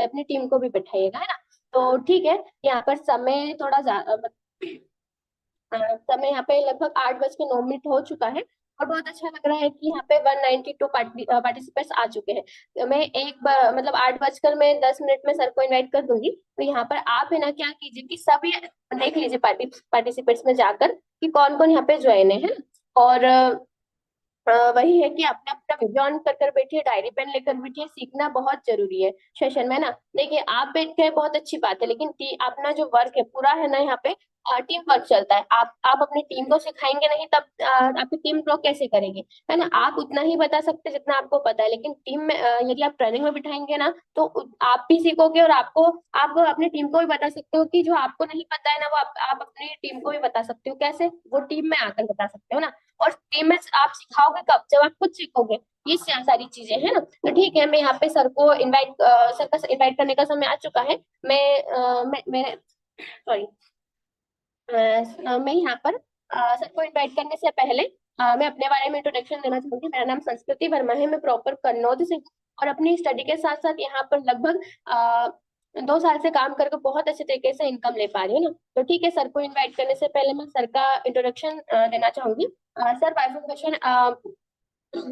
अपनी टीम को भी बैठाइएगा, है ना। तो ठीक है, यहाँ पर समय थोड़ा ज्यादा समय यहाँ पे लगभग 8:09 हो चुका है। और बहुत अच्छा लग रहा है कि यहाँ पे 192 पार्टिसिपेंट्स आ चुके हैं। तो मैं मतलब 8:10 में सर को इनवाइट कर दूंगी। तो यहाँ पर आप है ना क्या कीजिए कि सभी देख लीजिए पार्टिसिपेंट्स में जाकर कि कौन कौन यहाँ पे ज्वाइन है ना। और वही है कि अपना अपना वीडियो ऑन कर कर बैठिए, डायरी पेन लेकर बैठिए, सीखना बहुत जरूरी है सेशन में ना। देखिए आप बैठ के बहुत अच्छी बात है, लेकिन अपना जो वर्क है पूरा है ना यहाँ पे टीम वर्क चलता है। आप अपनी टीम को सिखाएंगे नहीं तब आपकी टीम लोग कैसे करेंगे, है ना। आप उतना ही बता सकते हैं जितना आपको पता है, लेकिन टीम में यदि आप ट्रेनिंग में बिठाएंगे ना तो आप भी सीखोगे, और आप अपनी टीम को भी बता सकते हो कि जो आपको नहीं पता है ना वो आप अपनी टीम को भी बता सकते हो। कैसे? वो टीम में आकर बता सकते हो ना। और टीम में आप सिखाओगे कब? जब आप खुद सीखोगे। ये सारी चीजें हैं ना। तो ठीक है, मैं यहाँ पे सर का इनवाइट करने का समय आ चुका है। मैं सॉरी, मैं यहाँ पर सर को इनवाइट करने से पहले मैं अपने बारे में इंट्रोडक्शन देना चाहूंगी। मेरा नाम संस्कृति वर्मा है, मैं प्रॉपर कन्नौज से हूँ। और अपनी स्टडी के साथ साथ यहाँ पर लगभग 2 साल से काम करके बहुत अच्छे तरीके से इनकम ले पा रही हूँ ना। तो ठीक है, सर को इनवाइट करने से पहले मैं सर का इंट्रोडक्शन देना चाहूंगी। Sir by profession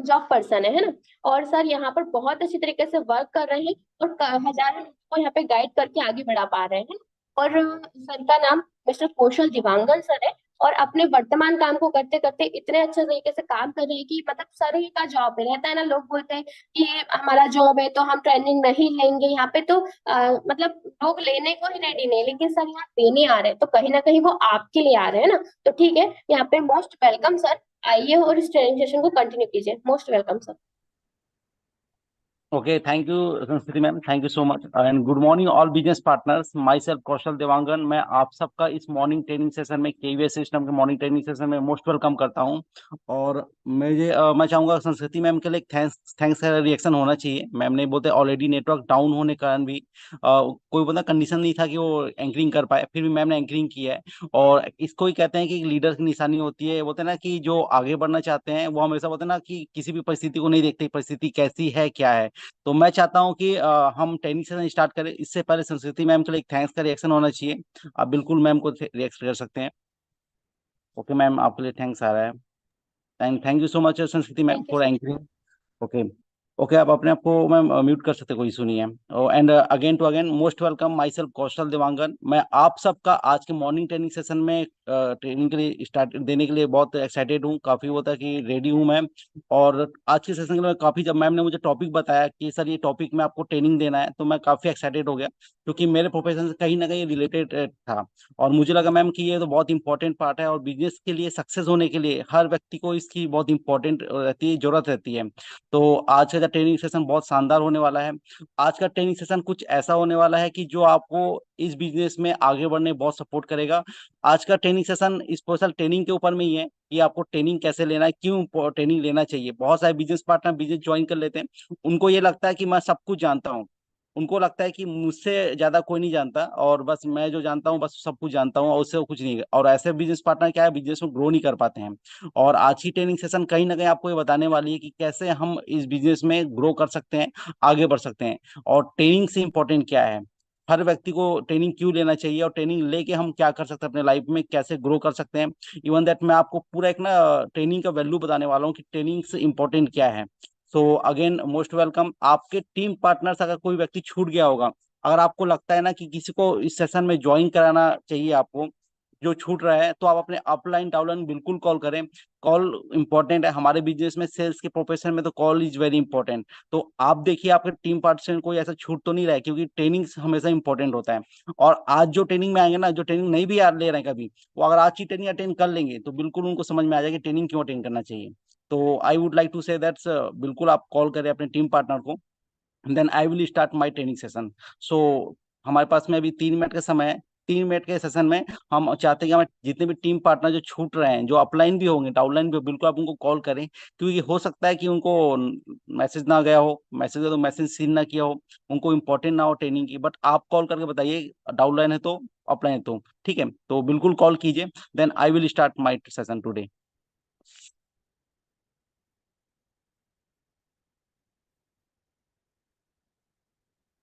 job person है ना। और सर यहाँ पर बहुत अच्छी तरीके से वर्क कर रहे हैं और हजारों लोगों को यहाँ पे गाइड करके आगे बढ़ा पा रहे हैं। और सर का नाम मिस्टर कौशल दिवांगन सर है। और अपने वर्तमान काम को करते करते इतने अच्छे तरीके से काम कर रहे हैं कि मतलब सर ही का जॉब है। रहता है ना, लोग बोलते हैं कि ये हमारा जॉब है तो हम ट्रेनिंग नहीं लेंगे। यहाँ पे तो मतलब लोग लेने को ही रेडी नहीं, लेकिन सर यहाँ देने आ रहे हैं, तो कहीं ना कहीं वो आपके लिए आ रहे हैं ना। तो ठीक है, यहाँ पे मोस्ट वेलकम सर। आइए और इस ट्रेनिंग सेशन को कंटिन्यू कीजिए। Most welcome sir. Okay, thank you, Sanskriti ma'am, thank you so much and good morning all business partners. Myself Kaushal Dewangan, मैं आप सबका इस मॉर्निंग ट्रेनिंग सेशन में, केवीएस सिस्टम के मॉर्निंग ट्रेनिंग सेशन में मोस्ट वेलकम करता हूं। और मैं चाहूंगा संस्कृति मैम के लिए थैंक्स थैंक्स का रिएक्शन होना चाहिए। मैम ने बोलते ऑलरेडी नेटवर्क डाउन होने के कारण भी कोई बंदा कंडीशन नहीं था कि वो एंकरिंग कर पाए, फिर भी मैम ने एंकरिंग किया है। और इसको ही कहते हैं कि लीडर की निशानी होती है। बोलते हैं ना कि जो आगे बढ़ना चाहते हैं वो हमेशा बोलते हैं ना कि किसी भी परिस्थिति को नहीं देखते, परिस्थिति कैसी है क्या है। तो मैं चाहता हूं कि हम ट्रेनिंग सेशन स्टार्ट करें। इससे पहले संस्कृति मैम के लिए एक थैंक्स का रिएक्शन होना चाहिए। आप बिल्कुल मैम को रिएक्ट कर सकते हैं। ओके मैम, आपके लिए थैंक्स आ रहा है। थैंक यू सो मच संस्कृति ma'am thank you for sir. Anchoring. Okay. Okay, आप अपने आप को मैम म्यूट कर सकते हैं, कोई इशू नहीं है। And again to again most welcome myself Kaushal Dewangan. मैं आप सबका आज के मॉर्निंग ट्रेनिंग सेशन में ट्रेनिंग के लिए स्टार्ट देने के लिए बहुत एक्साइटेड हूँ, काफ़ी होता है कि रेडी हूँ मैं। और आज के सेशन के लिए काफ़ी, जब मैम ने मुझे टॉपिक बताया कि सर ये टॉपिक में आपको ट्रेनिंग देना है, तो मैं काफ़ी एक्साइटेड हो गया, क्योंकि मेरे प्रोफेशन से कहीं ना कहीं रिलेटेड था। और मुझे लगा मैम कि ये तो बहुत इंपॉर्टेंट पार्ट है, और बिजनेस के लिए सक्सेस होने के लिए हर व्यक्ति को इसकी बहुत इंपॉर्टेंट रहती है, जरूरत रहती है। तो आज का ट्रेनिंग सेशन बहुत शानदार होने वाला है। आज का ट्रेनिंग सेशन कुछ ऐसा होने वाला है कि जो आपको इस बिजनेस में आगे बढ़ने में बहुत सपोर्ट करेगा। आज का ट्रेनिंग सेशन स्पेशल ट्रेनिंग के ऊपर में ही है कि आपको ट्रेनिंग कैसे लेना है, क्यों ट्रेनिंग लेना चाहिए। बहुत सारे बिजनेस पार्टनर बिजनेस ज्वाइन कर लेते हैं, उनको ये लगता है कि मैं सब कुछ जानता हूँ, उनको लगता है कि मुझसे ज्यादा कोई नहीं जानता, और बस मैं जो जानता हूँ बस सब कुछ जानता हूँ, और उससे कुछ नहीं। और ऐसे बिजनेस पार्टनर क्या है, बिजनेस में ग्रो नहीं कर पाते हैं। और आज की ट्रेनिंग सेशन कहीं ना कहीं आपको ये बताने वाली है कि कैसे हम इस बिजनेस में ग्रो कर सकते हैं, आगे बढ़ सकते हैं, और ट्रेनिंग से इम्पोर्टेंट क्या है, हर व्यक्ति को ट्रेनिंग क्यों लेना चाहिए, और ट्रेनिंग लेके हम क्या कर सकते हैं अपने लाइफ में, कैसे ग्रो कर सकते हैं। इवन दैट मैं आपको पूरा एक ना ट्रेनिंग का वैल्यू बताने वाला हूँ कि ट्रेनिंग से इम्पोर्टेंट क्या है। So again most welcome. आपके टीम पार्टनर्स अगर कोई व्यक्ति छूट गया होगा, अगर आपको लगता है ना कि किसी को इस सेशन में ज्वाइन कराना चाहिए आपको, जो छूट रहा है, तो आप अपने अपलाइन डाउनलाइन बिल्कुल कॉल करें। कॉल इंपॉर्टेंट है हमारे बिजनेस में, सेल्स के प्रोफेशन में तो कॉल इज वेरी इंपॉर्टेंट। तो आप देखिए आपके टीम पार्टनर कोई ऐसा छूट तो नहीं रहा है, क्योंकि ट्रेनिंग हमेशा इंपॉर्टेंट होता है। और आज जो ट्रेनिंग में आएंगे ना, जो ट्रेनिंग नहीं भी यार ले रहे हैं कभी, वो अगर आज की ट्रेनिंग अटेंड कर लेंगे तो बिल्कुल उनको समझ में आ जाएगी ट्रेनिंग क्यों अटेंड करना चाहिए। तो I would like to say that's, बिल्कुल आप कॉल करें अपने टीम पार्टनर को, then I will start my training session. So हमारे पास में अभी 3 मिनट का समय है। 3 मिनट के सेशन में हम चाहते हैं कि हमारे जितने भी टीम पार्टनर जो छूट रहे हैं, जो अपलाइन भी होंगे डाउनलाइन भी हो, बिल्कुल आप उनको कॉल करें, क्योंकि हो सकता है कि उनको मैसेज ना गया हो, मैसेज तो मैसेज सीन ना किया हो, उनको इंपॉर्टेंट ना हो ट्रेनिंग की, बट आप कॉल करके बताइए डाउनलाइन है तो, अपलाइन है तो, ठीक है, तो बिल्कुल कॉल कीजिए। Then I will start my session today.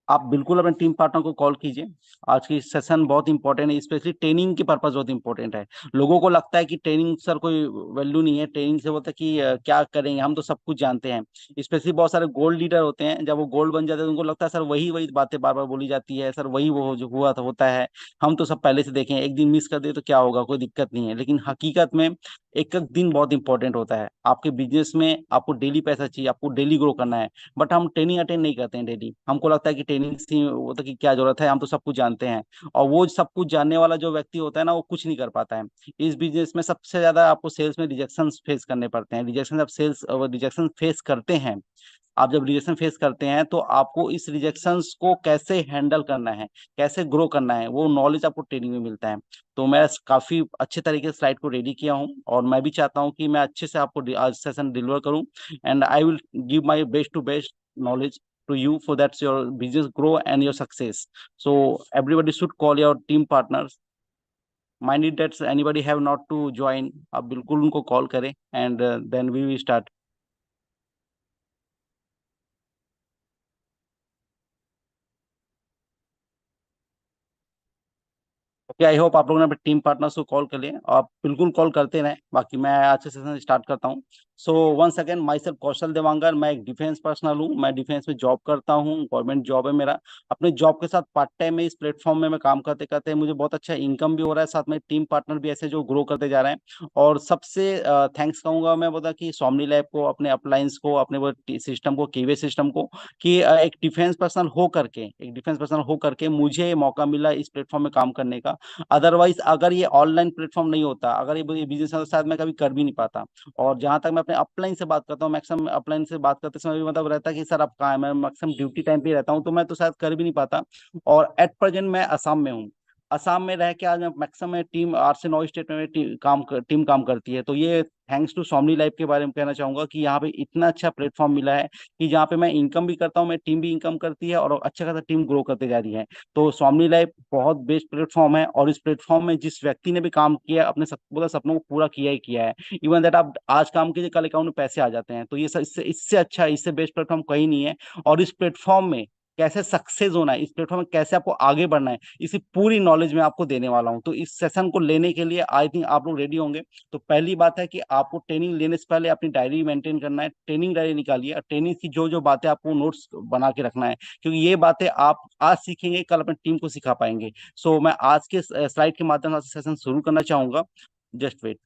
आप बिल्कुल अपने टीम पार्टनर को कॉल कीजिए। आज की सेशन बहुत इंपॉर्टेंट है, स्पेशली ट्रेनिंग के पर्पज बहुत इंपॉर्टेंट है। लोगों को लगता है कि ट्रेनिंग सर कोई वैल्यू नहीं है, ट्रेनिंग से बोलता है कि क्या करेंगे, हम तो सब कुछ जानते हैं। स्पेशली बहुत सारे गोल्ड लीडर होते हैं, जब वो गोल्ड बन जाते हैं तो उनको लगता है सर वही वही बातें बार बार बोली जाती है, सर वही वो जो हुआ था होता है, हम तो सब पहले से देखें, एक दिन मिस कर दे तो क्या होगा, कोई दिक्कत नहीं है। लेकिन हकीकत में एक एक दिन बहुत इंपॉर्टेंट होता है आपके बिजनेस में। आपको डेली पैसा चाहिए, आपको डेली ग्रो करना है, बट हम ट्रेनिंग अटेंड नहीं करते हैं डेली। हमको लगता है कि ट्रेनिंग से वो तो कि क्या जरूरत है, हम तो सब कुछ जानते हैं। और वो सब कुछ जानने वाला जो व्यक्ति होता है ना, वो कुछ नहीं कर पाता है। इस बिजनेस में सबसे ज्यादा आपको सेल्स में रिजेक्शन फेस करने पड़ते हैं। रिजेक्शन जब सेल्स रिजेक्शन फेस करते हैं, आप जब रिजेक्शन फेस करते हैं तो आपको इस रिजेक्शंस को कैसे हैंडल करना है, कैसे ग्रो करना है, वो नॉलेज आपको ट्रेनिंग में मिलता है। तो मैं काफी अच्छे तरीके से स्लाइड को रेडी किया हूँ, और मैं भी चाहता हूँ कि मैं अच्छे से आपको आज सेशन डिलीवर करूँ। And I will give my best to best knowledge to you for that your business grow and your success. So everybody should call your team partners. Minded that anybody have not to join, आप बिल्कुल उनको call करें, and then we will start. Okay, I hope आप लोगों ने अपने team partners को call कर लिया, आप बिल्कुल कॉल करते रहें। बाकी मैं आज से सेशन स्टार्ट करता हूँ। So once again myself Kaushal Dewangan, मैं एक डिफेंस पर्सनल हूँ, मैं डिफेंस में जॉब करता हूँ, गवर्नमेंट जॉब है मेरा। अपने जॉब के साथ पार्ट टाइम में इस प्लेटफॉर्म में मैं काम करते करते मुझे बहुत अच्छा इनकम भी हो रहा है, साथ में टीम पार्टनर भी ऐसे जो ग्रो करते जा रहे हैं। और सबसे थैंक्स कहूंगा मैं बोला कि सोमनी लैब को, अपने अपलाइंस को, अपने वो सिस्टम को, कीवे सिस्टम को, कि एक डिफेंस पर्सनल हो करके मुझे मौका मिला इस प्लेटफॉर्म में काम करने का। अदरवाइज अगर ये ऑनलाइन प्लेटफॉर्म नहीं होता, अगर ये बिजनेस होता, शायद मैं कभी कर भी नहीं पाता। और जहां तक मैं अपने अपलाइन से बात करता हूँ, मैक्सिमम अपलाइन से बात करते समय भी मतलब रहता है कि सर आप कहाँ है, मैं मैक्सिमम ड्यूटी टाइम पे ही रहता हूँ, तो मैं तो शायद कर भी नहीं पाता। और एट प्रेजेंट मैं असम में हूँ। असम में रह के आज मैं मैक्सिमम टीम 8 से 9 स्टेट में टीम काम करती है। तो ये थैंक्स टू सोमनी लाइफ के बारे में कहना चाहूंगा कि यहाँ पे इतना अच्छा प्लेटफॉर्म मिला है कि जहाँ पे मैं इनकम भी करता हूँ, मैं टीम भी इनकम करती है, और अच्छा खासा टीम ग्रो करते जा रही है। तो स्वामी लाइफ बहुत बेस्ट प्लेटफॉर्म है, और इस प्लेटफॉर्म में जिस व्यक्ति ने भी काम किया है, अपने पूरा सपनों को पूरा किया ही किया है। इवन दैट आप आज काम कीजिए, कल अकाउंट में पैसे आ जाते हैं। तो ये इससे इससे अच्छा, इससे बेस्ट प्लेटफॉर्म कहीं नहीं है। और इस प्लेटफॉर्म में कैसे सक्सेस होना है, इस प्लेटफॉर्म में कैसे आपको आगे बढ़ना है, इसी पूरी नॉलेज मैं आपको देने वाला हूँ। तो इस सेशन को लेने के लिए आई थिंक आप लोग रेडी होंगे। तो पहली बात है कि आपको ट्रेनिंग लेने से पहले अपनी डायरी मेंटेन करना है, ट्रेनिंग डायरी निकालिए, और ट्रेनिंग की जो जो बातें आपको नोट्स बना के रखना है, क्योंकि ये बातें आप आज सीखेंगे, कल अपनी टीम को सिखा पाएंगे। सो मैं आज के स्लाइड के माध्यम से सेशन शुरू करना चाहूंगा। Just wait.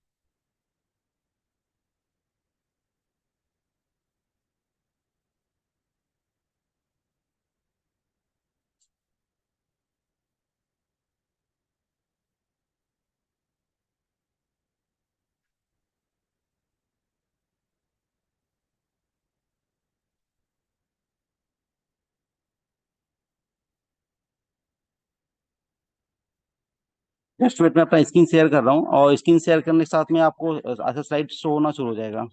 जस्ट वेट, मैं अपना स्क्रीन शेयर कर रहा हूँ, और स्क्रीन शेयर करने के साथ में आपको ऐसा स्लाइड शो होना शुरू हो जाएगा।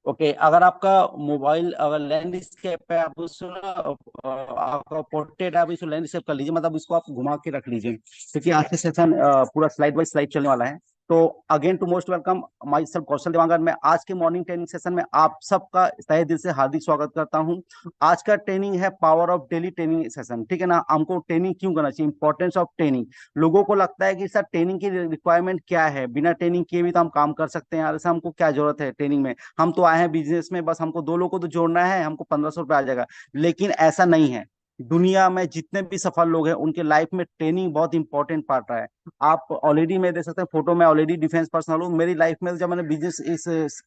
ओके, अगर आपका मोबाइल अगर लैंडस्केप है, आप उसको ना आपका पोर्ट्रेट है, आप इसको लैंडस्केप कर लीजिए, मतलब इसको आप घुमा के रख लीजिए, क्योंकि आज का सेशन पूरा स्लाइड बाय स्लाइड चलने वाला है। तो again to most welcome myself Kaushal Dewangan. मैं आज के मॉर्निंग ट्रेनिंग सेशन में आप सबका तहे दिल से हार्दिक स्वागत करता हूं। आज का ट्रेनिंग है power of daily training session, ठीक है ना। हमको ट्रेनिंग क्यों करना चाहिए, इंपॉर्टेंस ऑफ ट्रेनिंग। लोगों को लगता है कि सर ट्रेनिंग की रिक्वायरमेंट क्या है, बिना ट्रेनिंग किए भी तो हम काम कर सकते हैं, यार ऐसा हमको क्या जरूरत है ट्रेनिंग में, हम तो आए हैं बिजनेस में, बस हमको 2 लोगों को तो जोड़ना है, हमको 1500 रुपये आ जाएगा। लेकिन ऐसा नहीं है। दुनिया में जितने भी सफल लोग हैं, उनके लाइफ में ट्रेनिंग बहुत इंपॉर्टेंट पार्ट रहा है। आप ऑलरेडी मैं देख सकते हैं फोटो में, ऑलरेडी डिफेंस पर्सनल हूँ। मेरी लाइफ में जब मैंने बिजनेस इस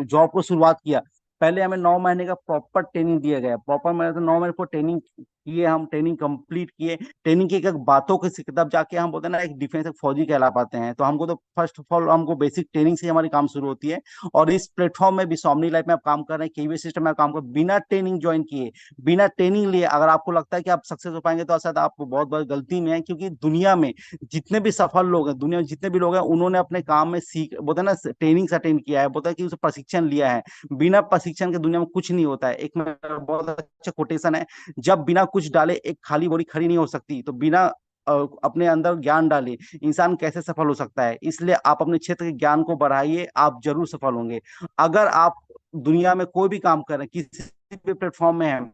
जॉब को शुरुआत किया, पहले हमें 9 महीने का प्रॉपर ट्रेनिंग दिया गया, प्रॉपर मैंने तो 9 महीने को ट्रेनिंग किए, हम ट्रेनिंग कंप्लीट किए। ट्रेनिंग की एक एक बातों के तब जाके हम बोलते हैं ना, एक डिफेंस एक फौजी कहला पाते हैं। तो हमको तो फर्स्ट ऑफ ऑल हमको बेसिक ट्रेनिंग से ही हमारी काम शुरू होती है। और इस प्लेटफॉर्म में भी सोमनी लाइफ में आप काम कर रहे हैं, केवी सिस्टम में आप काम कर, बिना ट्रेनिंग ज्वाइन किए, बिना ट्रेनिंग लिए अगर आपको लगता है कि आप सक्सेस हो पाएंगे, तो शायद आप बहुत बड़ी गलती में है। क्योंकि दुनिया में जितने भी सफल लोग हैं, दुनिया में जितने भी लोग हैं, उन्होंने अपने काम में सीख बोलते हैं ना, ट्रेनिंग अटेंड किया है, बोलता है कि उसे प्रशिक्षण लिया है। बिना प्रशिक्षण के दुनिया में कुछ नहीं होता है। एक मेरा बहुत अच्छा कोटेशन है, जब बिना कुछ डाले एक खाली बोरी खड़ी नहीं हो सकती, तो बिना अपने अंदर ज्ञान डालिए, इंसान कैसे सफल हो सकता है। इसलिए आप अपने क्षेत्र के ज्ञान को बढ़ाइए, आप जरूर सफल होंगे। अगर आप दुनिया में कोई भी काम कर रहे हैं, किसी भी प्लेटफॉर्म में हैं,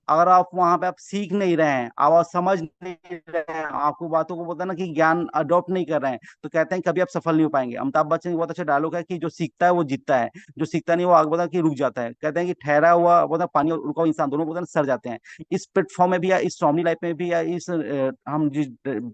अगर आप वहां पे आप सीख नहीं रहे हैं, आप समझ नहीं रहे हैं, आपको बातों को बोलते हैं ना कि ज्ञान अडॉप्ट नहीं कर रहे हैं, तो कहते हैं कभी आप सफल नहीं हो पाएंगे। अमिताभ बच्चन की बहुत अच्छा डायलॉग है कि जो सीखता है वो जीतता है, जो सीखता नहीं वो आगे बोलता है कि रुक जाता है। कहते हैं कि ठहरा हुआ बोलता है पानी, और रुका हुआ इंसान, दोनों बोलते हैं सड़ जाते हैं। इस प्लेटफॉर्म में भी या इस फैमिली लाइफ में भी या इस हम जिस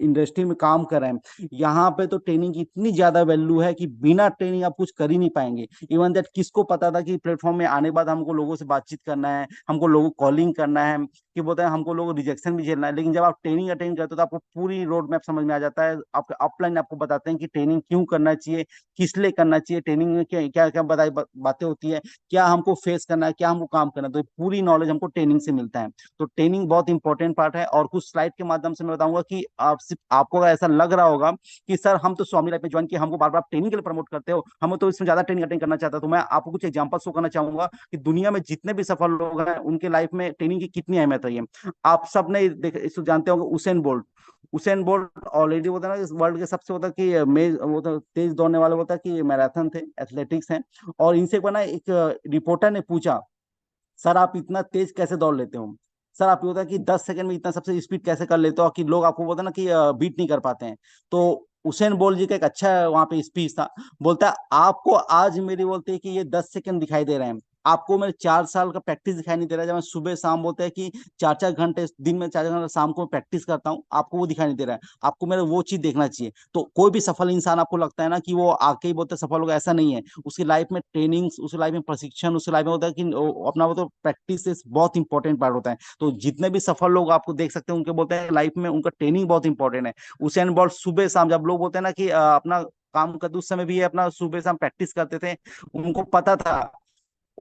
इंडस्ट्री में काम कर रहे हैं, यहाँ पे तो ट्रेनिंग की इतनी ज्यादा वैल्यू है कि बिना ट्रेनिंग आप कुछ कर ही नहीं पाएंगे। इवन दैट किसको पता था कि प्लेटफॉर्म में आने के बाद हमको लोगों से बातचीत करना है, हमको लोगों को कॉलिंग करना है, कि बोलते हैं हमको लोगों को रिजेक्शन भी झेलना है। लेकिन जब आप ट्रेनिंग अटेंड करते हो तो आपको पूरी रोड मैप समझ में आ जाता है। आपके अपलाइन आपको बताते हैं कि ट्रेनिंग क्यों करना चाहिए, किस लिए करना चाहिए, ट्रेनिंग में क्या क्या क्या बातें होती है, क्या हमको फेस करना है, क्या हमको काम करना है। तो ये पूरी नॉलेज हमको ट्रेनिंग से मिलता है। तो ट्रेनिंग बहुत इंपॉर्टेंट पार्ट है। और कुछ स्लाइड के माध्यम से मैं बताऊंगा कि आप सिर्फ आपको अगर ऐसा लग रहा होगा कि सर हम तो स्वामी लाइफ में ज्वाइन किए, हमको बार बार ट्रेनिंग के लिए प्रमोट करते हो, हम तो इसमें ज्यादा ट्रेनिंग अटेंड करना चाहता, तो मैं आपको कुछ एग्जांपल शो करना चाहूंगा कि दुनिया में जितने भी सफल लोग हैं उनके लाइफ में ट्रेनिंग की कितनी अहमियत रही है। आप सब ने इसको जानते होंगे, Usain bolt. Usain bolt already होता है ना इस वर्ल्ड के सबसे होता है कि वो तो तेज दौड़ने वाले होता है कि मैराथन थे, एथलेटिक्स हैं। और इनसे बना एक रिपोर्टर ने पूछा, सर आप इतना तेज कैसे दौड़ लेते हो, सर आप ये होता है कि 10 सेकंड में इतना सबसे स्पीड कैसे कर लेते हो कि लोग आपको बोलते हैं ना कि बीट नहीं कर पाते हैं। तो उसेन बोल्ट जी का एक अच्छा वहां पे स्पीच था। बोलता है आपको आज मेरी बोलते हैं कि ये 10 सेकंड दिखाई दे रहे हैं, आपको मेरे 4 साल का प्रैक्टिस दिखाई नहीं दे रहा है, जब मैं सुबह शाम बोलते हैं कि 4 4 घंटे दिन में, 4 4 घंटे शाम को प्रैक्टिस करता हूँ, आपको वो दिखाई नहीं दे रहा है। आपको मेरे वो चीज देखना चाहिए। तो कोई भी सफल इंसान आपको लगता है ना कि वो आके ही बोलते सफल होगा, ऐसा नहीं है। उसकी लाइफ में ट्रेनिंग, उसकी लाइफ में प्रशिक्षण, उसकी लाइफ में होता है कि अपना वो तो प्रैक्टिस बहुत इंपॉर्टेंट पार्ट होता है। तो जितने भी सफल लोग आपको देख सकते हैं उनके बोलते हैं लाइफ में उनका ट्रेनिंग बहुत इंपॉर्टेंट है। उसेन बोल्ट सुबह शाम, जब लोग बोलते हैं ना कि अपना काम करते उस समय भी ये अपना सुबह शाम प्रैक्टिस करते थे। उनको पता था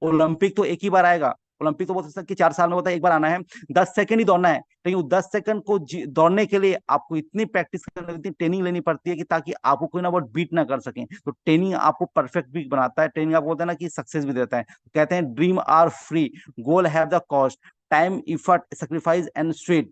ओलंपिक तो एक ही बार आएगा, ओलंपिक तो बोल सकते हैं कि 4 साल में होता है एक बार आना है, 10 सेकंड ही दौड़ना है। लेकिन उस 10 सेकंड को दौड़ने के लिए आपको इतनी प्रैक्टिस करनी, इतनी ट्रेनिंग लेनी पड़ती है कि ताकि आपको कोई ना वो बीट ना कर सके। तो ट्रेनिंग आपको परफेक्ट भी बनाता है, ट्रेनिंग आपको होता है ना कि सक्सेस भी देता है। तो कहते हैं dream are free, goal have the cost, time effort sacrifice and sweat,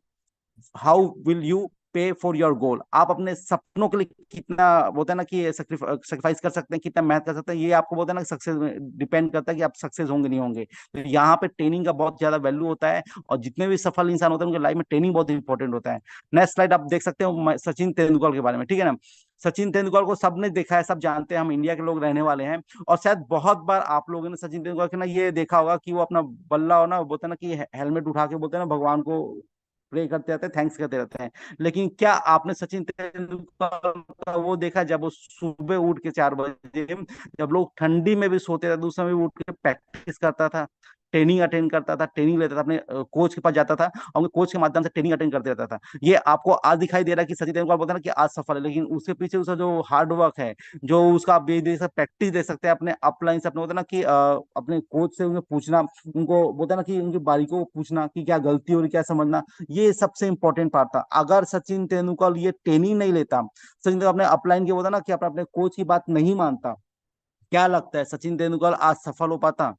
how will you pay for your goal. आप अपने सपनों के लिए कितना बोलते हैं ना कि सेक्रीफाइस कर सकते हैं, कितना मेहनत कर सकते हैं, ये आपको बोलते हैं ना सक्सेस डिपेंड करता है कि आप सक्सेस होंगे नहीं होंगे। तो यहाँ पे ट्रेनिंग का बहुत ज्यादा वैल्यू होता है। और जितने भी सफल इंसान होते हैं उनके लाइफ में ट्रेनिंग बहुत इंपॉर्टेंट होता है। नेक्स्ट स्लाइड आप देख सकते हो सचिन तेंदुलकर के बारे में, ठीक है ना। सचिन तेंदुलकर को सबने देखा है, सब जानते हैं, हम इंडिया के लोग रहने वाले हैं। और शायद बहुत बार आप लोगों ने सचिन तेंदुलकर के ना ये देखा होगा कि वो अपना बल्ला हो ना, बोलते हैं ना कि हेलमेट उठा के बोलते हैं ना भगवान को प्रे करते रहते हैं, थैंक्स करते रहते हैं। लेकिन क्या आपने सचिन तेंदुलकर का वो देखा जब वो सुबह उठ के 4 बजे, जब लोग ठंडी में भी सोते थे तो उस समय भी उठ के प्रैक्टिस करता था, ट्रेनिंग अटेंड करता था, ट्रेनिंग लेता था, अपने कोच के पास जाता था और उनके कोच के माध्यम से ट्रेनिंग अटेंड करते रहता था। ये आपको आज दिखाई दे रहा है कि सचिन तेंदुलकर बोलता है ना कि आज सफल है, लेकिन उसके पीछे उसका जो हार्ड वर्क है, जो उसका आप ये देख सकते प्रैक्टिस देख सकते हैं अपने अपलाइन से, अपने होता है ना कि अपने कोच से उन्हें पूछना, उनको बोलता है ना कि उनकी बारीकियों को पूछना कि क्या गलती हो रही, क्या समझना, ये सबसे इंपॉर्टेंट पार्ट था। अगर सचिन तेंदुलकर ये ट्रेनिंग नहीं लेता, सचिन तेंदुलकर अपने अपलाइन के बोलता ना कि अपने कोच की बात नहीं मानता, क्या लगता है सचिन तेंदुलकर आज सफल हो पाता?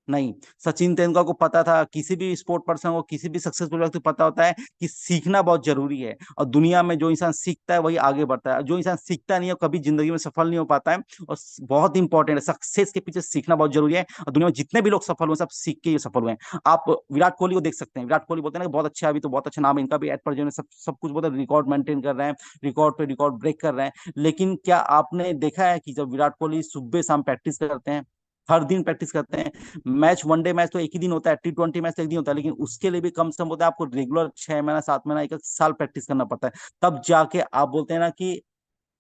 नहीं। सचिन तेंदुलकर को पता था, किसी भी स्पोर्ट पर्सन को, किसी भी सक्सेसफुल व्यक्ति को पता होता है कि सीखना बहुत जरूरी है। और दुनिया में जो इंसान सीखता है वही आगे बढ़ता है, जो इंसान सीखता नहीं है कभी जिंदगी में सफल नहीं हो पाता है। और बहुत इंपॉर्टेंट है, सक्सेस के पीछे सीखना बहुत जरूरी है। और दुनिया में जितने भी लोग सफल हुए सब सीख के ही सफल हुए हैं। आप विराट कोहली को देख सकते हैं, विराट कोहली बोलते हैं ना कि बहुत अच्छा, अभी तो बहुत अच्छा नाम है इनका भी एट प्रेजेंट, सब कुछ बोलते हैं, रिकॉर्ड मेंटेन कर रहे हैं, रिकॉर्ड पे रिकॉर्ड ब्रेक कर रहे हैं। लेकिन क्या आपने देखा है कि जब विराट कोहली सुबह शाम प्रैक्टिस करते हैं, हर दिन प्रैक्टिस करते हैं, मैच वनडे मैच तो एक ही दिन होता है, T20 मैच तो एक दिन होता है, लेकिन उसके लिए भी कम से कम होता है आपको रेगुलर 6 महीना 7 महीना एक साल प्रैक्टिस करना पड़ता है। तब जाके आप बोलते हैं ना कि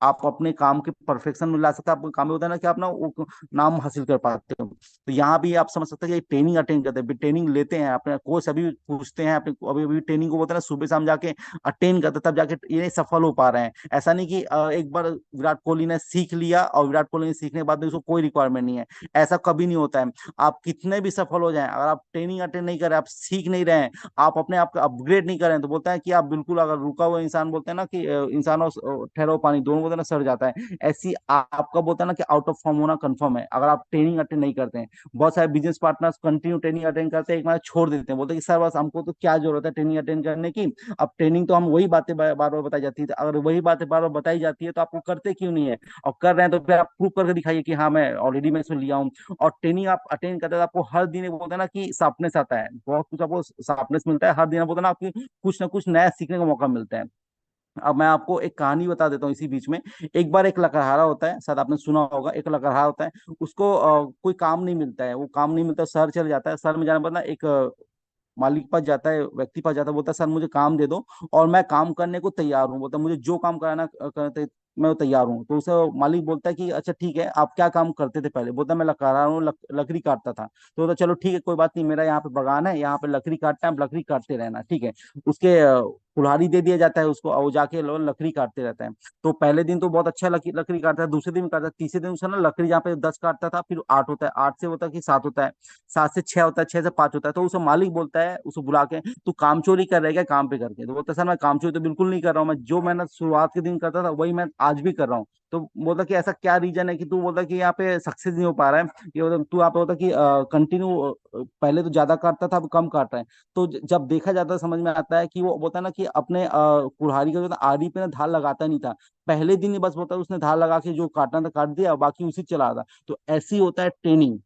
आप अपने काम के परफेक्शन में ला सकते हैं, आपको काम में होता है ना कि आप ना वो नाम हासिल कर पाते हो। तो यहाँ भी आप समझ सकते हैं कि ट्रेनिंग अटेंड करते हैं, ट्रेनिंग लेते हैं, अपने कोच अभी भी पूछते हैं, अपने अभी अभी ट्रेनिंग को बोलते हैं ना सुबह शाम जाके अटेंड करते हैं, तब जाके ये सफल हो पा रहे हैं। ऐसा नहीं कि एक बार विराट कोहली ने सीख लिया और विराट कोहली ने सीखने के बाद में उसको कोई रिक्वायरमेंट नहीं है, ऐसा कभी नहीं होता है। आप कितने भी सफल हो जाएं, अगर आप ट्रेनिंग अटेंड नहीं कर रहे, आप सीख नहीं रहे हैं, आप अपने आप का अपग्रेड नहीं कर रहे हैं, तो बोलता है कि आप बिल्कुल, अगर रुका हुआ इंसान बोलते हैं ना कि इंसान और ठहरा हुआ पानी दोनों बोलते हैं ना सड़ जाता है, ऐसी आपका बोलता है ना कि आउट ऑफ फॉर्म होना कंफर्म है अगर आप ट्रेनिंग अटेंड नहीं करते हैं। बहुत सारे business partners continue training attend करते हैं, एक बार छोड़ देते हैं, बोलते हैं कि सर बस हमको तो क्या जरूरत है ट्रेनिंग अटेंड करने की, अब ट्रेनिंग तो हम वही बातें बार बार बताई जाती है, तो अगर वही बातें बार बार बताई जाती है तो आपको करते क्यों नहीं है, और कर रहे हैं तो फिर आप प्रूव करके दिखाइए कि हाँ मैं ऑलरेडी मैं इसमें लिया हूँ। और ट्रेनिंग आप अटेंड करते हैं तो आपको हर दिन एक बोलते हैं ना कि शार्पनेस आता है, बहुत कुछ आपको शार्पनेस मिलता है हर दिन, बोलते हैं ना आपकी कुछ ना कुछ नया सीखने का मौका मिलता है। अब मैं आपको एक कहानी बता देता हूँ इसी बीच में। एक बार एक लकड़हारा होता है, शायद आपने सुना होगा, एक लकड़हारा होता है, उसको कोई काम नहीं मिलता है, वो काम नहीं मिलता, शहर चले जाता है, शहर में जाने पर ना एक मालिक के पास जाता है, व्यक्ति के पास जाता है, बोलता है सर मुझे काम दे दो और मैं काम करने को तैयार हूँ, बोलता है मुझे जो काम कराना करते मैं वो तैयार हूँ। तो उसे मालिक बोलता है कि अच्छा ठीक है आप क्या काम करते थे पहले, बोलता है मैं लकड़हारा हूँ, लकड़ी काटता था। तो बोलता चलो ठीक है कोई बात नहीं, मेरा यहाँ पे बागान है, यहाँ पे लकड़ी काटना है, आप लकड़ी काटते रहना ठीक है। उसके कुल्हाड़ी दे दिया जाता है उसको और वो जाके लकड़ी काटते रहता है। तो पहले दिन तो बहुत अच्छा लकड़ी काटता है, दूसरे दिन भी काटता है, तीसरे दिन उसका ना लकड़ी जहाँ पे 10 काटता था फिर 8 होता है, 8 से होता है कि 7 होता है, 7 से 6 होता है, 6 से 5 होता है। तो उसे मालिक बोलता है उसको बुला के तू काम चोरी कर रहा है क्या काम पे करके, तो बोलता है सर मैं काम चोरी तो बिल्कुल नहीं कर रहा हूँ, मैं जो मेहनत शुरुआत के दिन करता था वही मैं आज भी कर रहा हूँ। तो बोलता कि ऐसा क्या रीजन है कि तू बोलता कि यहाँ पे सक्सेस नहीं हो पा रहा है, ये तू यहाँ पे होता कि कंटिन्यू पहले तो ज्यादा काटता था अब कम काट रहा है। तो जब देखा जाता है समझ में आता है कि वो बोलता है ना कि अपने कुल्हाड़ी का जो था आरी पे ना धार लगाता नहीं था, पहले दिन ही बस बोलता है उसने धार लगा के जो काटना था काट दिया बाकी उसी चला था। तो ऐसी होता है ट्रेनिंग।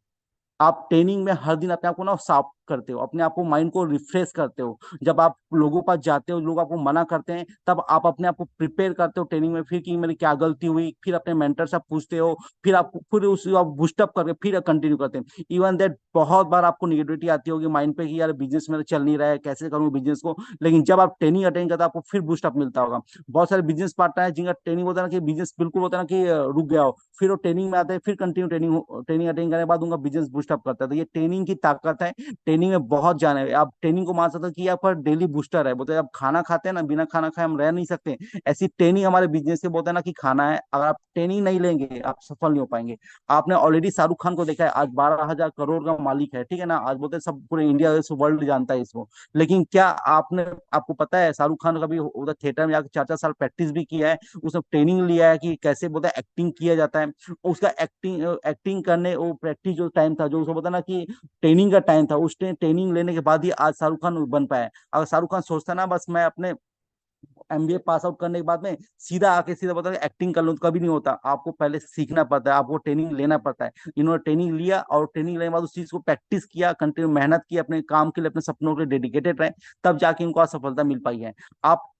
आप ट्रेनिंग में हर दिन अपने आप को ना साफ करते हो, अपने आप को माइंड को रिफ्रेश करते हो। जब आप लोगों के पास जाते हो लोग आपको मना करते हैं तब आप अपने आप को प्रिपेयर करते हो ट्रेनिंग में फिर कि मेरी क्या गलती हुई, फिर अपने मेंटर से आप पूछते हो, फिर आप फिर उस आप बूस्टअप करके फिर कंटिन्यू करते हैं। इवन दैट बहुत बार आपको निगेटिविटी आती होगी माइंड पे कि यार बिजनेस मेरा चल नहीं रहा है, कैसे करूँ बिजनेस को, लेकिन जब आप ट्रेनिंग अटेंड करते हो आपको फिर बूस्टअप मिलता होगा। बहुत सारे बिजनेस पार्टनर है जिनका ट्रेनिंग होता है ना कि बिजनेस बिल्कुल होता है ना कि रुक गया हो, फिर वो ट्रेनिंग में आते हैं फिर कंटिन्यू ट्रेनिंग अटेंड करने के बाद उनका बिजनेस बूस्टअप करता है। तो ये ट्रेनिंग की ताकत है, ट्रेनिंग में बहुत जान है। आप ट्रेनिंग को मान सकते हो कि यहाँ पर डेली बूस्टर है, बोलते हैं आप खाना खाते हैं ना, बिना खाना खाए हम रह नहीं सकते, ऐसी ट्रेनिंग हमारे बिजनेस के बोलते हैं ना कि खाना है, अगर आप ट्रेनिंग नहीं लेंगे आप सफल नहीं हो पाएंगे। आपने ऑलरेडी शाहरुख खान को देखा है, आज 12,000 करोड़ का मालिक है ठीक है ना, आज बोलते हैं सब पूरे इंडिया वर्ल्ड जानता है इसको। लेकिन क्या आपने आपको पता है शाहरुख खान कभी उधर थिएटर में जाकर 4 4 साल प्रैक्टिस भी किया है, उसने ट्रेनिंग लिया है कि कैसे बोलते हैं एक्टिंग किया जाता है। उसका एक्टिंग एक्टिंग करने वो प्रैक्टिस जो टाइम था जो उसको पता ना कि ट्रेनिंग का टाइम था, उस ट्रेनिंग लेने के बाद ही आज शाहरुख खान बन पाया। अगर शाहरुख खान सोचता ना बस मैं अपने एमबीए पास आउट करने के बाद में सीधा आके सीधा बता एक्टिंग कर लूँ तो कभी नहीं होता, आपको पहले सीखना पड़ता है, आपको ट्रेनिंग लेना पड़ता है। इन्होंने ट्रेनिंग लिया और ट्रेनिंग लेने के बाद उस चीज को प्रैक्टिस किया, कंटिन्यू मेहनत की, अपने काम के लिए अपने सपनों के लिए डेडिकेटेड रहे, तब जाके इनको आज सफलता मिल पाई है। आप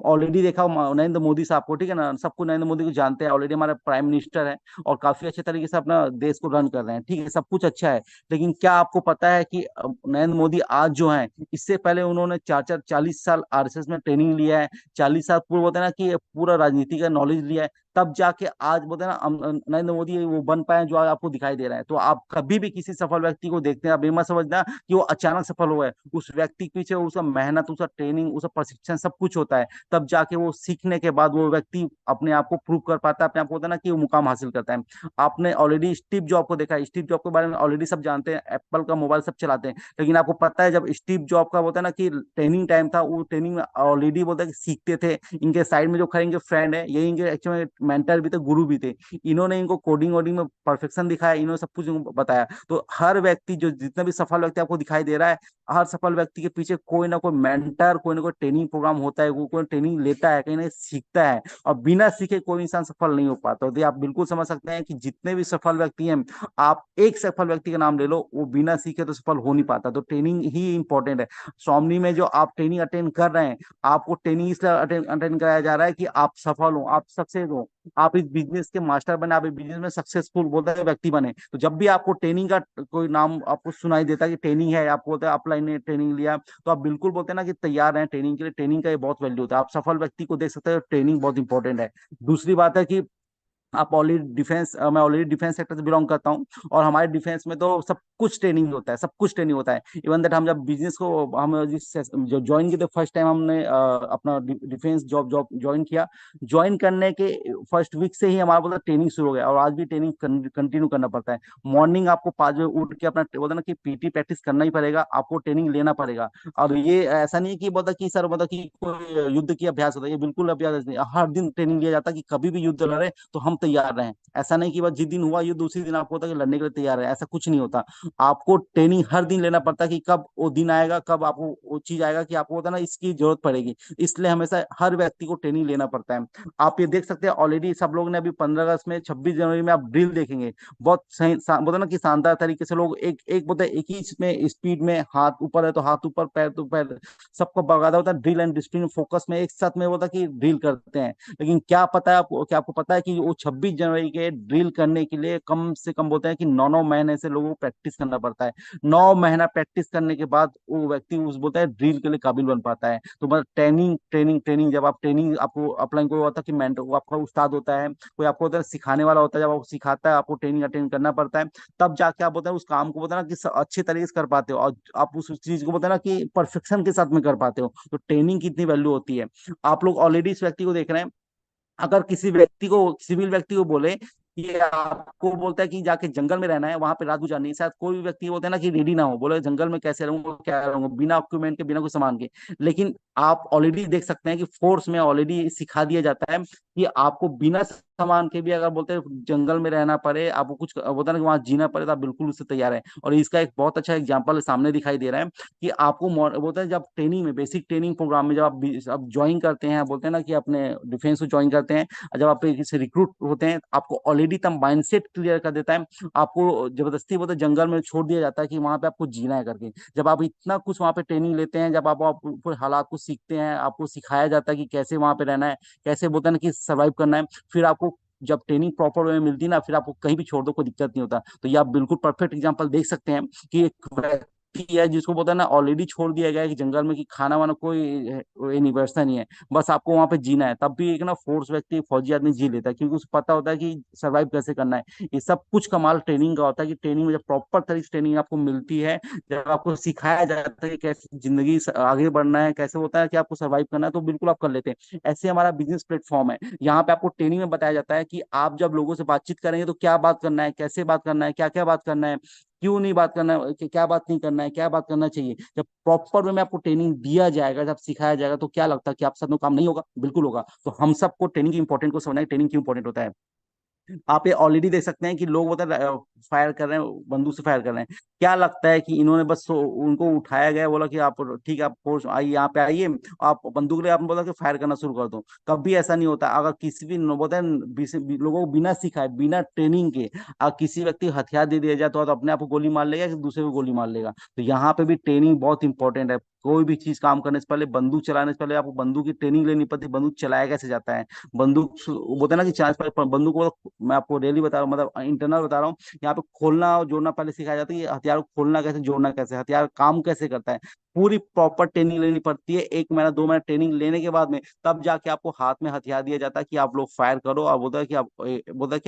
ऑलरेडी देखा नरेंद्र मोदी साहब को ठीक है ना, सबको नरेंद्र मोदी को जानते हैं, ऑलरेडी हमारे प्राइम मिनिस्टर है और काफी अच्छे तरीके से अपना देश को रन कर रहे हैं ठीक है, सब कुछ अच्छा है। लेकिन क्या आपको पता है कि नरेंद्र मोदी आज जो है इससे पहले उन्होंने 40 साल आरएसएस में ट्रेनिंग लिया है, 40 साल पूर्व होता है ना कि पूरा राजनीति का नॉलेज लिया है, तब जाके आज बोलते हैं ना नरेंद्र मोदी वो बन पाए जो आज आपको दिखाई दे रहा है। तो आप कभी भी किसी सफल व्यक्ति को देखते हैं आप ये मत समझना कि वो अचानक सफल हुआ है, उस व्यक्ति के पीछे उसका मेहनत, उसका ट्रेनिंग, उसका प्रशिक्षण सब कुछ होता है, तब जाके वो सीखने के बाद वो व्यक्ति अपने आप को प्रूव कर पाता है, अपने आप को होता है ना कि वो मुकाम हासिल करता है। आपने ऑलरेडी स्टीव जॉब को देखा है, स्टीव जॉब के बारे में ऑलरेडी सब जानते हैं, एप्पल का मोबाइल सब चलाते हैं, लेकिन आपको पता है जब स्टीव जॉब का होता है ना कि ट्रेनिंग टाइम था, वो ट्रेनिंग में ऑलरेडी बोलता है कि सीखते थे, इनके साइड में जो खड़े इनके फ्रेंड है ये इनके एक्चुअली में मेंटर भी थे, गुरु भी थे, इन्होंने इनको कोडिंग वोडिंग में परफेक्शन दिखाया, इन्होंने सब कुछ इनको बताया। तो हर व्यक्ति जो जितना भी सफल व्यक्ति आपको दिखाई दे रहा है, हर सफल व्यक्ति के पीछे कोई ना कोई मेंटर, कोई ना कोई ट्रेनिंग प्रोग्राम होता है, वो कोई ट्रेनिंग लेता है, कहीं ना कहीं सीखता है, और बिना सीखे कोई इंसान सफल नहीं हो पाता। तो ये आप बिल्कुल समझ सकते हैं कि जितने भी सफल व्यक्ति हैं, आप एक सफल व्यक्ति का नाम ले लो, वो बिना सीखे तो सफल हो नहीं पाता। तो ट्रेनिंग ही इंपॉर्टेंट है। स्वामी में जो आप ट्रेनिंग अटेंड कर रहे हैं, आपको ट्रेनिंग इसलिए अटेंड कराया जा रहा है कि आप सफल हो, आप सक्सेस हो, आप इस बिजनेस के मास्टर बने, आप इस बिजनेस में सक्सेसफुल बोलते हैं व्यक्ति बने। तो जब भी आपको ट्रेनिंग का कोई नाम आपको सुनाई देता है कि ट्रेनिंग है, आपको बोलते हैं अपलाइन ने ट्रेनिंग लिया, तो आप बिल्कुल बोलते हैं ना कि तैयार हैं ट्रेनिंग के लिए, ट्रेनिंग का ये बहुत वैल्यू होता है। आप सफल व्यक्ति को देख सकते हैं, ट्रेनिंग बहुत इंपॉर्टेंट है। दूसरी बात है कि आप ऑलरेडी डिफेंस मैं ऑलरेडी डिफेंस सेक्टर से बिलोंग करता हूँ, और हमारे डिफेंस में तो सब कुछ ट्रेनिंग होता है, सब कुछ ट्रेनिंग होता है। इवन दैट हम जब बिजनेस को हम जिस जो ज्वाइन किए थे फर्स्ट टाइम हमने अपना डिफेंस जॉब जॉब ज्वाइन किया, ज्वाइन करने के फर्स्ट वीक से ही हमारा बोला ट्रेनिंग शुरू हो गया, और आज भी ट्रेनिंग कंटिन्यू करना पड़ता है। मॉर्निंग आपको 5 बजे उठ के अपना बोलते ना कि पीटी प्रैक्टिस करना ही पड़ेगा, आपको ट्रेनिंग लेना पड़ेगा। और ये ऐसा नहीं है कि बोलता कि सर बोलता कि कोई युद्ध की अभ्यास होता है, ये बिल्कुल अभ्यास नहीं, हर दिन ट्रेनिंग लिया जाता है कि कभी भी युद्ध लड़े तो हम तैयार रहें। ऐसा नहीं कि बस जिस दिन हुआ युद्ध उसी दिन आपको होता है कि लड़ने के लिए तैयार है, ऐसा कुछ नहीं होता। आपको ट्रेनिंग हर दिन लेना पड़ता है कि कब वो दिन आएगा, कब आपको वो चीज आएगा कि आपको होता है ना इसकी जरूरत पड़ेगी। इसलिए हमेशा हर व्यक्ति को ट्रेनिंग लेना पड़ता है। आप ये देख सकते हैं ऑलरेडी सब लोग ने अभी 15 अगस्त में 26 जनवरी में आप ड्रिल देखेंगे, बहुत सही बोलते हैं ना कि शानदार तरीके से लोग एक एक बोलते हैं एक ही में स्पीड में, हाथ ऊपर है तो हाथ ऊपर, पैर तो पैर, सबको बगादा होता है, ड्रिल एंड डिसिप्लिन फोकस में एक साथ में होता है कि ड्रिल करते हैं। लेकिन क्या पता है आपको, क्या आपको पता है कि वो 26 जनवरी के ड्रिल करने के लिए कम से कम बोलते हैं कि 9 9 महीने से लोगों को प्रैक्टिस करना पड़ता है। 9 महीना प्रैक्टिस करने के बाद वो व्यक्ति उस बोलता है ड्रिल के लिए काबिल बन पाता है। तो मतलब ट्रेनिंग ट्रेनिंग ट्रेनिंग, जब आप ट्रेनिंग आपको अपलाइन कोई होता है कि मेंटर, वो आपका उस्ताद होता है, कोई आपको होता है सिखाने वाला होता है, जब आपको सिखाता है आपको ट्रेनिंग अटेंड करना पड़ता है, तब जाके आप बोलते हैं उस काम को बोलते हैं ना कि अच्छे तरीके से कर पाते हो, और आप उस चीज को बोलते हैं ना कि परफेक्शन के साथ में कर पाते हो। तो ट्रेनिंग की इतनी वैल्यू होती है। आप लोग ऑलरेडी इस व्यक्ति को देख रहे हैं, अगर किसी व्यक्ति को, सिविल व्यक्ति को बोले ये आपको बोलता है कि जाके जंगल में रहना है, वहां पे रात गुजारनी है, शायद कोई भी व्यक्ति होता है ना कि रेडी ना हो, बोले जंगल में कैसे रहूंगा, क्या रहूंगा, बिना इक्विपमेंट के, बिना कुछ सामान के। लेकिन आप ऑलरेडी देख सकते हैं कि फोर्स में ऑलरेडी सिखा दिया जाता है कि आपको बिना सामान के भी अगर बोलते हैं जंगल में रहना पड़े, आपको कुछ बोलता है ना कि वहां जीना पड़े, तो आप बिल्कुल उससे तैयार है। और इसका एक बहुत अच्छा एग्जाम्पल सामने दिखाई दे रहा है कि आपको बोलते हैं जब ट्रेनिंग में, बेसिक ट्रेनिंग प्रोग्राम में जब आप ज्वाइन करते हैं, बोलते हैं ना कि अपने डिफेंस को ज्वाइन करते हैं, और जब आप किसी रिक्रूट होते हैं, आपको ऑलरेडी तब माइंडसेट क्लियर कर देता है। आपको जबरदस्ती बोलते जंगल में छोड़ दिया जाता है कि वहां पे आपको जीना है करके। जब आप इतना कुछ वहां पे ट्रेनिंग लेते हैं, जब आप पूरे हालात को सीखते हैं, आपको सिखाया जाता है कि कैसे वहां पे रहना है, कैसे बोलते हैं ना कि सर्वाइव करना है, फिर आपको जब ट्रेनिंग प्रॉपर वे में मिलती है ना, फिर आपको कहीं भी छोड़ दो कोई दिक्कत नहीं होता। तो ये आप बिल्कुल परफेक्ट एग्जांपल देख सकते हैं कि एक व्यक्ति है जिसको बोलता है ना ऑलरेडी छोड़ दिया गया है कि जंगल में, कि खाना वाना कोई ये नहीं, व्यवस्था नहीं है, बस आपको वहां पे जीना है। तब भी एक ना फोर्स व्यक्ति, फौजी आदमी जी लेता है, क्योंकि उसे पता होता है कि सर्वाइव कैसे करना है। ये सब कुछ कमाल ट्रेनिंग का होता है कि ट्रेनिंग में जब प्रॉपर तरीके से ट्रेनिंग आपको मिलती है, जब आपको सिखाया जाता है कि कैसे जिंदगी आगे बढ़ना है, कैसे होता है कि आपको सर्वाइव करना है, तो बिल्कुल आप कर लेते हैं। ऐसे हमारा बिजनेस प्लेटफॉर्म है, यहाँ पे आपको ट्रेनिंग में बताया जाता है कि आप जब लोगों से बातचीत करेंगे तो क्या बात करना है, कैसे बात करना है, क्या क्या बात करना है, क्यों नहीं बात करना है, क्या बात नहीं करना है, क्या बात करना चाहिए। जब प्रॉपर वे में आपको ट्रेनिंग दिया जाएगा, जब सिखाया जाएगा, तो क्या लगता है कि आप सब में काम नहीं होगा? बिल्कुल होगा। तो हम सबको ट्रेनिंग की इंपॉर्टेंट को समझना है, ट्रेनिंग क्यों इंपॉर्टेंट होता है। आप ये ऑलरेडी देख सकते हैं कि लोग बता फायर कर रहे हैं, बंदूक से फायर कर रहे हैं। क्या लगता है कि इन्होंने बस उनको उठाया गया, बोला कि आप ठीक है, आप फोर्स आइए, यहाँ पे आइए, आप बंदूक ले, आपने बोला कि फायर करना शुरू कर दो। कभी ऐसा नहीं होता। अगर किसी भी बोलते हैं लोगों को बिना सिखाए, बिना ट्रेनिंग के अगर किसी व्यक्ति को हथियार दे दिया जाए, तो अपने आप को गोली मार लेगा कि दूसरे को गोली मार लेगा। तो यहाँ पे भी ट्रेनिंग बहुत इंपॉर्टेंट है। कोई भी चीज काम करने से पहले, बंदूक चलाने से पहले आपको बंदूक की ट्रेनिंग लेनी पड़ती है, बंदूक चलाया कैसे जाता है, बंदूक बोलते हैं ना कि चार्ज पर बंदूक को, मैं आपको डेली बता रहा हूँ, मतलब इंटरनल बता रहा हूँ, यहाँ पे खोलना और जोड़ना पहले सिखाया जाता है कि हथियार को खोलना कैसे, जोड़ना कैसे, हथियार काम कैसे करता है। पूरी प्रॉपर ट्रेनिंग लेनी पड़ती है। 1 महीना 2 महीना ट्रेनिंग लेने के बाद में तब जाके आपको हाथ में हथियार दिया जाता है कि आप लोग फायर करो, और बोलता है कि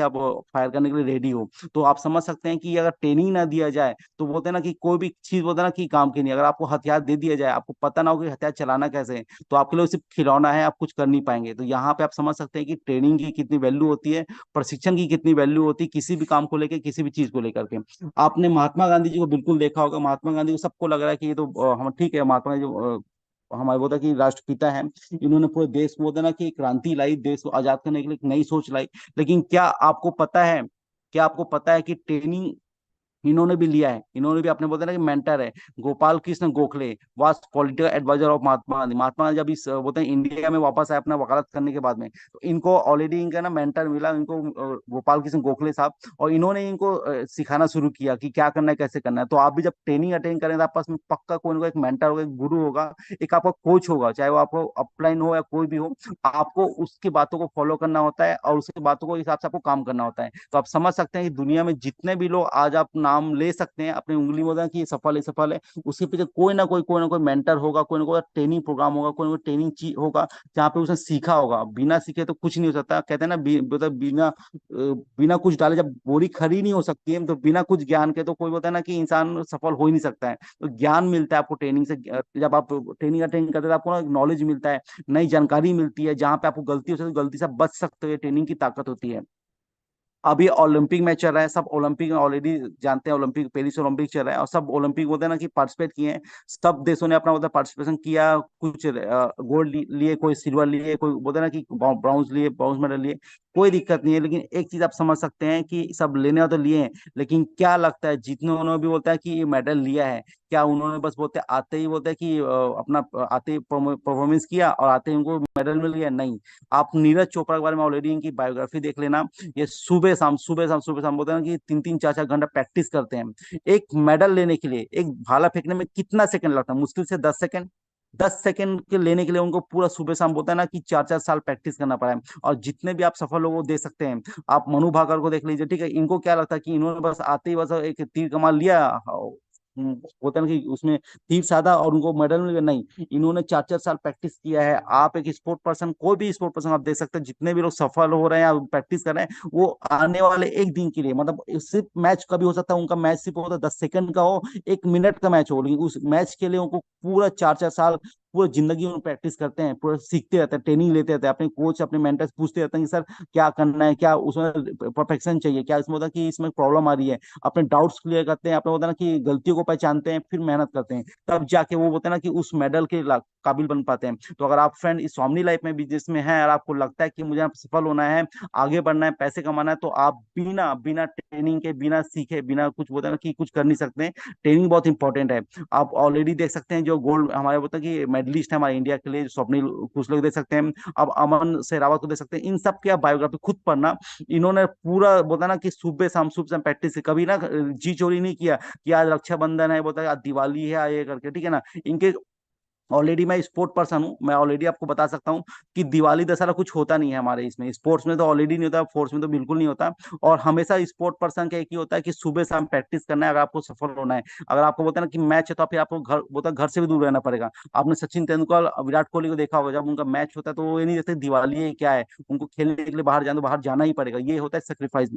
आप फायर करने के लिए रेडी हो। तो आप समझ सकते हैं कि अगर ट्रेनिंग ना दिया जाए, तो बोलते हैं ना कि कोई भी चीज बोलते हैं ना कि काम की नहीं। अगर आपको हथियार दे दिया जाए, आपको पता ना हो कि हथियार चलाना कैसे है, तो आपके लिए सिर्फ खिलौना है, आप कुछ कर नहीं पाएंगे। तो यहाँ पे आप समझ सकते हैं कि ट्रेनिंग की कितनी वैल्यू होती है, प्रशिक्षण की कितनी वैल्यू होती है, किसी भी काम को लेकर, किसी भी चीज को लेकर के। आपने महात्मा गांधी जी को बिल्कुल देखा होगा। महात्मा गांधी को सबको लग रहा है कि ये तो हम ठीक है, महात्मा गांधी जो हमारे बोलता कि राष्ट्रपिता हैं, इन्होंने पूरे देश को बोलते ना कि क्रांति लाई, देश को आजाद करने के लिए एक नई सोच लाई। लेकिन क्या आपको पता है, क्या आपको पता है कि ट्रेनिंग इन्होंने भी लिया है, इन्होंने भी अपने बोलते हैं ना कि मेंटर है। Gopal Krishna Gokhale was political adviser of Mahatma Gandhi. Mahatma Gandhi जब इस बोलते हैं इंडिया में वापस आए अपना वकालत करने के बाद में, तो इनको ऑलरेडी इनका ना मेंटर मिला, इनको गोपाल कृष्ण गोखले साहब, और इन्होंने इनको सिखाना शुरू किया कि क्या करना है, कैसे करना है। तो आप भी जब ट्रेनिंग अटेंड करें, तो आपस में पक्का कोई ना कोई एक मेंटर होगा, एक गुरु होगा, एक आपका कोच होगा, चाहे वो आपको अपलाइन हो या कोई भी हो। आपको उसकी बातों को फॉलो करना होता है, और उसकी बातों को हिसाब से आपको काम करना होता है। तो आप समझ सकते हैं कि दुनिया में जितने भी लोग आज आप नाम नाम ले सकते हैं अपनी उंगली में, होता है कि ये सफल है सफल है। उसके पीछे कोई ना कोई मेंटर होगा, कोई ना कोई ट्रेनिंग प्रोग्राम होगा, कोई ना कोई ट्रेनिंग चीज होगा जहाँ पे उसने सीखा होगा। बिना सीखे तो कुछ नहीं हो सकता। कहते हैं ना मतलब बिना कुछ डाले जब बोरी खड़ी नहीं हो सकती है, तो बिना कुछ ज्ञान के तो कोई बोलता है ना कि इंसान सफल हो ही नहीं सकता है। तो ज्ञान मिलता है आपको ट्रेनिंग से। जब आप ट्रेनिंग करते हैं तो आपको ना नॉलेज मिलता है, नई जानकारी मिलती है, जहाँ पे आपको गलती हो सकती है तो गलती से आप बच सकते हो। ये ट्रेनिंग की ताकत होती है। अभी ओलंपिक मैच चल रहा है, सब ओलंपिक में ऑलरेडी जानते हैं, ओलंपिक पेरिस ओलंपिक चल रहा है, और सब ओलंपिक होते हैं ना कि पार्टिसिपेट किए हैं। सब देशों ने अपना मतलब पार्टिसिपेशन किया। कुछ गोल्ड लिए, कोई सिल्वर लिए, कोई बोलते हैं ना कि ब्राउन्स लिए, ब्राउन्स मेडल लिए। कोई दिक्कत नहीं है, लेकिन एक चीज आप समझ सकते हैं कि सब लेने तो लिए हैं, लेकिन क्या लगता है जितने उन्होंने भी बोलता है कि ये मेडल लिया है, क्या उन्होंने बस बोलते आते ही बोलते हैं कि अपना आते ही परफॉर्मेंस किया और आते ही उनको मेडल मिल गया? नहीं। आप नीरज चोपड़ा के बारे में ऑलरेडी इनकी बायोग्राफी देख लेना। ये सुबह शाम बोलते हैं कि 3-3 4-4 घंटा प्रैक्टिस करते हैं एक मेडल लेने के लिए। एक भाला फेंकने में कितना सेकंड लगता है? मुश्किल से 10 सेकंड। 10 सेकंड के लेने के लिए उनको पूरा सुबह शाम बोलता है ना कि 4-4 साल प्रैक्टिस करना पड़ा है। और जितने भी आप सफल लोगों को दे सकते हैं, आप मनु भाकर को देख लीजिए, ठीक है। इनको क्या लगता है कि इन्होंने बस आते ही बस एक तीर कमान लिया, होता है ना कि उसमें तीर साधा और उनको मेडल मिल गया? नहीं, इन्होंने 4-4 साल प्रैक्टिस किया है। आप एक स्पोर्ट पर्सन, कोई भी स्पोर्ट पर्सन आप देख सकते हैं, जितने भी लोग सफल हो रहे हैं या प्रैक्टिस कर रहे हैं, वो आने वाले एक दिन के लिए, मतलब सिर्फ मैच कभी हो सकता है उनका मैच सिर्फ होता है 10 सेकंड का हो, 1 मिनट का मैच हो, लेकिन उस मैच के लिए उनको पूरा 4-4 साल, पूरी जिंदगी में प्रैक्टिस करते हैं, पूरा सीखते रहते हैं, ट्रेनिंग लेते रहते हैं। अपने कोच अपने मेंटर से पूछते रहते हैं कि सर क्या करना है, क्या उसमें परफेक्शन चाहिए, क्या इसमें होता है कि इसमें प्रॉब्लम आ रही है। अपने डाउट्स क्लियर करते हैं, अपने होता है ना कि गलतियों को पहचानते हैं, फिर मेहनत करते हैं, तब जाके वो होता है ना कि उस मेडल के काबिल बन पाते हैं। तो अगर आप फ्रेंड इस स्वामनी लाइफ में बिजनेस में है और आपको लगता है कि मुझे यहाँ सफल होना है, आगे बढ़ना है, पैसे कमाना है, तो आप बिना बिना ट्रेनिंग के, बिना सीखे, बिना कुछ बोलते हैं ना कि कुछ कर नहीं सकते हैं। ट्रेनिंग बहुत इंपॉर्टेंट है। आप ऑलरेडी देख सकते हैं जो गोल्ड हमारे बोलते हैं कि मेडलिस्ट है हमारे इंडिया के लिए, स्वप्निल कुछ लोग देख सकते हैं, अब अमन शेरावत को देख सकते हैं। इन सब की आप बायोग्राफी खुद पढ़ना। इन्होंने पूरा बोलता ना कि सुबह शाम प्रैक्टिस से कभी ना जी चोरी नहीं किया कि आज रक्षाबंधन है, बोलता है आज दिवाली है, ये करके, ठीक है ना। इनके ऑलरेडी मैं स्पोर्ट पर्सन हूँ, मैं ऑलरेडी आपको बता सकता हूँ कि दिवाली दशहरा कुछ होता नहीं है हमारे इसमें। स्पोर्ट्स में तो ऑलरेडी नहीं होता, फोर्स में तो बिल्कुल नहीं होता। और हमेशा स्पोर्ट पर्सन का एक ही होता है कि सुबह शाम प्रैक्टिस करना है अगर आपको सफल होना है। अगर आपको बोलता है ना कि मैच है तो फिर आपको घर बोलता है घर से भी दूर रहना पड़ेगा। आपने सचिन तेंदुलकर, विराट कोहली को देखा होगा, जब उनका मैच होता है तो वो ये नहीं देखते दिवाली है क्या है, उनको खेलने के लिए बाहर जाना तो बाहर जाना ही पड़ेगा। ये होता है सेक्रीफाइस।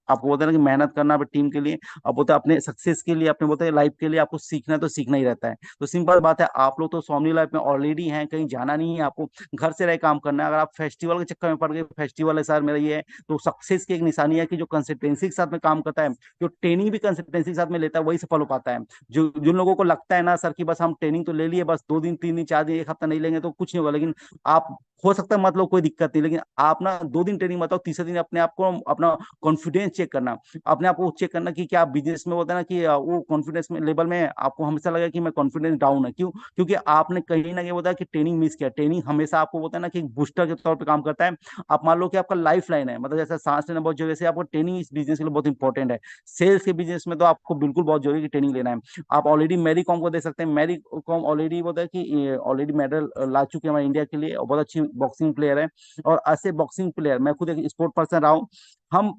आपको बोलता है ना कि मेहनत करना टीम के लिए, अब बोलते हैं अपने सक्सेस के लिए, अपने बोलते हैं लाइफ के लिए आपको सीखना है तो सीखना ही रहता है। तो सिंपल बात है, आप लोग तो स्वामी लाइफ में ऑलरेडी हैं, कहीं जाना नहीं है आपको, घर से रह काम करना है। अगर आप फेस्टिवल के चक्कर में पड़ गए, फेस्टिवल है सर मेरा ये है, तो सक्सेस की एक निशानी है कि जो कंसिस्टेंसी के साथ में काम करता है, जो ट्रेनिंग भी कंसिस्टेंसी के साथ में लेता है, वही सफल हो पाता है। जो जिन लोगों को लगता है ना सर कि बस हम ट्रेनिंग तो ले लिए, बस 2 दिन 3 दिन 4 दिन 1 हफ्ता नहीं लेंगे तो कुछ नहीं होगा, लेकिन आप हो सकता है मतलब कोई दिक्कत नहीं, लेकिन आप ना 2 दिन ट्रेनिंग बताओ, तीसरे दिन अपने आप को अपना कॉन्फिडेंस चेक करना, अपने आप को चेक करना कि क्या बिजनेस में होता है ना कि वो कॉन्फिडेंस में लेवल में आपको हमेशा लगा कि मैं कॉन्फिडेंस डाउन है। क्यों? क्योंकि आपने कहीं ना कहीं होता है कि ट्रेनिंग मिस किया। ट्रेनिंग हमेशा आपको होता है ना कि बूस्टर के तौर पे काम करता है। आप मान लो कि आपका लाइफ लाइन है, मतलब जैसे सांस लेना बहुत जरूरी है, वैसे आपको ट्रेनिंग इस बिजनेस के लिए बहुत इंपॉर्टेंट है। सेल्स के बिजनेस में तो आपको बिल्कुल बहुत जरूरी है कि ट्रेनिंग लेना है। आप ऑलरेडी मैरी कॉम को देख सकते हैं। मैरी कॉम ऑलरेडी होता है कि ऑलरेडी मेडल ला चुके हैं हमारे इंडिया के लिए, और बहुत अच्छी बॉक्सिंग प्लेयर है। और ऐसे बॉक्सिंग प्लेयर, मैं खुद एक स्पोर्ट पर्सन रहा हूँ। हम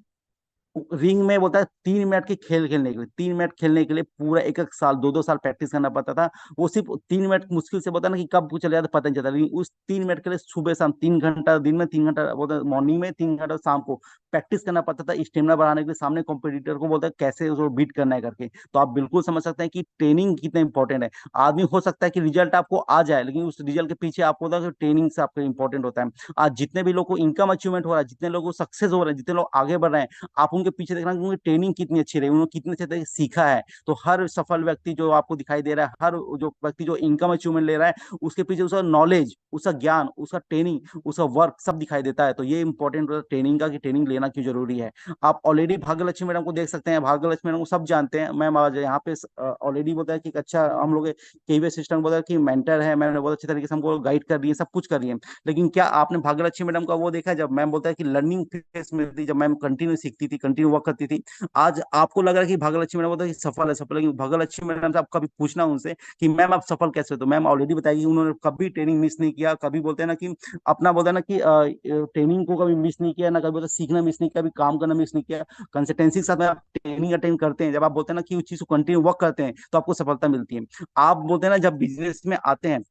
रिंग में बोलता है 3 मिनट के खेल खेलने के लिए, 3 मिनट खेलने के लिए पूरा 1 1 साल 2 2 साल प्रैक्टिस करना पड़ता था। वो सिर्फ 3 मिनट मुश्किल से बोलता ना कि कब कुछ चले जाता पता नहीं चलता, लेकिन उस 3 मिनट के लिए सुबह शाम 3 घंटा, दिन में 3 घंटा बोलता, मॉर्निंग में 3 घंटा, शाम को प्रैक्टिस करना पड़ता था स्टेमिना बढ़ाने के लिए, सामने कॉम्पिटिटर को बोलता है कैसे उसको बीट करना है करके। तो आप बिल्कुल समझ सकते हैं कि ट्रेनिंग कितना इंपॉर्टेंट है। आदमी हो सकता है कि रिजल्ट आपको आ जाए, लेकिन उस रिजल्ट के पीछे आपको होता है कि ट्रेनिंग से आपको इंपॉर्टेंट होता है। आज जितने भी लोग को इनकम अचीवमेंट हो रहा है, जितने लोग को सक्सेस हो रहे हैं, जितने लोग आगे बढ़ रहे हैं, आप उनके पीछे देखना कि उनकी ट्रेनिंग कितनी अच्छी रही, उन्होंने कितने अच्छे तरीके से सीखा है। तो हर सफल व्यक्ति जो आपको दिखाई दे रहा है, हर जो व्यक्ति जो इनकम अचीवमेंट ले रहा है, उसके पीछे उसका नॉलेज, उसका ज्ञान, उसका ट्रेनिंग, उसका वर्क सब दिखाई देता है। तो ये इंपॉर्टेंट ट्रेनिंग का कि ट्रेनिंग लेना क्यों जरूरी है। आप ऑलरेडी भाग्यलक्ष्मी मैडम को देख सकते हैं। भाग्यलक्ष्मी मैडम को सब जानते हैं। मैम आज यहाँ पे ऑलरेडी बोलता है कि एक अच्छा हम लोग केवीएस सिस्टम बोलता है कि मेंटर है। मैम ने बहुत अच्छे तरीके से हमको गाइड कर रही है, सब कुछ कर रही है। लेकिन क्या आपने भाग्यलक्ष्मी मैडम का वो देखा है जब मैम बोलता है कि लर्निंग फेज में थी, जब मैम कंटिन्यू सीखती थी, कंटिन्यू वर्क करती थी। आज आपको लग रहा है कि भाग्यलक्ष्मी मैडम बोलता है कि सफल है सफल है, लेकिन भाग्यलक्ष्मी मैडम से आप कभी पूछना उनसे कि मैम आप सफल कैसे हो, तो मैम ऑलरेडी बताएगी उन्होंने कभी ट्रेनिंग मिस नहीं किया, कभी बोलते हैं ना कि अपना बोलते हैं ना कि ट्रेनिंग को कभी मिस नहीं किया, ना कभी बोलते सीखना मिस नहीं किया, कभी काम करना मिस नहीं किया। कंसिस्टेंसी के साथ में आप ट्रेनिंग अटेंड करते हैं, जब आप बोलते हैं ना कि उस चीज को कंटिन्यू वर्क करते हैं, तो आपको सफलता मिलती है। आप बोलते हैं ना जब बिजनेस में आते हैं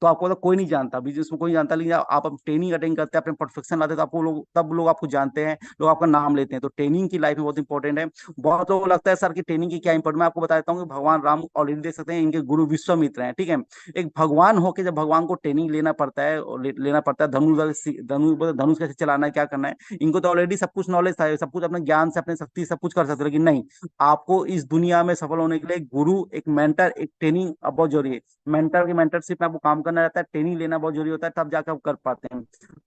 तो आपको तो कोई नहीं जानता, बिजनेस में कोई नहीं जानता, लेकिन आप ट्रेनिंग अटेंड करते हैं, अपने परफेक्शन लाते हैं, तो आपको लोग तब लोग आपको जानते हैं, लोग आपका नाम लेते हैं। तो ट्रेनिंग की लाइफ में बहुत इंपॉर्टेंट है। बहुत लोगों को लगता है सर कि ट्रेनिंग की क्या इंपॉर्टेंट, मैं आपको बता देता हूँ कि भगवान राम ऑलरेडी देख सकते हैं, इनके गुरु विश्वामित्र हैं, ठीक है। एक भगवान होके जब भगवान को ट्रेनिंग लेना पड़ता है, और लेना पड़ता है धनुष धनुष कैसे चलाना है, क्या करना है, इनको तो ऑलरेडी सब कुछ नॉलेज था, सब कुछ अपने ज्ञान से अपने शक्ति सब कुछ कर सकते, लेकिन नहीं, आपको इस दुनिया में सफल होने के लिए एक गुरु, एक मेंटर, एक ट्रेनिंग अब बहुत जरूरी है। मेंटर की मेंटरशिप में आपको काम करना रहता है, ट्रेनिंग लेना बहुत जरूरी होता है, तब जाकर आप कर पाते हैं।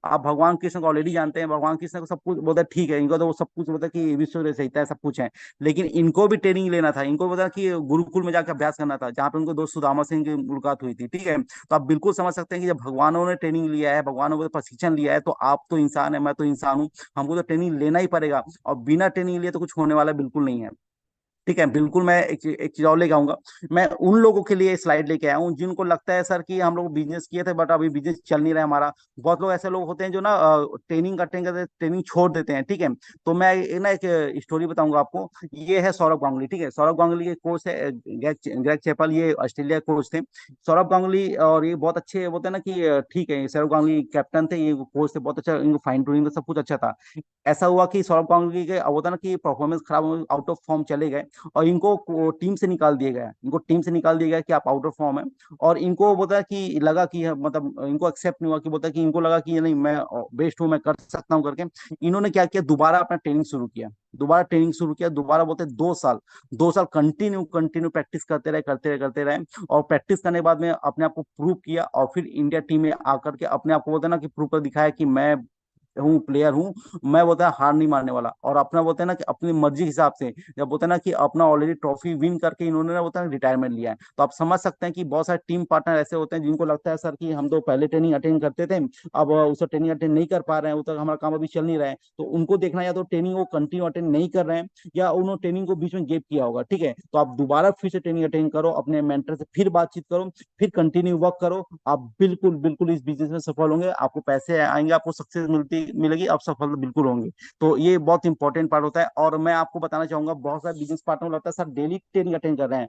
आप भगवान कृष्ण को ऑलरेडी जानते हैं, भगवान कृष्ण को सब कुछ बोलता है, ठीक है, इनको तो वो सब कुछ बोलता है कि विश्व रचयिता है, सब कुछ है, लेकिन इनको भी ट्रेनिंग लेना था, इनको बोलता कि गुरुकुल में जाकर अभ्यास करना था, जहाँ पे उनको दोस्त सुदामा सिंह की मुलाकात हुई थी, ठीक है। तो आप बिल्कुल समझ सकते हैं कि जब भगवानों ने ट्रेनिंग लिया है, भगवानों ने प्रशिक्षण लिया है, तो आप तो इंसान है, मैं तो इंसान हूँ, हमको तो ट्रेनिंग लेना ही पड़ेगा, और बिना ट्रेनिंग लिए तो कुछ होने वाला बिल्कुल नहीं है। ठीक है, बिल्कुल। मैं एक चीज और लेके आऊंगा। मैं उन लोगों के लिए स्लाइड लेके आया हूँ जिनको लगता है सर कि हम लोग बिजनेस किए थे बट अभी बिजनेस चल नहीं रहा है हमारा। बहुत लोग ऐसे लोग होते हैं जो ना ट्रेनिंग अटेंड करते, ट्रेनिंग छोड़ देते हैं, ठीक है। तो मैं एक स्टोरी बताऊंगा आपको। ये है सौरभ गांगुली, ठीक है। सौरभ गांगुली के कोच है ग्रेग चैपल, ये ऑस्ट्रेलिया कोच थे सौरभ गांगुली, और ये बहुत अच्छे बोलते हैं ना कि ठीक है, सौरभ गांगुली कैप्टन थे, ये कोच थे, बहुत अच्छा, इनको फाइन ट्यूनिंग सब कुछ अच्छा था। ऐसा हुआ कि सौरभ गांगुली के अब होता ना कि परफॉर्मेंस खराब, आउट ऑफ फॉर्म चले गए, और इनको टीम से निकाल दिया गया, इनको टीम से निकाल दिया गया कि आप आउट ऑफ फॉर्म है। और इनको बोलता है कि लगा कि मतलब इनको एक्सेप्ट नहीं हुआ, कि बोलता है कि इनको लगा कि ये नहीं, मैं बेस्ट हूँ, मैं कर सकता हूँ करके। इन्होंने क्या किया, दोबारा अपना ट्रेनिंग शुरू किया, दोबारा ट्रेनिंग शुरू किया, दोबारा बोलते 2 साल, 2 साल कंटिन्यू कंटिन्यू प्रैक्टिस करते रहे, करते रहे, करते रहे। और प्रैक्टिस करने के बाद में अपने आप को प्रूव किया, और फिर इंडिया टीम में आकर के अपने आप को बोलते हैं ना कि प्रूव कर दिखाया कि मैं हूँ, प्लेयर हूँ, मैं बोलता है हार नहीं मानने वाला। और अपना बोलते हैं ना कि अपनी मर्जी के हिसाब से, जब बोलते हैं ना कि अपना ऑलरेडी ट्रॉफी विन करके इन्होंने ना बोलता है रिटायरमेंट लिया है। तो आप समझ सकते हैं कि बहुत सारे टीम पार्टनर ऐसे होते हैं जिनको लगता है सर कि हम तो पहले ट्रेनिंग अटेंड करते थे, अब उसे ट्रेनिंग अटेंड नहीं कर पा रहे हैं, वो तक हमारा काम अभी चल नहीं रहा है, तो उनको देखना, या तो ट्रेनिंग वो कंटिन्यू अटेंड नहीं कर रहे हैं, या उन्होंने ट्रेनिंग को बीच में गैप किया होगा, ठीक है। तो आप दोबारा फिर से ट्रेनिंग अटेंड करो, अपने मेंटर से फिर बातचीत करो, फिर कंटिन्यू वर्क करो। आप बिल्कुल बिल्कुल इस बिजनेस में सफल होंगे, आपको पैसे आएंगे, आपको सक्सेस मिलती मिलेगी, आप सफल बिल्कुल होंगे। तो ये बहुत इंपॉर्टेंट पार्ट होता है। और मैं आपको बताना चाहूंगा, बहुत सारे बिजनेस पार्टनर को लगता है सर डेली ट्रेनिंग अटेंड कर रहे हैं,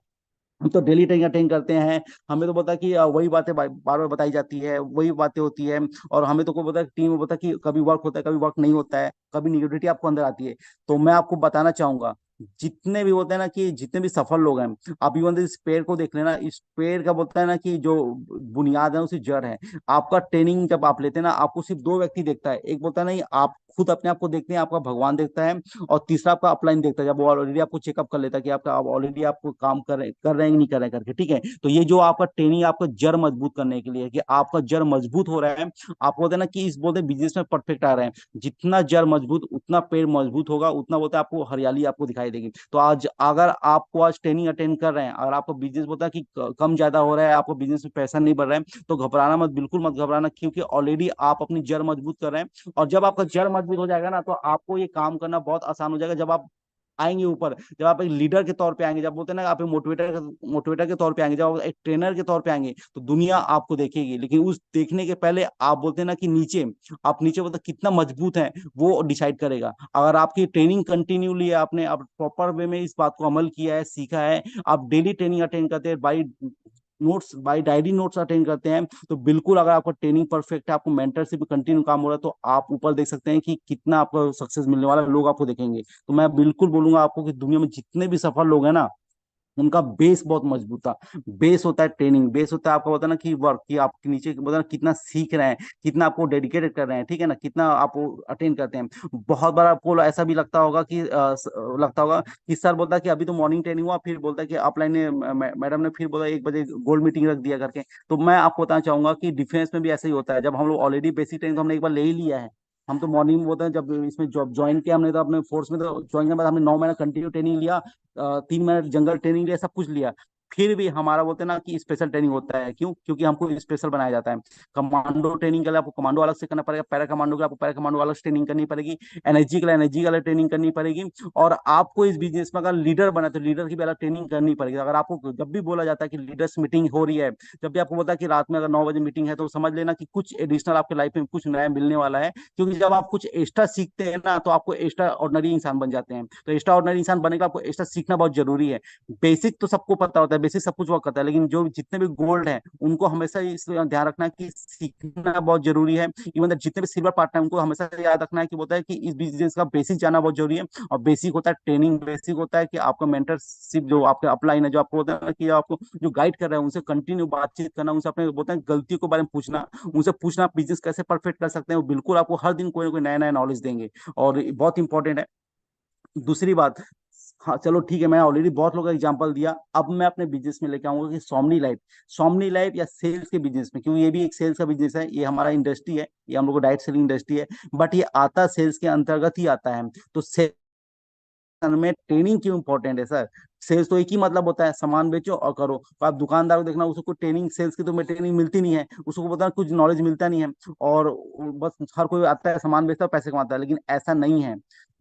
हम तो डेली ट्रेनिंग अटेंड करते हैं, हमें तो पता है कि वही बातें बार बार बताई जाती है, वही बातें होती है, और हमें तो को पता है, टीम में पता है कि कभी वर्क होता है, कभी वर्क नहीं होता है, कभी निगेटिविटी आपको अंदर आती है। तो मैं आपको बताना चाहूंगा, जितने भी होते हैं ना कि जितने भी सफल लोग हैं, आप इवन इस पेड़ को देख लेना, इस पेड़ का बोलता है ना कि जो बुनियाद है उसी जड़ है। आपका ट्रेनिंग जब आप लेते हैं ना, आपको सिर्फ 2 व्यक्ति देखता है, एक बोलता है नहीं, आप खुद अपने आप को देखते हैं, आपका भगवान देखता है, और तीसरा आपका अपलाइन देखता है, जब वो ऑलरेडी आपको चेकअप कर लेता है कि आपका आप ऑलरेडी आपको काम कर रहे हैं कि नहीं कर रहे हैं करके, ठीक है। तो ये जो आपका ट्रेनिंग आपका जड़ मजबूत करने के लिए है, कि आपका जड़ मजबूत हो रहा है, आप बोलते हैं ना कि इस बोलते बिजनेस में परफेक्ट आ रहे हैं, जितना जड़ मजबूत उतना पेड़ मजबूत होगा, उतना बोलते हैं आपको हरियाली आपको दिखाई देगी। तो आज अगर आपको आज ट्रेनिंग अटेंड कर रहे हैं, अगर आपको बिजनेस बोलता है कि कम ज्यादा हो रहा है, आपको बिजनेस में पैसा नहीं बढ़ रहा है, तो घबराना मत, बिल्कुल मत घबराना, क्योंकि ऑलरेडी आप अपनी जड़ मजबूत कर रहे हैं। और जब आपका जड़ मजबूत हो जाएगा ना, तो आपको ये काम करना बहुत आसान हो जाएगा। जब आप आएंगे ऊपर, जब आप एक लीडर के तौर पे आएंगे, जब बोलते हैं ना आप एक मोटिवेटर के तौर पे आएंगे, जब आप एक ट्रेनर के तौर पे आएंगे, तो दुनिया आपको देखेगी, लेकिन उस देखने के पहले आप बोलते हैं ना कि नीचे, आप नीचे बोलते कितना मजबूत है, वो डिसाइड करेगा। अगर आपकी ट्रेनिंग कंटिन्यूली है, आपने अब प्रॉपर वे में इस बात को अमल किया है, सीखा है, आप डेली ट्रेनिंग अटेंड करते हैं, by notes by diary notes attend करते हैं, तो बिल्कुल अगर आपका ट्रेनिंग परफेक्ट है, आपको मेंटरशिप भी कंटिन्यू काम हो रहा है, तो आप ऊपर देख सकते हैं कि कितना आपको सक्सेस मिलने वाला है, लोग आपको देखेंगे। तो मैं बिल्कुल बोलूंगा आपको कि दुनिया में जितने भी सफल लोग हैं ना, उनका बेस बहुत मजबूत था। बेस होता है ट्रेनिंग, बेस होता है आपका होता है ना कि वर्क, कि आपके नीचे बोलता है ना कितना सीख रहे हैं, कितना आपको डेडिकेटेड कर रहे हैं, ठीक है ना, कितना आप अटेंड करते हैं। बहुत बार आपको ऐसा भी लगता होगा कि लगता होगा कि सर बोलता है कि अभी तो मॉर्निंग ट्रेनिंग हुआ, फिर बोलता है कि अपलाइन ने मैडम ने फिर बोला 1 बजे गोल्ड मीटिंग रख दिया करके। तो मैं आपको बताना चाहूंगा कि डिफेंस में भी ऐसा ही होता है, जब हम लोग ऑलरेडी बेसिक ट्रेनिंग तो हमने एक बार ले ही लिया है, हम तो मॉर्निंग में बोलते हैं, जब इसमें जॉब ज्वाइन किया हमने, तो अपने फोर्स में तो ज्वाइन के बाद हमने 9 महीना कंटिन्यू ट्रेनिंग लिया, 3 महीने जंगल ट्रेनिंग लिया, सब कुछ लिया। फिर भी हमारा बोलते हैं ना कि स्पेशल ट्रेनिंग होता है। क्यों? क्योंकि हमको स्पेशल बनाया जाता है। कमांडो ट्रेनिंग के लिए आपको कमांडो अलग से करना पड़ेगा, पैरा कमांडो के लिए आपको पैरा कमांडो अलग से ट्रेनिंग करनी पड़ेगी, एनर्जी के लिए एनर्जी के लिए ट्रेनिंग करनी पड़ेगी। और आपको इस बिजनेस में अगर लीडर बना तो लीडर की भी अलग ट्रेनिंग करनी पड़ेगी। अगर आपको जब भी बोला जाता है कि लीडर्स मीटिंग हो रही है, जब भी आपको बोलता है कि रात में अगर 9 बजे मीटिंग है, तो समझ लेना कि कुछ एडिशनल आपके लाइफ में कुछ नया मिलने वाला है। क्योंकि जब आप कुछ एक्स्ट्रा सीखते हैं ना, तो आपको एक्स्ट्रा ऑर्डनरी इंसान बन जाते हैं। तो एक्स्ट्रा ऑर्डनरी इंसान बनने का आपको एक्स्ट्रा सीखना बहुत जरूरी है। बेसिक तो सबको पता होता है, बेसिक सब कुछ वर्क करता है, लेकिन जो जितने भी गोल्ड हैं उनको हमेशा इस ध्यान रखना है कि सीखना बहुत जरूरी है। इवन जितने भी सिल्वर पार्टनर हैं उनको हमेशा याद रखना है कि बोलता है कि इस बिजनेस का बेसिक जाना बहुत जरूरी है। और बेसिक होता है ट्रेनिंग, बेसिक होता है कि आपका मेंटरशिप जो आपका अपलाइन है, जो आपको बोलता है कि आपको जो गाइड कर रहे हैं उनसे कंटिन्यू बातचीत करना, उनसे अपने बोलते हैं गलती के बारे में पूछना, उनसे पूछना बिजनेस कैसे परफेक्ट कर सकते हैं। वो बिल्कुल आपको हर दिन कोई ना कोई नया नया नॉलेज देंगे, और ये बहुत इंपॉर्टेंट है। दूसरी बात, हाँ चलो ठीक है, मैं ऑलरेडी बहुत लोगों का एग्जांपल दिया, अब मैं अपने बिजनेस में लेके आऊंगा कि सोमनी लाइफ, सोमनी लाइफ या सेल्स के बिजनेस में, क्योंकि ये भी एक सेल्स का बिजनेस है, ये हमारा इंडस्ट्री है, ये हम लोग को डायरेक्ट सेलिंग इंडस्ट्री है, बट ये आता सेल्स के अंतर्गत ही आता है। तो सेल्स में ट्रेनिंग क्यों इंपॉर्टेंट है सर? सेल्स तो एक ही मतलब होता है, सामान बेचो और करो। तो आप दुकानदार को देखना, उसको ट्रेनिंग सेल्स की तो में ट्रेनिंग मिलती नहीं है, उसको पता कुछ नॉलेज मिलता नहीं है, और बस हर कोई आता है, सामान बेचता है, पैसे कमाता है। लेकिन ऐसा नहीं है।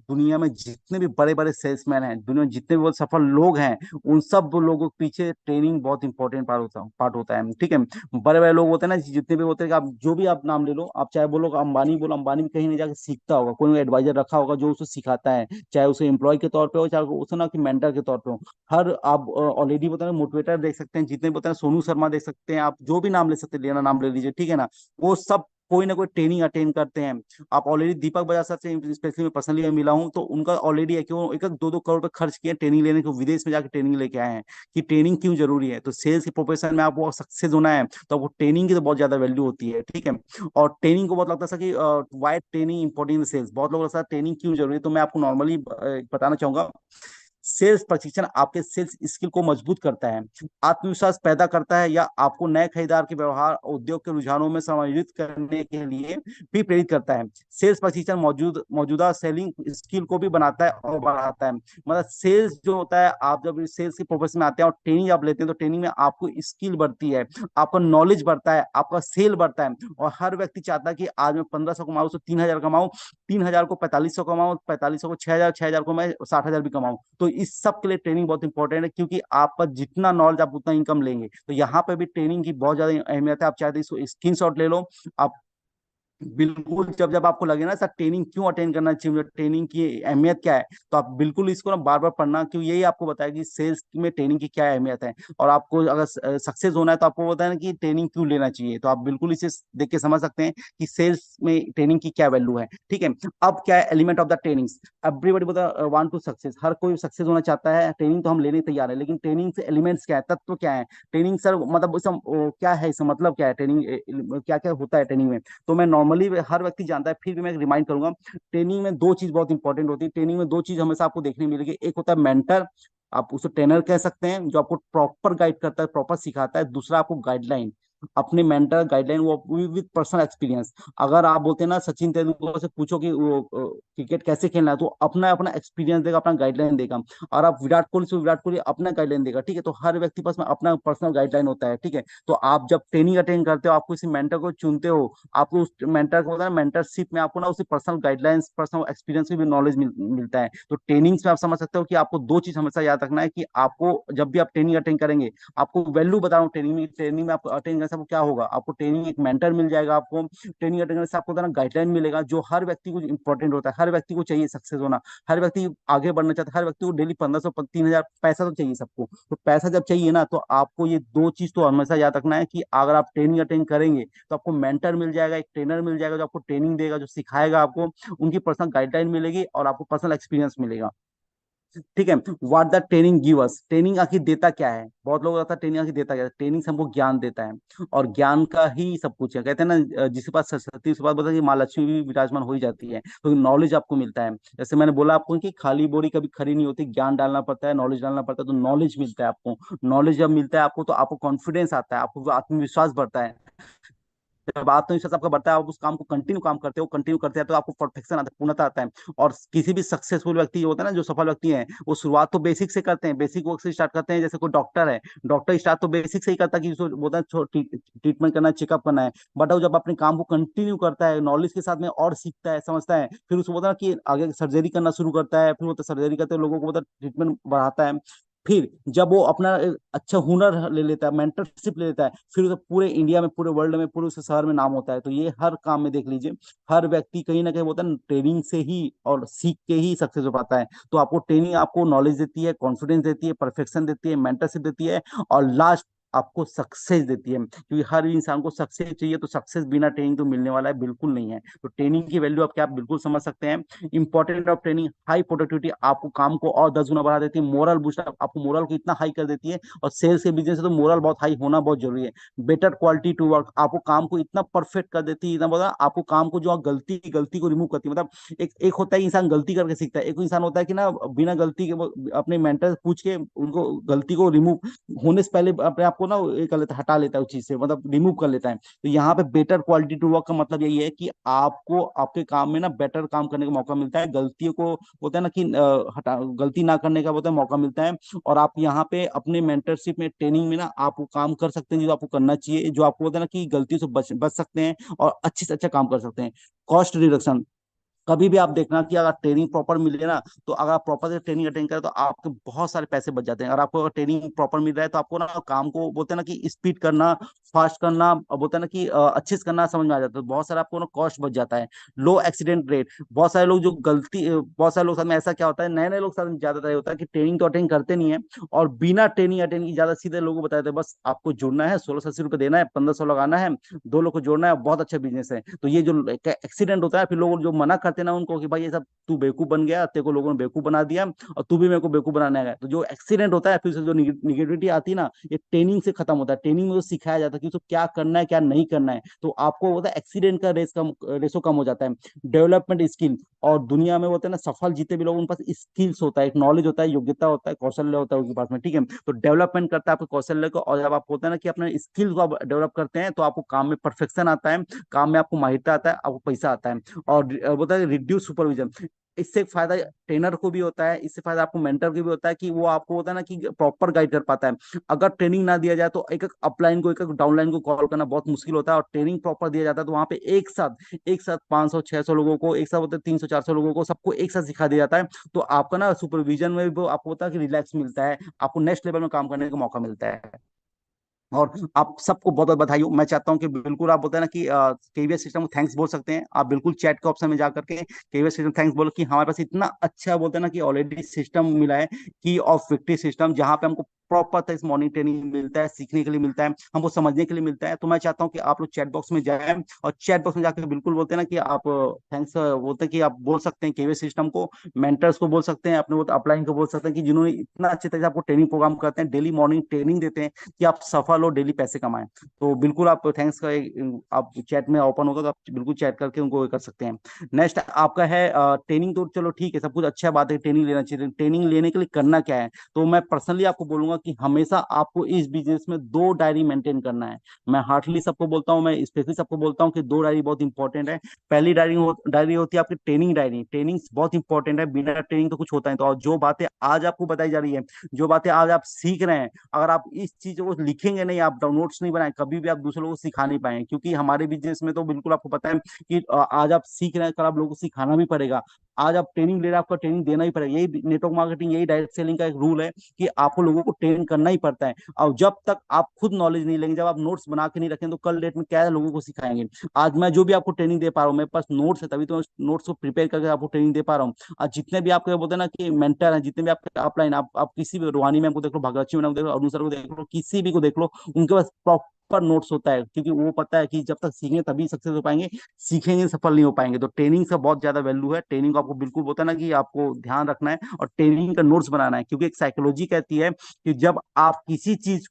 दुनिया में जितने भी बड़े बड़े सेल्समैन हैं, दुनिया में जितने भी बहुत सफल लोग हैं, उन सब लोगों के पीछे ट्रेनिंग बहुत इंपॉर्टेंट पार्ट होता है। ठीक है? बड़े बड़े लोग होते हैं ना, जितने भी होते हैं, कि आप जो भी आप नाम ले लो, आप चाहे बोलो अंबानी, बोलो अंबानी भी कहीं नहीं जाके सीखता होगा, कोई एडवाइजर रखा होगा जो उसे सिखाता है, चाहे उसे एम्प्लॉय के तौर पे हो, चाहे उसे ना कि मेंटर के तौर पे हो। हर आप ऑलरेडी बताए मोटिवेटर देख सकते हैं, जितने भी बताए सोनू शर्मा देख सकते हैं, आप जो भी नाम ले सकते हैं, लेना नाम ले लीजिए, ठीक है ना? वो सब कोई ना कोई ट्रेनिंग अटेंड करते हैं। आप ऑलरेडी दीपक बजाज सर से स्पेशली मैं पर्सनली मिला हूं, तो उनका ऑलरेडी है कि वो 1-2 करोड़ रुपए खर्च किए ट्रेनिंग लेने को, विदेश में जाकर ट्रेनिंग लेके आए हैं कि ट्रेनिंग क्यों जरूरी है। तो सेल्स के प्रोफेशन में आपको सक्सेस होना है, तो आपको ट्रेनिंग की तो बहुत ज्यादा वैल्यू होती है। ठीक है? और ट्रेनिंग को बहुत लगता है कि वाई ट्रेनिंग इंपॉर्टेंट सेल्स, बहुत लोग लगता है ट्रेनिंग क्यों जरूरी है, तो मैं आपको नॉर्मली बताना चाहूंगा। सेल्स प्रशिक्षण आपके सेल्स स्किल को मजबूत करता है, आत्मविश्वास पैदा करता है, या आपको नए खरीदार के व्यवहार और उद्योग के रुझानों में समायोजित करने के लिए भी प्रेरित करता है। सेल्स प्रशिक्षण मौजूदा सेलिंग स्किल को भी बनाता है और बढ़ाता है। मतलब सेल्स जो होता है, आप जब सेल्स के प्रोफेशन में आते हैं और ट्रेनिंग आप लेते हैं, तो ट्रेनिंग में आपको स्किल बढ़ती है, आपका नॉलेज बढ़ता है, आपका सेल बढ़ता है। और हर व्यक्ति चाहता है कि आज मैं 1500 कमाऊं तो 3000 कमाऊं, 3000 को 4500 कमाऊं, 4500 को 6000, 6000 को मैं 60,000 भी कमाऊं। तो इस सब के लिए ट्रेनिंग बहुत इंपॉर्टेंट है, क्योंकि आपका जितना नॉलेज आप उतना इनकम लेंगे। तो यहाँ पे भी ट्रेनिंग की बहुत ज्यादा अहमियत है। आप चाहे तो इसको स्क्रीन शॉट ले लो। आप बिल्कुल, जब जब आपको लगे ना सर ट्रेनिंग क्यों अटेंड करना चाहिए, मुझे ट्रेनिंग की अहमियत क्या है, तो आप बिल्कुल इसको ना बार बार पढ़ना, क्यों यही आपको बताया कि सेल्स में ट्रेनिंग की क्या अहमियत है। और आपको अगर सक्सेस होना है, तो आपको बताया ना कि ट्रेनिंग क्यों लेना चाहिए। तो आप बिल्कुल इसे देख के समझ सकते हैं कि सेल्स में ट्रेनिंग की क्या वैल्यू है। ठीक है? अब क्या है element of the training? Everybody बता वांट टू सक्सेस, हर कोई सक्सेस होना चाहता है, ट्रेनिंग तो हम लेने तैयार है, लेकिन ट्रेनिंग से एलिमेंट्स क्या है, तत्व क्या है ट्रेनिंग सर, मतलब क्या है, इसका मतलब क्या है, ट्रेनिंग क्या क्या होता है ट्रेनिंग में। तो मैं नॉर्मली हर व्यक्ति जानता है, फिर भी मैं रिमाइंड करूंगा। ट्रेनिंग में दो चीज बहुत इंपॉर्टेंट होती है, ट्रेनिंग में दो चीज हमेशा आपको देखने मिलेगी। एक होता है मेंटर, आप उसे ट्रेनर कह सकते हैं, जो आपको प्रॉपर गाइड करता है, प्रॉपर सिखाता है। दूसरा आपको गाइडलाइन, अपने मेंटर गाइडलाइन, वो विद पर्सनल एक्सपीरियंस। अगर आप बोलते हैं ना सचिन तेंदुलकर से पूछो कि वो क्रिकेट कैसे खेलना है, तो अपना अपना एक्सपीरियंस देगा, अपना गाइडलाइन देगा। और आप विराट कोहली से, विराट कोहली अपना गाइडलाइन देगा। ठीक है? तो हर व्यक्ति पास में अपना पर्सनल गाइडलाइन होता है। ठीक है? तो आप जब ट्रेनिंग अटेंड करते हो, आप किसी मेंटर को चुनते हो, आपको उस मेंटर को होता है मेंटरशिप में आपको ना उसकी पर्सनल गाइडलाइंस, पर्सनल एक्सपीरियंस की भी नॉलेज मिलता है। तो ट्रेनिंग्स में आप समझ सकते हो कि आपको दो चीज हमेशा याद रखना है कि आपको जब भी आप ट्रेनिंग अटेंड करेंगे, आपको वैल्यू बता रहा हूँ ट्रेनिंग में आपको अटेंड करने से आपको क्या होगा, आपको ट्रेनिंग एक मेंटर मिल जाएगा, आपको ट्रेनिंग अटेंड करने से आपको ना गाइडलाइन मिलेगा, जो हर व्यक्ति को इंपॉर्टेंट होता है। हर व्यक्ति को चाहिए सक्सेस होना, हर व्यक्ति आगे बढ़ना चाहता है, हर व्यक्ति को डेली 1500 3000 पैसा तो चाहिए सबको। तो पैसा जब चाहिए ना, तो आपको ये दो चीज तो हमेशा याद रखना है कि अगर आप ट्रेनिंग अटेंड करेंगे, तो आपको मेंटर मिल जाएगा, एक ट्रेनर मिल जाएगा, जो आपको ट्रेनिंग देगा, जो सिखाएगा आपको, उनकी पर्सनल गाइडलाइन मिलेगी, और आपको पर्सनल एक्सपीरियंस मिलेगा। ठीक है? What the training give us, training आखिर देता क्या है? बहुत लोग कहता है ट्रेनिंग आखिर देता क्या है। ट्रेनिंग से हमको ज्ञान देता है, और ज्ञान का ही सब कुछ है। कहते हैं ना जिसके पास सरस्वती, उसके पास बोलता है कि माँ लक्ष्मी भी विराजमान हो ही जाती है। तो नॉलेज आपको मिलता है। जैसे मैंने बोला आपको कि खाली बोरी कभी खरी नहीं होती, ज्ञान डालना पड़ता है, नॉलेज डालना पड़ता है, तो नॉलेज मिलता है आपको। नॉलेज जब मिलता है आपको, तो आपको कॉन्फिडेंस आता है, आपको आत्मविश्वास बढ़ता है। जब आत्मविश्वास आपका बढ़ता है, आप उस काम को कंटिन्यू काम करते हो, कंटिन्यू करते हैं, तो आपको परफेक्शन आता है, पूर्णता आता है। और किसी भी सक्सेसफुल व्यक्ति होता है ना, जो सफल व्यक्ति है, वो शुरुआत तो बेसिक से करते हैं, बेसिक वर्क से स्टार्ट करते हैं। जैसे कोई डॉक्टर है, डॉक्टर स्टार्ट तो बेसिक से ही करता है कि उसको बोलता है ट्रीटमेंट करना है, चेकअप करना है। बट वो जब अपने काम को कंटिन्यू करता है, नॉलेज के साथ में और सीखता है, समझता है, फिर उसको बोलता है कि आगे सर्जरी करना शुरू करता है, फिर वो सर्जरी करते हुए लोगों को बोलता ट्रीटमेंट बढ़ाता है। फिर जब वो अपना एक अच्छा हुनर ले लेता है, मेंटरशिप ले लेता है, फिर उसे पूरे इंडिया में, पूरे वर्ल्ड में, पूरे उस शहर में नाम होता है। तो ये हर काम में देख लीजिए, हर व्यक्ति कहीं ना कहीं होता है ट्रेनिंग से ही और सीख के ही सक्सेस हो पाता है। तो आपको ट्रेनिंग आपको नॉलेज देती है, कॉन्फिडेंस देती है, परफेक्शन देती है, मेंटरशिप देती है, और लास्ट आपको सक्सेस देती है। क्योंकि हर इंसान को सक्सेस चाहिए, तो सक्सेस बिना ट्रेनिंग तो मिलने वाला है बिल्कुल नहीं है। तो ट्रेनिंग की वैल्यू आप क्या, आप बिल्कुल समझ सकते हैं। Important of training, high productivity, आपको काम को और 10 गुना बढ़ा देती है। मोरल बूस्ट, आपको मोरल को इतना हाई कर देती है, और सेल्स के बिजनेस है तो मोरल बहुत हाई होना बहुत जरूरी है। बेटर क्वालिटी टू वर्क, आपको काम को इतना परफेक्ट कर देती है, इतना बोला आपको काम को, जो आप गलती गलती को रिमूव करती है। मतलब एक एक होता है इंसान गलती करके सीखता है, एक इंसान होता है कि ना बिना गलती के वो अपने मेंटर पूछ के उनको गलती को रिमूव होने से पहले अपने आप को ना ये कर लेता है, हटा लेता है उस चीज से, मतलब रिमूव कर लेता है। तो यहाँ पे बेटर क्वालिटी टू वर्क का मतलब यही है कि आपको आपके काम में ना बेटर काम करने का मौका मिलता है, गलतियों को होता है ना कि हटा, गलती ना करने का होता है मौका मिलता है। और आप यहाँ पे अपने मेंटरशिप में, ट्रेनिंग में ना, आप वो काम कर सकते हैं जो आपको करना चाहिए, जो आपको होता है ना कि गलतियों से बच बच सकते हैं, और अच्छे से अच्छा काम कर सकते हैं। कॉस्ट रिडक्शन, कभी भी आप देखना कि अगर ट्रेनिंग प्रॉपर मिले ना, तो अगर आप प्रॉपर से ट्रेनिंग अटेंड करें तो आपके बहुत सारे पैसे बच जाते हैं। अगर आपको अगर ट्रेनिंग प्रॉपर मिल रहा है, तो आपको ना काम को बोलते हैं ना कि स्पीड करना, फास्ट करना, और बोलते हैं ना कि अच्छे से करना समझ में आ जाता है। तो बहुत सारा आपको ना कॉस्ट बच जाता है। लो एक्सीडेंट रेट, बहुत सारे लोग जो गलती बहुत सारे लोग साथ में ऐसा क्या होता है, नए नए लोग साथ में ज्यादातर ये होता है कि ट्रेनिंग तो अटेंड करते नहीं है, और बिना ट्रेनिंग अटेंड की ज्यादा सीधे लोगों को बताते हैं बस आपको जुड़ना है, 1680 रुपये देना है, 1500 लगाना है, 2 लोग को जोड़ना है, बहुत अच्छा बिजनेस है। तो ये जो एक्सीडेंट होता है, फिर लोग जो मना करते हैं ना उनको कि भाई ये सब तू बेवकूफ बन गया, तेरे को लोगों ने बेवकूफ बना दिया, और तू भी मेरे को बेवकूफ बनाने आया। तो जो एक्सीडेंट होता है, फिर से जो निगेटिविटी आती है ना, ये ट्रेनिंग से खत्म होता है। ट्रेनिंग में तो सिखाया जाता है कि उसको क्या करना है, क्या नहीं करना है। तो आपको होता है एक्सीडेंट का रेसो कम हो जाता है। डेवलपमेंट स्किल, और दुनिया में होता है ना सफल जितने भी लोग, उनके पास स्किल्स होता है, एक नॉलेज होता है, योग्यता होता है, कौशल्य होता है उनके पास में, ठीक है। तो डेवलपमेंट करता है आपके कौशल्य को, और जब आप होता है ना कि अपने स्किल्स को आप डेवलप करते हैं, तो आपको काम में परफेक्शन आता है, काम में आपको माहिरता आता है, आपको पैसा आता है। और बोलता है रिड्यूस सुपरविजन, इससे एक फायदा ट्रेनर को भी होता है, इससे फायदा आपको मेंटर को भी होता है कि वो आपको होता है ना कि प्रॉपर गाइड कर पाता है। अगर ट्रेनिंग ना दिया जाए तो एक एक अपलाइन को, एक एक डाउनलाइन को कॉल करना बहुत मुश्किल होता है, और ट्रेनिंग प्रॉपर दिया जाता है तो वहां पे एक साथ 500 600 लोगों को एक साथ, होते 300 400 लोगों को, सबको एक साथ सिखा दिया जाता है। तो आपका ना सुपरविजन में भी वो आपको होता है कि रिलैक्स मिलता है, आपको नेक्स्ट लेवल में काम करने का मौका मिलता है। और आप सबको बहुत बहुत बधाई हो। मैं चाहता हूं कि बिल्कुल आप बोलते हैं ना कि केवीएस सिस्टम को थैंक्स बोल सकते हैं, आप बिल्कुल चैट के ऑप्शन में जा करके केवीएस सिस्टम थैंक्स बोलो कि हमारे पास इतना अच्छा बोलते हैं ना कि ऑलरेडी सिस्टम मिला है, की ऑफ विक्ट्री सिस्टम, जहां पे हमको प्रॉपर था इस मॉर्निंग ट्रेनिंग मिलता है, सीखने के लिए मिलता है, हमको समझने के लिए मिलता है। तो मैं चाहता हूँ कि आप लोग चैट बॉक्स में जाए, और चैट बॉक्स में जाकर बिल्कुल बोलते हैं ना कि आप थैंक्स बोलते हैं कि आप बोल सकते हैं केवीएस सिस्टम को, मेंटर्स को बोल सकते हैं, अपने वो अपलाइन को बोल सकते हैं कि जिन्होंने इतना अच्छे तरह से आपको ट्रेनिंग प्रोग्राम करते हैं, डेली मॉर्निंग ट्रेनिंग देते हैं कि आप सफल हो, डेली पैसे कमाएं। तो बिल्कुल आप थैंक्स का आप चैट में ओपन होगा तो आप बिल्कुल चैट करके उनको कर सकते हैं। नेक्स्ट आपका है ट्रेनिंग। तो चलो ठीक है, सब कुछ अच्छा बात है, ट्रेनिंग लेना चाहिए। ट्रेनिंग लेने के लिए करना क्या है, तो मैं पर्सनली आपको बोलूंगा कि हमेशा आपको इस बिजनेस में 2 डायरी मेंटेन करना है। मैं हार्टली सबको बोलता हूँ, मैं स्पेशली सबको बोलता हूँ कि 2 डायरी बहुत इंपॉर्टेंट है। पहली डायरी होती है आपकी ट्रेनिंग डायरी। ट्रेनिंग बहुत इंपॉर्टेंट है, बिना ट्रेनिंग तो कुछ होता है। तो और जो बातें आज आपको बताई जा रही है, जो बातें आज आप सीख रहे हैं, अगर आप इस चीज को लिखेंगे नहीं, आप नोट्स नहीं बनाए, कभी भी आप दूसरे लोगों को सिखा नहीं पाएंगे। क्योंकि हमारे बिजनेस में तो बिल्कुल आपको पता है कि आज आप सीख रहे हैं, कल आप लोगों को सिखाना भी पड़ेगा। आज आप ट्रेनिंग ले रहे हैं, आपको ट्रेनिंग देना ही पड़ेगा। यही नेटवर्क मार्केटिंग, यही डायरेक्ट सेलिंग का एक रूल है कि आपको लोगों को ट्रेन करना ही पड़ता है। और जब तक आप खुद नॉलेज नहीं लेंगे, जब आप नोट्स बना के नहीं रखें, तो कल डेट में क्या है, लोगों को सिखाएंगे। आज मैं जो भी आपको ट्रेनिंग दे पा रहा हूँ, मेरे पास नोट्स है, तभी तो नोट्स को प्रिपेयर करके आपको ट्रेनिंग दे पा रहा हूँ। आज जितने भी आपके बोलते हैं ना कि मेंटर हैं, जितने भी आपके अपलाइन, आप किसी भी रोहानी मैम को देख लो, भागलक्ष्मी मैम को देख लो, अरुण सर को देख लो, किसी भी को देख लो, उनके पास प्रॉपर नोट्स होता है। क्योंकि वो पता है कि जब तक सीखेंगे तभी सक्सेस हो पाएंगे, सीखेंगे सफल नहीं हो पाएंगे। तो ट्रेनिंग का बहुत ज्यादा वैल्यू है। ट्रेनिंग को आपको बिल्कुल होता है ना कि आपको ध्यान रखना है, और ट्रेनिंग का नोट्स बनाना है। क्योंकि एक साइकोलॉजी कहती है कि जब आप किसी चीज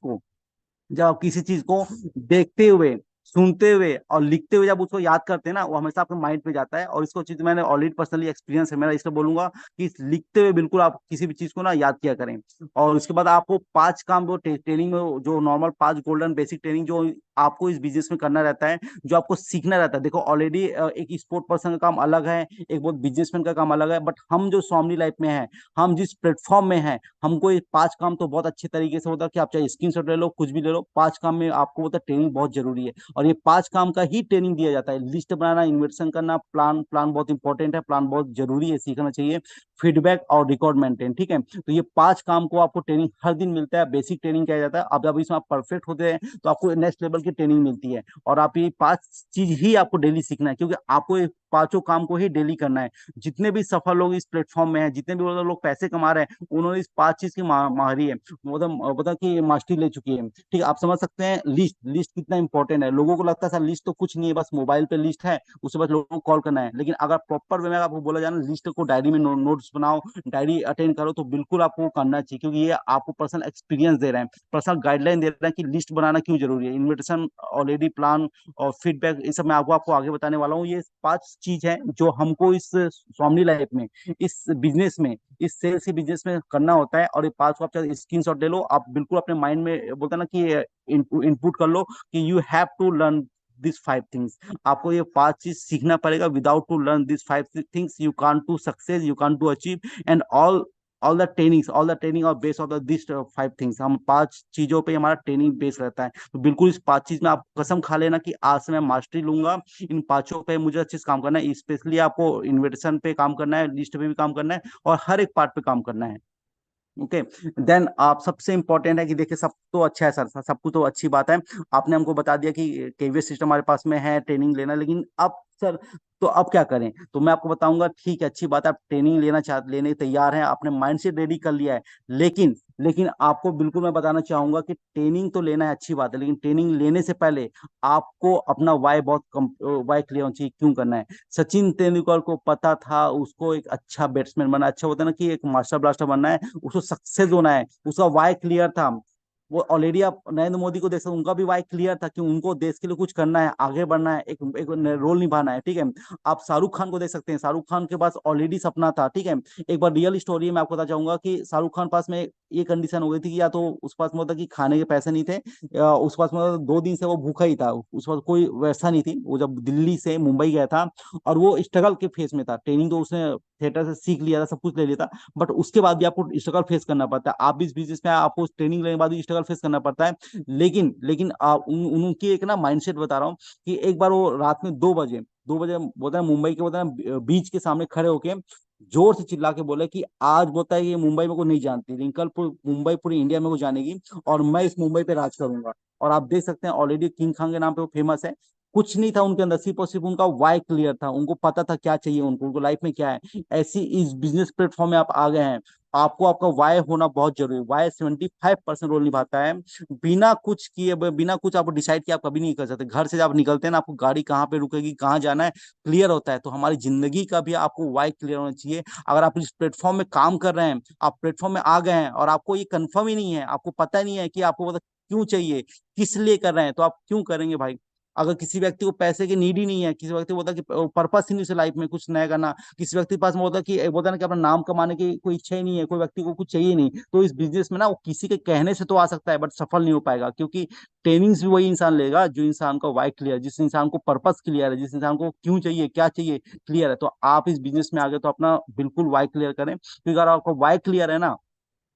को देखते हुए सुनते हुए और लिखते हुए जब उसको याद करते हैं ना, वो हमेशा आपके माइंड पे जाता है। और इसको चीज मैंने ऑलरेडी पर्सनली एक्सपीरियंस है मेरा, इसलिए बोलूंगा कि लिखते हुए बिल्कुल आप किसी भी चीज को ना याद किया करें। और उसके बाद आपको 5 काम वो ट्रेनिंग में, जो नॉर्मल 5 गोल्डन बेसिक ट्रेनिंग जो आपको इस बिजनेस में करना रहता है, जो आपको सीखना रहता है। देखो ऑलरेडी एक स्पोर्ट पर्सन का काम अलग है, एक बहुत बिजनेसमैन का काम अलग है, बट हम जो स्वामी लाइफ में है, हम जिस प्लेटफॉर्म में हैं, हमको ये 5 काम तो बहुत अच्छे तरीके से होता है कि आप चाहे स्क्रीन शॉट ले लो, कुछ भी ले लो, 5 काम में आपको होता है ट्रेनिंग बहुत जरूरी है। और ये 5 काम का ही ट्रेनिंग दिया जाता है। लिस्ट बनाना, इन्वेस्टमेंट करना, प्लान प्लान बहुत इंपॉर्टेंट है, प्लान बहुत जरूरी है, सीखना चाहिए। फीडबैक और रिकॉर्ड मेंटेन, ठीक है। तो ये 5 काम को आपको ट्रेनिंग हर दिन मिलता है, बेसिक ट्रेनिंग किया जाता है। अब जब इसमें आप परफेक्ट होते हैं तो आपको नेक्स्ट लेवल की ट्रेनिंग मिलती है। और आप ये 5 चीज ही आपको डेली सीखना है, क्योंकि आपको ये 5 काम को ही डेली करना है। जितने भी सफल लोग इस प्लेटफॉर्म में हैं, जितने भी लोग पैसे कमा रहे हैं, उन्होंने इस 5 चीज की माहिरी है, मतलब कि मास्टरी ले चुकी है। ठीक है, आप समझ सकते हैं लिस्ट लिस्ट कितना इंपॉर्टेंट है। लोगों को लगता है सर लिस्ट तो कुछ नहीं है, बस मोबाइल पे लिस्ट है, उससे बस लोगों को कॉल करना है। लेकिन अगर प्रॉपर वे में आपको बोला जाए ना, लिस्ट को डायरी में नोट्स बनाओ, डायरी अटेंड करो, तो बिल्कुल आपको करना चाहिए, क्योंकि ये आपको पर्सनल एक्सपीरियंस दे रहे हैं, पर्सनल गाइडलाइन दे रहे हैं कि लिस्ट बनाना क्यों जरूरी है। इन्विटेशन, ऑलरेडी प्लान और फीडबैक, ये सब मैं आपको आपको आगे बताने वाला हूँ। ये 5 चीज है जो हमको इस स्वामी लाइफ में, इस बिजनेस में, इस सेल्स के बिजनेस में करना होता है। और ये 5 को आप स्क्रीन शॉट ले लो, आप बिल्कुल अपने माइंड में बोलते हैं ना कि इनपुट कर लो कि you have to learn this 5 things. आपको ये 5 चीज सीखना पड़ेगा। Without to learn this 5 things you can to success, you can to achieve. And all the training और base of the this 5 things, हम 5 चीजों पे हमारा ट्रेनिंग बेस रहता है। तो बिल्कुल इस 5 चीज में आप कसम खा लेना कि आज से मैं मास्टरी लूंगा, इन 5 पे मुझे अच्छे से काम करना है। स्पेशली आपको इन्विटेशन पे काम करना है, लिस्ट पे भी काम करना है, और हर एक पार्ट पे काम करना है। ओके। देन आप, सबसे इंपॉर्टेंट है कि देखिए, सब तो अच्छा है सर, सब कुछ तो अच्छी बात है। आपने हमको बता दिया कि केवीएस सिस्टम हमारे पास में है, ट्रेनिंग लेना, लेकिन अब सर, तो अब क्या करें? तो मैं आपको बताऊंगा, ठीक है, अच्छी बात है, आप ट्रेनिंग लेने तैयार हैं, आपने माइंड से रेडी कर लिया है। लेकिन लेकिन आपको बिल्कुल मैं बताना चाहूंगा कि ट्रेनिंग तो लेना है, अच्छी बात है, लेकिन ट्रेनिंग लेने से पहले आपको अपना वाई बहुत कम, वाई क्लियर होना चाहिए, क्यों करना है। सचिन तेंदुलकर को पता था उसको एक अच्छा बैट्समैन बनना, अच्छा होता है ना कि एक मास्टर ब्लास्टर बनना है, उसको सक्सेस होना है, उसका वाई क्लियर था। वो ऑलरेडी, आप नरेंद्र मोदी को देख सकते हैं, उनका भी वाई क्लियर था कि उनको देश के लिए कुछ करना है, आगे बढ़ना है, एक रोल निभाना है, ठीक है। आप शाहरुख खान को देख सकते हैं, शाहरुख खान के पास ऑलरेडी सपना था, ठीक है। एक बार रियल स्टोरी में आपको बताना चाहूंगा कि शाहरुख खान पास में ये कंडीशन हो गई थी कि या तो उस पास में होता कि खाने के पैसे नहीं थे, या उस पास में 2 दिन से वो भूखा ही था, उस पास कोई व्यवस्था नहीं थी। वो जब दिल्ली से मुंबई गया था, और वो स्ट्रगल के फेस में था, ट्रेनिंग तो उसने थिएटर से सीख लिया था, सब कुछ ले लिया था, बट उसके बाद भी आपको स्ट्रगल फेस करना पड़ता है। आप भी इस बिजनेस में, आपको ट्रेनिंग लेने के बाद भी स्ट्रगल फेस करना पड़ता है। लेकिन आप उनकी एक ना माइंडसेट बता रहा हूँ कि एक बार वो रात में 2 बजे, 2 बजे बोलता है मुंबई के, बोलता है बीच के सामने खड़े होके जोर से चिल्ला के बोले कि आज, बोलता है, ये मुंबई में को नहीं जानती, लेकिन कल मुंबई पूरी इंडिया में को जानेगी, और मैं इस मुंबई पे राज करूंगा। और आप देख सकते हैं ऑलरेडी किंग खान के नाम पे वो फेमस है। कुछ नहीं था उनके अंदर, सिर्फ और सिर्फ उनका वाई क्लियर था, उनको पता था क्या चाहिए, उनको लाइफ में क्या है। ऐसी इस बिजनेस प्लेटफॉर्म में आप आ गए हैं, आपको आपका वाई होना बहुत जरूरी है। वाई 75% रोल निभाता है। बिना कुछ किए, बिना कुछ आप डिसाइड किए आप कभी नहीं कर सकते। घर से जब आप निकलते हैं ना, आपको गाड़ी कहाँ पे रुकेगी, कहाँ जाना है, क्लियर होता है। तो हमारी जिंदगी का भी आपको वाई क्लियर होना चाहिए। अगर आप इस प्लेटफॉर्म में काम कर रहे हैं, आप प्लेटफॉर्म में आ गए हैं, और आपको ये कंफर्म ही नहीं है, आपको पता नहीं है कि आपको मतलब क्यों चाहिए, किस लिए कर रहे हैं, तो आप क्यों करेंगे भाई? अगर किसी व्यक्ति को पैसे की नीड ही नहीं है, किसी व्यक्ति को बोलता है कि पर्पस ही नहीं उसे लाइफ में कुछ नया करना, किसी व्यक्ति के पास में होता है कि बोलता है ना कि अपना नाम कमाने की कोई इच्छा ही नहीं है, कोई व्यक्ति को कुछ चाहिए नहीं, तो इस बिजनेस में ना वो किसी के कहने से तो आ सकता है, बट सफल नहीं हो पाएगा। क्योंकि ट्रेनिंग्स भी वही इंसान लेगा जो इंसान का वाई क्लियर, जिस इंसान को पर्पस क्लियर है, जिस इंसान को क्यों चाहिए, क्या चाहिए, क्लियर है। तो आप इस बिजनेस में आ गए तो अपना बिल्कुल वाई क्लियर करें, क्योंकि अगर आपका वाई क्लियर है ना,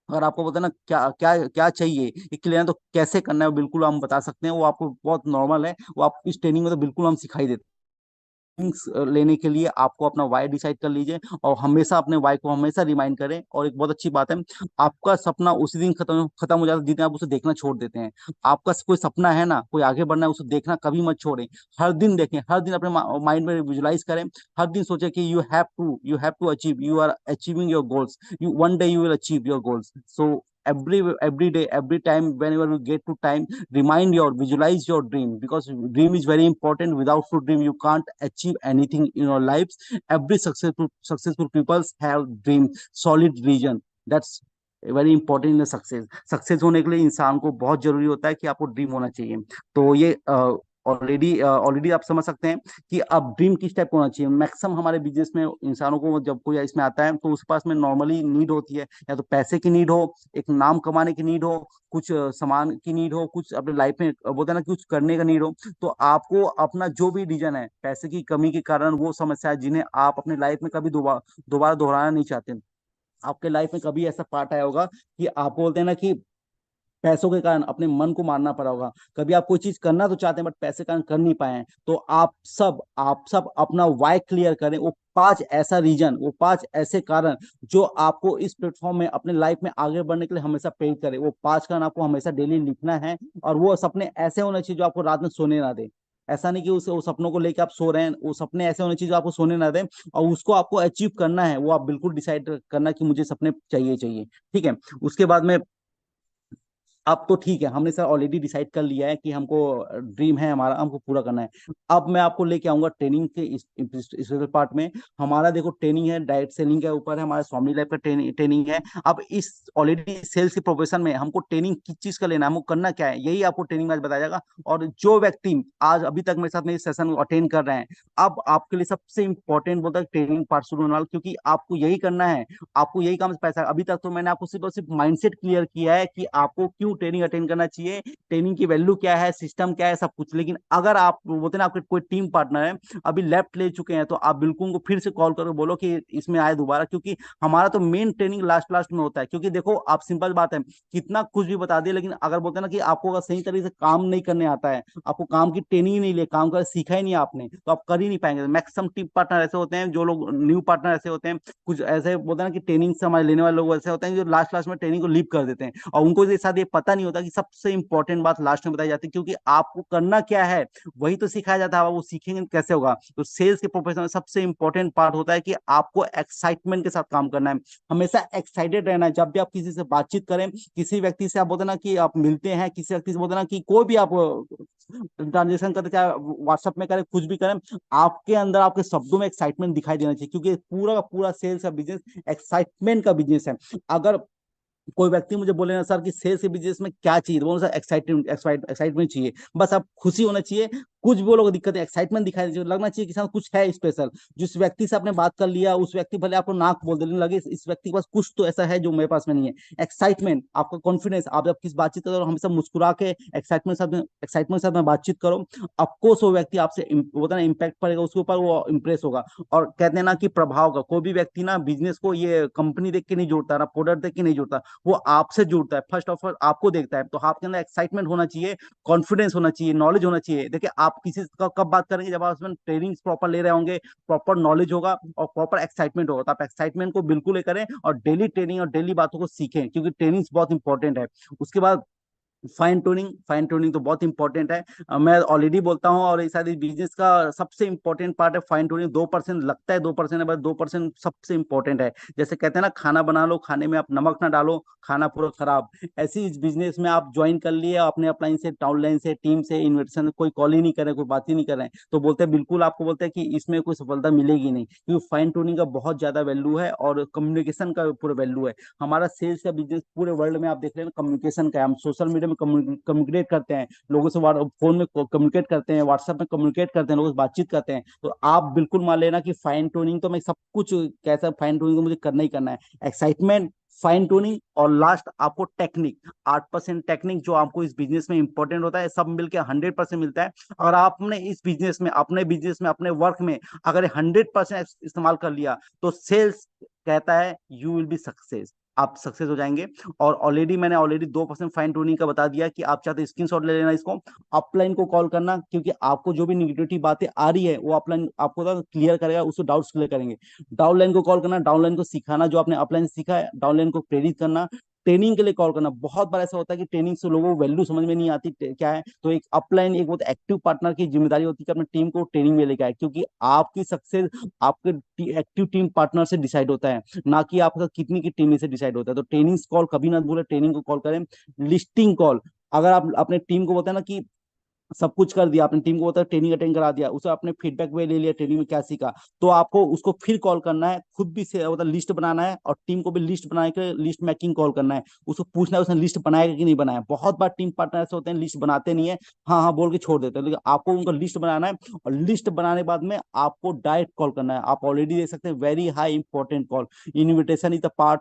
अगर आपको पता है ना क्या क्या क्या चाहिए, ये क्लियर है, तो कैसे करना है वो बिल्कुल हम बता सकते हैं। वो आपको बहुत नॉर्मल है, वो आप इस ट्रेनिंग में तो बिल्कुल हम सिखाई देते हैं। थिंग्स लेने के लिए आपको अपना वाई डिसाइड कर लीजिए, और हमेशा अपने वाई को हमेशा रिमाइंड करें। और एक बहुत अच्छी बात है, आपका सपना उसी दिन खत्म खत्म हो जाता है जिस दिन आप उसे देखना छोड़ देते हैं। आपका कोई सपना है ना, कोई आगे बढ़ना है, उसे देखना कभी मत छोड़ें। हर दिन देखें, हर दिन अपने माइंड में विजुलाइज करें, हर दिन सोचें कि you have to achieve, you are achieving your goals, you one day you will achieve your goals. So every day, every time, whenever you get to time, visualize your dream, because dream is very important. Without to dream you can't achieve anything in your lives. Every successful people have dream, solid vision. That's very important in success. Success होने के लिए इंसान को बहुत जरूरी होता है कि आपको ड्रीम होना चाहिए। तो ये ऑलरेडी ऑलरेडी आप समझ सकते हैं कि अब ड्रीम किस टाइप का होना चाहिए। मैक्सिमम हमारे बिजनेस में इंसानों को जब कोई इसमें आता है तो उसके पास में नॉर्मली नीड होती है, या तो पैसे की नीड हो, एक नाम कमाने की नीड हो, कुछ सामान की नीड हो, कुछ अपने लाइफ में बोलते हैं ना कुछ करने का नीड हो। तो आपको अपना जो भी रीजन है पैसे की कमी के कारण, वो समस्या है जिन्हें आप अपने लाइफ में कभी दोबारा दोबारा दोहराना नहीं चाहते। आपके लाइफ में कभी ऐसा पार्ट आया होगा कि आप बोलते हैं ना कि पैसों के कारण अपने मन को मारना पड़ा होगा। कभी आप कोई चीज करना तो चाहते हैं बट पैसे के कारण कर नहीं पाए हैं। तो आप सब अपना वाई क्लियर करें, वो 5 ऐसा रीजन, वो 5 ऐसे कारण जो आपको इस प्लेटफॉर्म में अपने लाइफ में आगे बढ़ने के लिए हमेशा प्रेरित करे। वो 5 कारण आपको हमेशा डेली लिखना है, और वो सपने ऐसे होने चाहिए जो आपको रात में सोने ना दे। ऐसा नहीं कि उस सपनों को लेकर आप सो रहे हैं, वो सपने ऐसे होने चाहिए जो आपको सोने ना दें, और उसको आपको अचीव करना है। वो आप बिल्कुल डिसाइड करना कि मुझे सपने चाहिए चाहिए। ठीक है। उसके बाद में अब तो ठीक है, हमने सर ऑलरेडी डिसाइड कर लिया है कि हमको ड्रीम है हमारा, हमको पूरा करना है। अब मैं आपको लेके आऊंगा ट्रेनिंग के इस स्पेशल पार्ट में। हमारा देखो ट्रेनिंग है, डायरेक्ट सेलिंग के ऊपर है, हमारा स्वामी लाइफ का ट्रेनिंग है। अब इस ऑलरेडी सेल्स के प्रोफेशन में हमको ट्रेनिंग किस चीज का लेना है, हमको करना क्या है, यही आपको ट्रेनिंग में आज बताया जाएगा। और जो व्यक्ति आज अभी तक मेरे साथ मेरे सेशन अटेंड कर रहे हैं, अब आपके लिए सबसे इंपॉर्टेंट बोलता है ट्रेनिंग पार्ट शुरू होने वाला, क्योंकि आपको यही करना है, आपको यही काम से पैसा। अभी तक तो मैंने आपको सिर्फ और सिर्फ माइंडसेट क्लियर किया है कि आपको क्यों ट्रेनिंग अटेंड करना चाहिए, ट्रेनिंग की वैल्यू क्या है, सिस्टम क्या है, सब कुछ। लेकिन अगर आप बोलते हैं ना आपके कोई टीम पार्टनर है अभी लेफ्ट ले चुके हैं, तो आप बिल्कुल उनको फिर से कॉल करके बोलो कि इसमें आए दोबारा, क्योंकि हमारा तो मेन ट्रेनिंग लास्ट लास्ट में होता है। क्योंकि देखो आप सिंपल बात है, कितना कुछ भी बता दिए, लेकिन अगर बोलते हैं ना कि आपको अगर सही तरीके से काम नहीं करने आता है, आपको काम की ट्रेनिंग ही नहीं ले, काम कर सीखा ही नहीं आपने, तो आप कर ही नहीं पाएंगे। मैक्सिमम टीम पार्टनर ऐसे होते हैं, जो लोग न्यू पार्टनर ऐसे होते हैं, कुछ ऐसे बोलते हैं ना कि ट्रेनिंग से हमारे लेने वाले लोग ऐसे होते हैं जो लास्ट लास्ट में ट्रेनिंग को लीव कर देते हैं, और उनको ये साथ ये पता नहीं होता कि सबसे इंपॉर्टेंट बात लास्ट में बताई जाती है। क्योंकि आपको करना क्या है वही तो सिखाया जाता है, वो सीखेंगे कैसे होगा। तो सेल्स के प्रोफेशन में सबसे इंपॉर्टेंट पार्ट होता है कि आपको एक्साइटमेंट के साथ काम करना है, हमेशा एक्साइटेड रहना है। जब भी आप किसी से बातचीत करें, किसी व्यक्ति से आप बोलते हैं ना कि आप मिलते हैं, किसी व्यक्ति से बोलते हैं ना कि कोई भी आप ट्रांजेक्शन करते, चाहे व्हाट्सएप में करें, कुछ भी करें, आपके अंदर आपके शब्दों में एक्साइटमेंट दिखाई देना चाहिए। क्योंकि पूरा का पूरा सेल्स का बिजनेस एक्साइटमेंट का बिजनेस है। अगर कोई व्यक्ति मुझे बोले ना सर कि सेल्स के बिजनेस में क्या चाहिए, तो बोलो सर एक्साइटमेंट चाहिए, बस आप खुशी होना चाहिए। कुछ भी बोलोगे दिक्कत है, एक्साइटमेंट दिखाई दे, लगना चाहिए कि साथ कुछ है स्पेशल। जिस व्यक्ति से आपने बात कर लिया, उस व्यक्ति भले आपको नाक बोल दे, लेकिन लगे इस व्यक्ति के पास कुछ तो ऐसा है जो मेरे पास में नहीं है। एक्साइटमेंट, आपका कॉन्फिडेंस, आप जब किस बातचीत करो हमेशा मुस्कुरा के एक्साइटमेंट साथ में बातचीत करो, अफकोर्स वो व्यक्ति आपसे होता है ना इम्पैक्ट पड़ेगा, उसके ऊपर वो इंप्रेस होगा। और कहते हैं ना कि प्रभाव का कोई भी व्यक्ति ना बिजनेस को ये कंपनी देख के नहीं जोड़ता, ना प्रोडक्ट देख के नहीं जोड़ता, वो आपसे जुड़ता है, फर्स्ट ऑफ ऑल आपको देखता है। तो आपके अंदर एक्साइटमेंट होना चाहिए, कॉन्फिडेंस होना चाहिए, नॉलेज होना चाहिए। देखिए आप किसी का कब बात करेंगे, जब आप उसमें ट्रेनिंग प्रॉपर ले रहे होंगे, प्रॉपर नॉलेज होगा और प्रॉपर एक्साइटमेंट होगा। तो आप एक्साइटमेंट को बिल्कुल करें और डेली ट्रेनिंग और डेली बातों को सीखें, क्योंकि ट्रेनिंग बहुत इंपॉर्टेंट है। उसके बाद फाइन ट्यूनिंग तो बहुत इंपॉर्टेंट है। मैं ऑलरेडी बोलता हूँ, और इस बिजनेस का सबसे इंपॉर्टेंट पार्ट है फाइन ट्यूनिंग। 2% लगता है 2% है, बस 2% सबसे इंपॉर्टेंट है। जैसे कहते हैं ना खाना बना लो, खाने में आप नमक ना डालो, खाना पूरा खराब। ऐसी इस बिजनेस में आप ज्वाइन कर लिए अपने अपलाइन से, डाउनलाइन से, टीम से, इन्विटेशन, कोई कॉल ही नहीं कर रहे, कोई बात ही नहीं कर रहे हैं, तो बोलते हैं बिल्कुल, आपको बोलते हैं कि इसमें कोई सफलता मिलेगी नहीं। क्योंकि फाइन ट्यूनिंग का बहुत ज्यादा वैल्यू है, और कम्युनिकेशन का पूरा वैल्यू है। हमारा सेल्स का बिजनेस पूरे वर्ल्ड में आप देख रहे हैं कम्युनिकेशन का है। हम सोशल मीडिया में कम्युनिकेट करते हैं लोगों से, फोन में कम्युनिकेट करते हैं, व्हाट्सएप में कम्युनिकेट करते हैं, लोगों से बातचीत करते हैं। तो आप बिल्कुल मान लेना कि फाइन ट्यूनिंग तो मैं सब कुछ कैसा, फाइन ट्यूनिंग तो मुझे करना ही करना है। एक्साइटमेंट, फाइन ट्यूनिंग, और लास्ट आपको टेक्निक, 8% टेक्निक जो आपको इस बिजनेस में इंपॉर्टेंट होता है, सब मिलकर 100% मिलता है। अगर आपने इस बिजनेस में, अपने बिजनेस में, अपने वर्क में अगर 100% इस्तेमाल कर लिया, तो सेल्स कहता है यू विल बी सक्सेस, आप सक्सेस हो जाएंगे। और मैंने ऑलरेडी 2% फाइन ट्यूनिंग का बता दिया कि आप चाहते स्क्रीनशॉट ले लेना इसको, अपलाइन को कॉल करना, क्योंकि आपको जो भी निगेटिविटी बातें आ रही है वो अपलाइन आपको क्लियर करेगा, उसको डाउट्स क्लियर करेंगे। डाउनलाइन को कॉल करना, डाउनलाइन को सिखाना, जो आपने अपलाइन सीखा है डाउनलाइन को प्रेरित करना। ट्रेनिंग के लिए कॉल करना, बहुत बार ऐसा होता है कि ट्रेनिंग से लोगों को वैल्यू समझ में नहीं आती क्या है, तो एक अपलाइन, एक बहुत एक्टिव पार्टनर की जिम्मेदारी होती है कि अपने टीम को ट्रेनिंग में लेकर आए। क्योंकि आपकी सक्सेस आपके एक्टिव टीम पार्टनर से डिसाइड होता है, ना कि आपका कितनी की टीम से डिसाइड होता है। तो ट्रेनिंग कॉल कभी ना भूले, ट्रेनिंग को कॉल करें। लिस्टिंग कॉल, अगर आप अपने टीम को बोलते हैं ना कि सब कुछ कर दिया आपने, टीम को बता ट्रेनिंग अटेंड करा दिया, उसे आपने फीडबैक वे ले लिया ट्रेनिंग में क्या सीखा, तो आपको उसको फिर कॉल करना है, खुद भी से मतलब लिस्ट बनाना है, और टीम को भी लिस्ट बना के लिस्ट मेकिंग कॉल करना है, उसको पूछना है उसने लिस्ट बनाएगा कि नहीं बनाया। बहुत बार टीम पार्टनर ऐसे होते हैं लिस्ट बनाते नहीं है, हाँ हाँ बोल के छोड़ देते हैं, लेकिन आपको उनका लिस्ट बनाना है, और लिस्ट बनाने के बाद में आपको डायरेक्ट कॉल करना है। आप ऑलरेडी देख सकते हैं very high important call, invitation is the part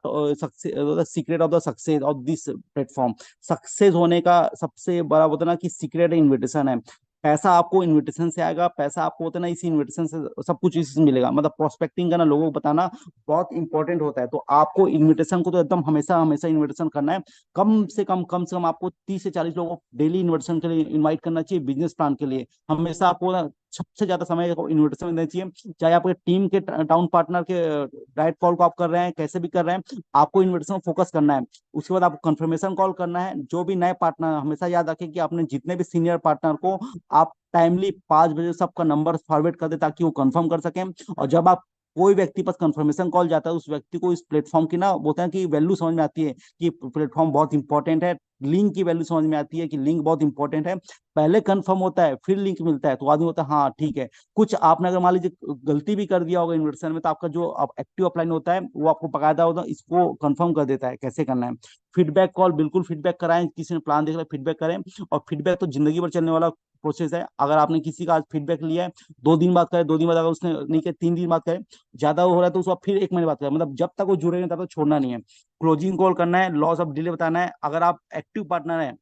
secret of the success of this platform. Success होने का सबसे बड़ा होता है ना कि सीक्रेट इनविटेशन है। पैसा आपको इनविटेशन से आएगा, पैसा आपको होता है ना इसी इनविटेशन से, सब कुछ इसी से मिलेगा। मतलब प्रोस्पेक्टिंग करना, लोगों को बताना बहुत इंपॉर्टेंट होता है। तो आपको इनविटेशन को तो एकदम हमेशा हमेशा इनविटेशन करना है। कम से कम आपको 30 से 40 लोगों को डेली इन्विटेशन के लिए इनवाइट करना चाहिए। बिजनेस प्लान के लिए हमेशा आपको ना सबसे ज्यादा समय इन्विटेशन देना चाहिए, चाहे आपके टीम के टाउन पार्टनर के डायरेक्ट कॉल को आप कर रहे हैं, कैसे भी कर रहे हैं, आपको इन्विटेशन फोकस करना है। उसके बाद आपको कंफर्मेशन कॉल करना है। जो भी नए पार्टनर, हमेशा याद रखें कि आपने जितने भी सीनियर पार्टनर को आप टाइमली 5 बजे सबका नंबर फॉरवर्ड कर दे, ताकि वो कंफर्म कर सकें। और जब आप कोई व्यक्ति पास कंफर्मेशन कॉल जाता है, उस व्यक्ति को इस प्लेटफॉर्म की ना बोलते हैं कि वैल्यू समझ में आती है कि प्लेटफॉर्म बहुत इंपॉर्टेंट है। लिंक की वैल्यू समझ में आती है कि लिंक बहुत इंपॉर्टेंट है। पहले कंफर्म होता है फिर लिंक मिलता है, तो आदमी होता है हाँ ठीक है। कुछ आपने अगर मान लीजिए गलती भी कर दिया होगा इन्वर्सन में, तो आपका जो एक्टिव अपलाइन होता है वो आपको बकायदा होता है इसको कंफर्म कर देता है कैसे करना है। फीडबैक कॉल, बिल्कुल फीडबैक कराएं, किसी ने प्लान देख लिया फीडबैक करें। और फीडबैक तो जिंदगी भर चलने वाला प्रोसेस है। अगर आपने किसी का आज फीडबैक लिया है, 2 दिन बाद करे, 2 दिन बाद अगर उसने नहीं किया, 3 दिन बाद करे, ज्यादा हो रहा है तो उसको आप फिर 1 महीने बाद करें। मतलब जब तक वो जुड़ेंगे तब तक छोड़ना नहीं है। क्लोजिंग कॉल करना है, लॉस ऑफ डिले बताना है। अगर आप एक्टिव पार्टनर है,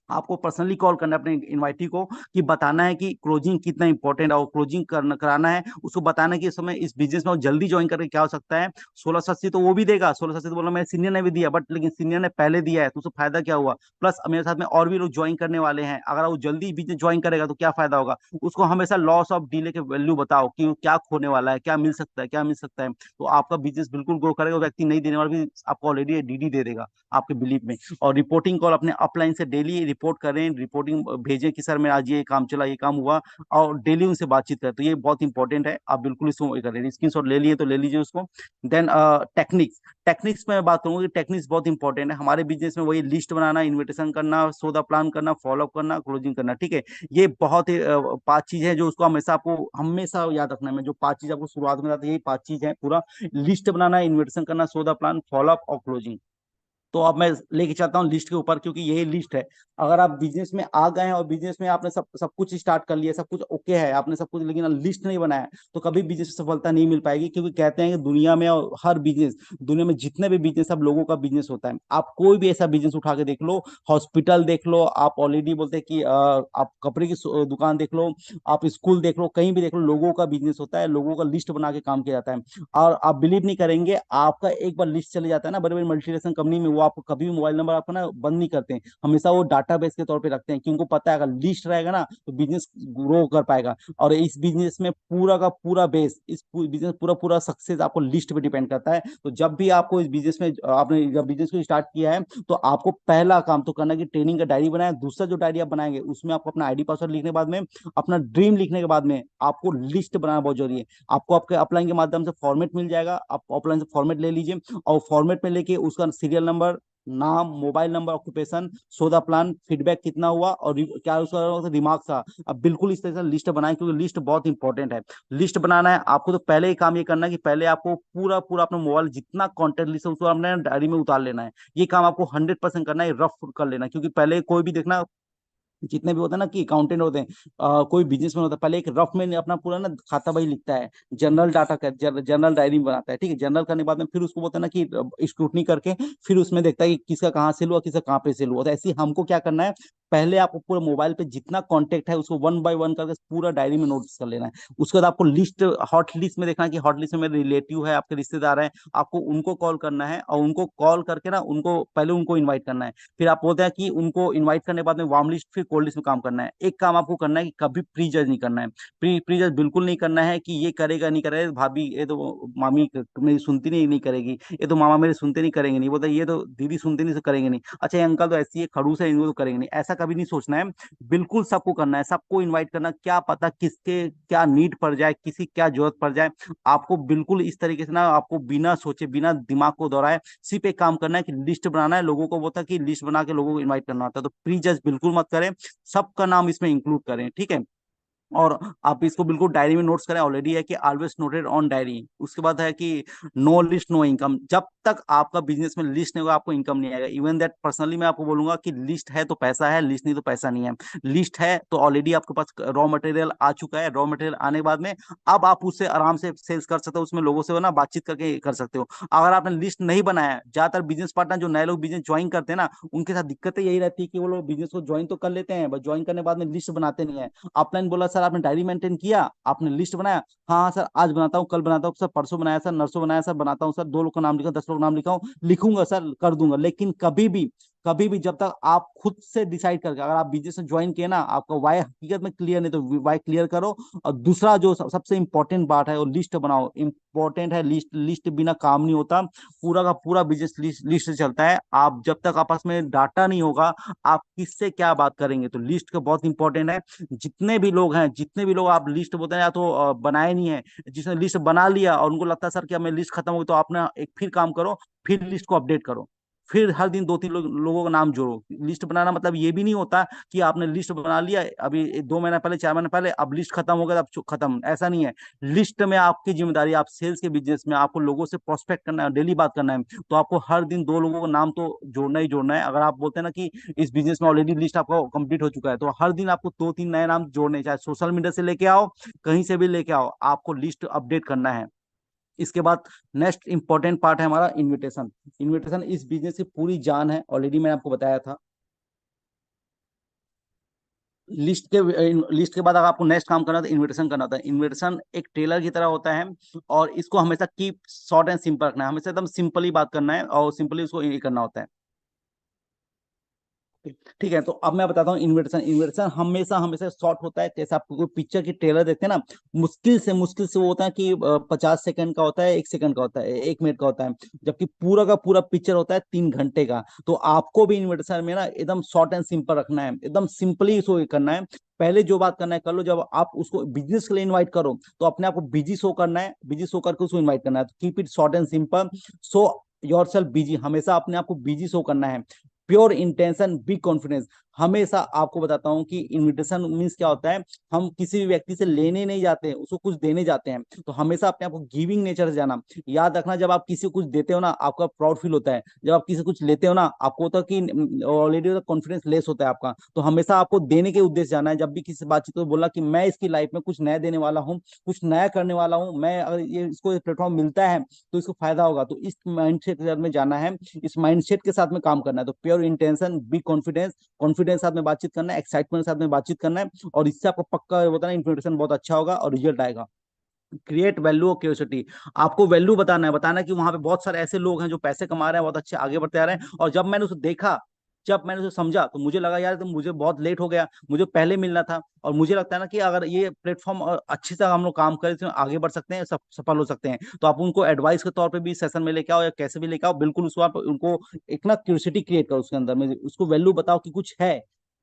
आपको पर्सनली कॉल करना है अपने इनवाइटी को, कि बताना है कि क्लोजिंग कितना इंपॉर्टेंट है, और क्लोजिंग करना कराना है उसको, बताना है कि इस समय इस बिजनेस में वो जल्दी ज्वाइन करके क्या हो सकता है। 16 सस्ती तो वो भी देगा, 16 सस्ती तो बोला मेरे सीनियर ने भी दिया, बट लेकिन सीनियर ने पहले दिया है तो उसको फायदा क्या हुआ। प्लस मेरे साथ में और भी लोग ज्वाइन करने वाले हैं, अगर वो जल्दी बिजनेस ज्वाइन करेगा तो क्या फायदा होगा। उसको हमेशा लॉस ऑफ डीले के वैल्यू बताओ कि वो क्या खोने वाला है, क्या मिल सकता है, क्या मिल सकता है। तो आपका बिजनेस बिल्कुल ग्रो करेगा। वो व्यक्ति नहीं देने वाला भी आपको ऑलरेडी डीडी दे देगा आपके बिलीव में। और रिपोर्टिंग कॉल अपने अपलाइन से डेली रिपोर्ट करें, रिपोर्टिंग भेजें कि सर मेरा आज ये काम चला, ये काम हुआ, और डेली उनसे बातचीत करें। तो ये बहुत इंपॉर्टेंट है, आप बिल्कुल इसको करें। स्क्रीन शॉट ले लिए तो ले लीजिए उसको। देन टेक्निक्स, टेक्निक्स में बात करूंगी। टेक्निक्स बहुत इंपॉर्टेंट है हमारे बिजनेस में, वही लिस्ट बनाना, इन्विटेशन करना, सौदा प्लान करना, फॉलोअप करना, क्लोजिंग करना, ठीक है। ये बहुत ही 5 चीज है जो उसको हमेशा आपको हमेशा याद रखना है। मैं जो 5 चीज आपको शुरुआत में बताता, यही 5 चीज है पूरा। लिस्ट बनाना, इन्विटेशन करना, सौदा प्लान, फॉलोअप और क्लोजिंग। तो अब मैं लेके चलता हूँ लिस्ट के ऊपर, क्योंकि यही लिस्ट है। अगर आप बिजनेस में आ गए हैं और बिजनेस में आपने सब सब कुछ स्टार्ट कर लिया, सब कुछ ओके है, आपने सब कुछ, लेकिन लिस्ट नहीं बनाया, तो कभी बिजनेस में सफलता नहीं मिल पाएगी। क्योंकि कहते हैं कि दुनिया में, और हर बिजनेस, दुनिया में जितने भी बिजनेस, सब लोगों का बिजनेस होता है। आप कोई भी ऐसा बिजनेस उठा के देख लो, हॉस्पिटल देख लो, आप ऑलरेडी बोलते हैं कि आप कपड़े की दुकान देख लो, आप स्कूल देख लो, कहीं भी देख लो, लोगों का बिजनेस होता है, लोगों का लिस्ट बना के काम किया जाता है। और आप बिलीव नहीं करेंगे, आपका एक बार लिस्ट चले जाता है ना बड़े बड़े मल्टीनेशनल कंपनी में, वो आपको कभी भी मोबाइल नंबर आपका ना बंद नहीं करते हैं, हमेशा वो डाटाबेस के तौर पे रखते हैं, क्योंकि उनको पता है अगर लिस्ट रहेगा ना तो बिजनेस ग्रो कर पाएगा। और इस बिजनेस में पूरा का पूरा बेस, इस बिजनेस पूरा पूरा सक्सेस आपको लिस्ट पे डिपेंड करता है। तो जब भी आपको इस बिजनेस में, आपने जब बिजनेस को स्टार्ट किया है, तो आपको पहला काम तो करना है कि ट्रेनिंग का डायरी बनाए। दूसरा जो डायरी आप बनाएंगे उसमें आपको अपना आईडी पासवर्ड लिखने के बाद में, अपना ड्रीम लिखने के बाद में, आपको लिस्ट बनाना बहुत जरूरी है। आपको आपके अपलाइन के माध्यम से फॉर्मेट मिल जाएगा, आप ऑफलाइन से फॉर्मेट ले लीजिए, और फॉर्मेट में लेके उसका सीरियल नंबर, नाम, मोबाइल नंबर, ऑक्यूपेशन, सौदा प्लान, फीडबैक कितना हुआ, और क्या उसका रिमार्क था। अब बिल्कुल इस तरह से लिस्ट बनाएं, क्योंकि लिस्ट बहुत इंपॉर्टेंट है। लिस्ट बनाना है आपको, तो पहले ही काम ये करना है कि पहले आपको पूरा पूरा अपना मोबाइल जितना कॉन्टेक्ट लिस्ट है उसको अपने डायरी में उतार लेना है। ये काम आपको 100% करना है, रफ कर लेना है। क्योंकि पहले कोई भी देखना, जितने भी होते हैं ना कि अकाउंटेंट होते हैं, कोई बिजनेसमैन होता है, पहले एक रफ में अपना पूरा ना खाता बही लिखता है, जनरल डाटा का जनरल डायरी में बनाता है, ठीक है। जनरल करने के बाद में फिर उसको बोलते हैं ना कि स्क्रूटनी करके, फिर उसमें देखता है कि किसका कहाँ सेल हुआ, किसका कहाँ पे सेल हुआ। तो ऐसे ही हमको क्या करना है, पहले आपको पूरे मोबाइल पे जितना कांटेक्ट है उसको 1 बाय 1 करके पूरा डायरी में नोट्स कर लेना है। उसके बाद आपको लिस्ट, हॉट लिस्ट में देखना है कि हॉट लिस्ट में मेरे रिलेटिव है, आपके रिश्तेदार हैं, आपको उनको कॉल करना है, और उनको कॉल करके ना उनको पहले उनको इन्वाइट करना है। फिर आप बोलते हैं कि उनको इनवाइट करने के बाद में वार्म लिस्ट, फिर कोल्ड लिस्ट में काम करना है। एक काम आपको करना है कि कभी प्री जज नहीं करना है। प्री जज बिल्कुल नहीं करना है कि ये करेगा नहीं करेगा, भाभी ये तो मामी मेरी सुनती नहीं, नहीं करेगी, ये तो मामा मेरे सुनते नहीं, करेंगे नहीं, बोलता ये तो दीदी सुनते नहीं तो करेंगे नहीं, अच्छा ये अंकल तो ऐसी है, खड़ूस है, इनको तो करेंगे नहीं, ऐसा का भी नहीं सोचना है, बिल्कुल सबको करना है, सबको इनवाइट करना, क्या पता किसके क्या नीड पड़ जाए, किसी क्या जरूरत पड़ जाए। आपको बिल्कुल इस तरीके से ना, आपको बिना सोचे बिना दिमाग को दौड़ाए सिर्फ एक काम करना है कि लिस्ट बनाना है। लोगों को बोलता है कि लिस्ट बना के लोगों को इनवाइट करना होता है, तो प्री जज बिल्कुल मत करें, सबका नाम इसमें इंक्लूड करें, ठीक है। और आप इसको बिल्कुल डायरी में नोट्स करें, ऑलरेडी है कि ऑलवेज नोटेड ऑन डायरी। उसके बाद है कि नो लिस्ट नो इनकम, जब तक आपका बिजनेस में लिस्ट नहीं होगा आपको इनकम नहीं आएगा। इवन दैट पर्सनली मैं आपको बोलूंगा कि लिस्ट है तो पैसा है, लिस्ट नहीं तो पैसा नहीं है। लिस्ट है तो ऑलरेडी आपके पास रॉ मटेरियल आ चुका है, रॉ मटेरियल आने के बाद में अब आप उससे आराम से सेल्स कर सकते हो, उसमें लोगों से ना बातचीत करके कर सकते हो। अगर आपने लिस्ट नहीं बनाया, ज्यादातर बिजनेस पार्टनर जो नए लोग बिजनेस ज्वाइन करते हैं ना, उनके साथ दिक्कतें यही रहती है कि वो लोग बिजनेस को ज्वाइन तो कर लेते हैं, बस ज्वाइन करने के बाद में लिस्ट बनाते नहीं है। ऑफलाइन बोला सर आपने डायरी मेंटेन किया, आपने लिस्ट बनाया, हाँ हाँ सर आज बनाता हूँ, कल बनाता हूँ सर, परसों बनाया सर, नरसों बनाया सर, बनाता हूँ सर, 2 लोग का नाम लिखा, 10 लोग का नाम लिखा हूँ, लिखूंगा सर, कर दूंगा। लेकिन कभी भी जब तक आप खुद से डिसाइड करके, अगर आप बिजनेस में ज्वाइन किए ना, आपका वाई हकीकत में क्लियर नहीं, तो वाई क्लियर करो। और दूसरा जो सबसे इंपॉर्टेंट बात है वो लिस्ट बनाओ, इंपॉर्टेंट है लिस्ट। लिस्ट बिना काम नहीं होता, पूरा का पूरा बिजनेस लिस्ट से चलता है। आप जब तक आपस में डाटा नहीं होगा, आप किससे क्या बात करेंगे, तो लिस्ट का बहुत इंपॉर्टेंट है। जितने भी लोग हैं, जितने भी लोग आप लिस्ट बोलते हैं, या तो बनाए नहीं है, जिसने लिस्ट बना लिया और उनको लगता है सर कि हमें लिस्ट खत्म हो गई, तो आपने एक फिर काम करो, फिर लिस्ट को अपडेट करो, फिर हर दिन 2-3 लोगों का नाम जोड़ो। लिस्ट बनाना मतलब ये भी नहीं होता कि आपने लिस्ट बना लिया अभी 2 महीना पहले, 4 महीने पहले, अब लिस्ट खत्म हो गया अब खत्म, ऐसा नहीं है। लिस्ट में आपकी जिम्मेदारी, आप सेल्स के बिजनेस में आपको लोगों से प्रोस्पेक्ट करना है, डेली बात करना है, तो आपको हर दिन 2 लोगों का नाम तो जोड़ना ही जोड़ना है। अगर आप बोलते हैं ना कि इस बिजनेस में ऑलरेडी लिस्ट आपका कंप्लीट हो चुका है, तो हर दिन आपको 2-3 नए नाम जोड़ने हैं, चाहे सोशल मीडिया से लेके आओ, कहीं से भी लेके आओ, आपको लिस्ट अपडेट करना है। इसके बाद नेक्स्ट इंपॉर्टेंट पार्ट है हमारा इनविटेशन। इनविटेशन इस बिजनेस की पूरी जान है, ऑलरेडी मैंने आपको बताया था। लिस्ट के बाद अगर आपको नेक्स्ट काम करना है तो इनविटेशन करना होता है। इनविटेशन एक टेलर की तरह होता है, और इसको हमेशा कीप शॉर्ट एंड सिंपल रखना है, हमेशा एकदम सिंपली बात करना है और सिंपली उसको ये करना होता है। ठीक है, तो अब मैं बताता हूँ इन्वर्सन। इन्वर्सन हमेशा हमेशा शॉर्ट होता है। जैसे आप कोई पिक्चर की ट्रेलर देखते हैं ना, मुश्किल से वो होता है कि 50 सेकंड का होता है, 1 सेकंड का होता है, 1 मिनट का होता है, जबकि पूरा का पूरा पिक्चर होता है 3 घंटे का। तो आपको भी इन्वर्सन में ना एकदम शॉर्ट एंड सिंपल रखना है, एकदम सिंपली इसको करना है। पहले जो बात करना है कर लो, जब आप उसको बिजनेस के लिए इनवाइट करो तो अपने आप को बिजी शो करना है, बिजी शो करके उसको इनवाइट करना है। तो keep it short and simple, so your self busy, हमेशा अपने आप को बिजी शो करना है। Pure intention, big confidence. हमेशा आपको बताता हूं कि इनविटेशन मीन्स क्या होता है, हम किसी भी व्यक्ति से लेने नहीं जाते हैं, उसको कुछ देने जाते हैं। तो हमेशा अपने आप को गिविंग नेचर से जाना। याद रखना, जब आप किसी को कुछ देते हो ना, आपका प्राउड फील होता है। जब आप किसी को कुछ लेते हो ना, आपको होता है कि ऑलरेडी कॉन्फिडेंस लेस होता है आपका। तो हमेशा आपको देने के उद्देश्य जाना है। जब भी किसी से बातचीत तो बोलना कि मैं इसकी लाइफ में कुछ नया देने वाला हूँ, कुछ नया करने वाला हूँ, मैं अगर ये इसको प्लेटफॉर्म मिलता है तो इसको फायदा होगा। तो इस माइंडसेट के साथ में जाना है, इस माइंडसेट के साथ में काम करना है। तो pure intention, big confidence, confidence साथ में बातचीत करना है, एक्साइटमेंट के साथ में बातचीत करना है, और इससे आपको पक्का होता है इंप्लीमेंटेशन बहुत अच्छा होगा और रिजल्ट आएगा। क्रिएट वैल्यू और क्यूरियोसिटी। आपको वैल्यू बताना है कि वहां पे बहुत सारे ऐसे लोग हैं जो पैसे कमा रहे हैं, बहुत अच्छे आगे बढ़ते आ रहे हैं। और जब मैंने उसे समझा तो मुझे लगा यार तो मुझे बहुत लेट हो गया, मुझे पहले मिलना था। और मुझे लगता है ना कि अगर ये प्लेटफॉर्म अच्छे से हम लोग काम करें तो आगे बढ़ सकते हैं, सफल हो सकते हैं। तो आप उनको एडवाइस के तौर पे भी सेशन में लेके आओ या कैसे भी लेके आओ, बिल्कुल उसको आप उनको एक ना क्यूरियोसिटी क्रिएट करो उसके अंदर में, उसको वैल्यू बताओ कि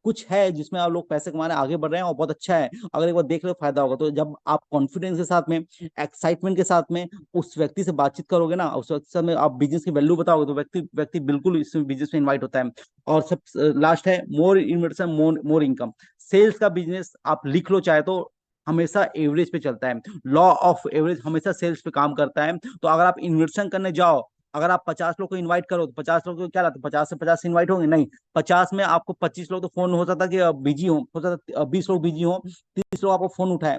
कुछ है जिसमें आप लोग पैसे कमाने आगे बढ़ रहे हैं और बहुत अच्छा है, अगर एक बार देख लो फायदा होगा। तो जब आप कॉन्फिडेंस के साथ में, एक्साइटमेंट के साथ में उस व्यक्ति से बातचीत करोगे ना, उस व्यक्ति के साथ में आप बिजनेस की वैल्यू बताओगे, तो व्यक्ति व्यक्ति बिल्कुल इस बिजनेस में इन्वाइट होता है। और सब लास्ट है more investment more income. Sales का बिजनेस आप लिख लो चाहे तो, हमेशा एवरेज पे चलता है। लॉ ऑफ एवरेज हमेशा सेल्स पे काम करता है। तो अगर आप इन्वेस्टमेंट करने जाओ, अगर आप 50 लोग को इनवाइट करो तो 50 लोग को क्या लगता है 50 से 50 इनवाइट होंगे? नहीं, 50 में आपको 25 लोग तो फोन हो सकता है कि बिजी हो सकता है 20 लोग बिजी हो, 30 लोग आपको फोन उठाए।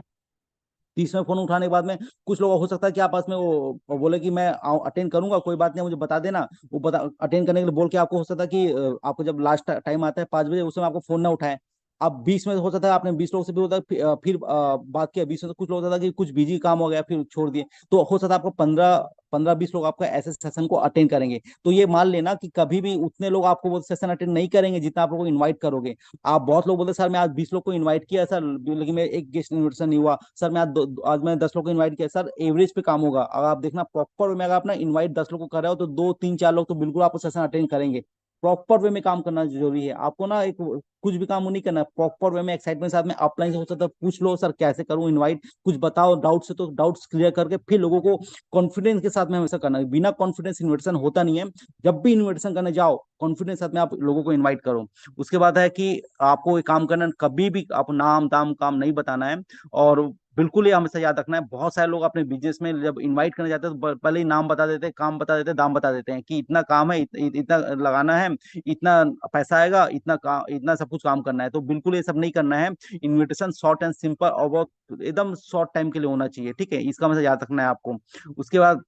30 में फोन उठाने के बाद में कुछ लोग हो सकता है कि आपस में वो बोले कि मैं अटेंड करूंगा, कोई बात नहीं मुझे बता देना, वो बता अटेंड करने के लिए बोल के आपको हो सकता है कि आपको जब लास्ट टाइम आता है 5 बजे, उस समय आपको फोन ना उठाए। अब 20 में हो सकता है आपने 20 लोग से भी होता है, फिर बात किया 20 में, तो कुछ लोग होता था कि कुछ बिजी काम हो गया फिर छोड़ दिए। तो हो सकता है आपको 15-20 लोग आपका ऐसे सेशन को अटेंड करेंगे। तो ये मान लेना कि कभी भी उतने लोग आपको वो सेशन अटेंड नहीं करेंगे जितना आप लोगों को इन्वाइट करोगे। आप बहुत लोग बोलते सर मैं आज 20 लोग को इनवाइट किया सर, लेकिन मैं एक गेस्ट इन्विटेशन नहीं हुआ सर, मैं आज मैंने 10 लोग को इनवाइट किया सर। एवरेज पे काम होगा, अगर आप देखना प्रॉपर में, अगर आप ना इनवाइट 10 लोग को कर रहे हो तो 2-3-4 लोग तो बिल्कुल आपको सेशन अटेंड करेंगे। प्रॉपर वे में काम करना जरूरी है। आपको ना एक कुछ भी काम नहीं करना, प्रॉपर वे में एक्साइटमेंट साथ में अपलाइन से हो सकता है पूछ लो सर कैसे करूं इनवाइट, कुछ बताओ डाउट से, तो डाउट्स क्लियर करके फिर लोगों को कॉन्फिडेंस के साथ में हमेशा करना है। बिना कॉन्फिडेंस इन्विटेशन होता नहीं है। जब भी इन्विटेशन करने जाओ कॉन्फिडेंस साथ में आप लोगों को इनवाइट करो। उसके बाद है कि आपको ये काम करना, कभी भी आप नाम दाम काम नहीं बताना है। और बिल्कुल ये हमेशा याद रखना है, बहुत सारे लोग अपने बिजनेस में जब इनवाइट करने जाते हैं तो पहले ही नाम बता देते हैं, काम बता देते हैं, दाम बता देते हैं कि इतना काम है, इतना लगाना है, इतना पैसा आएगा, इतना काम, इतना सब कुछ काम करना है। तो बिल्कुल ये सब नहीं करना है। इन्विटेशन शॉर्ट एंड सिंपल और बहुत एकदम शॉर्ट टाइम के लिए होना चाहिए, ठीक है, इसका हमेशा याद रखना है आपको। उसके बाद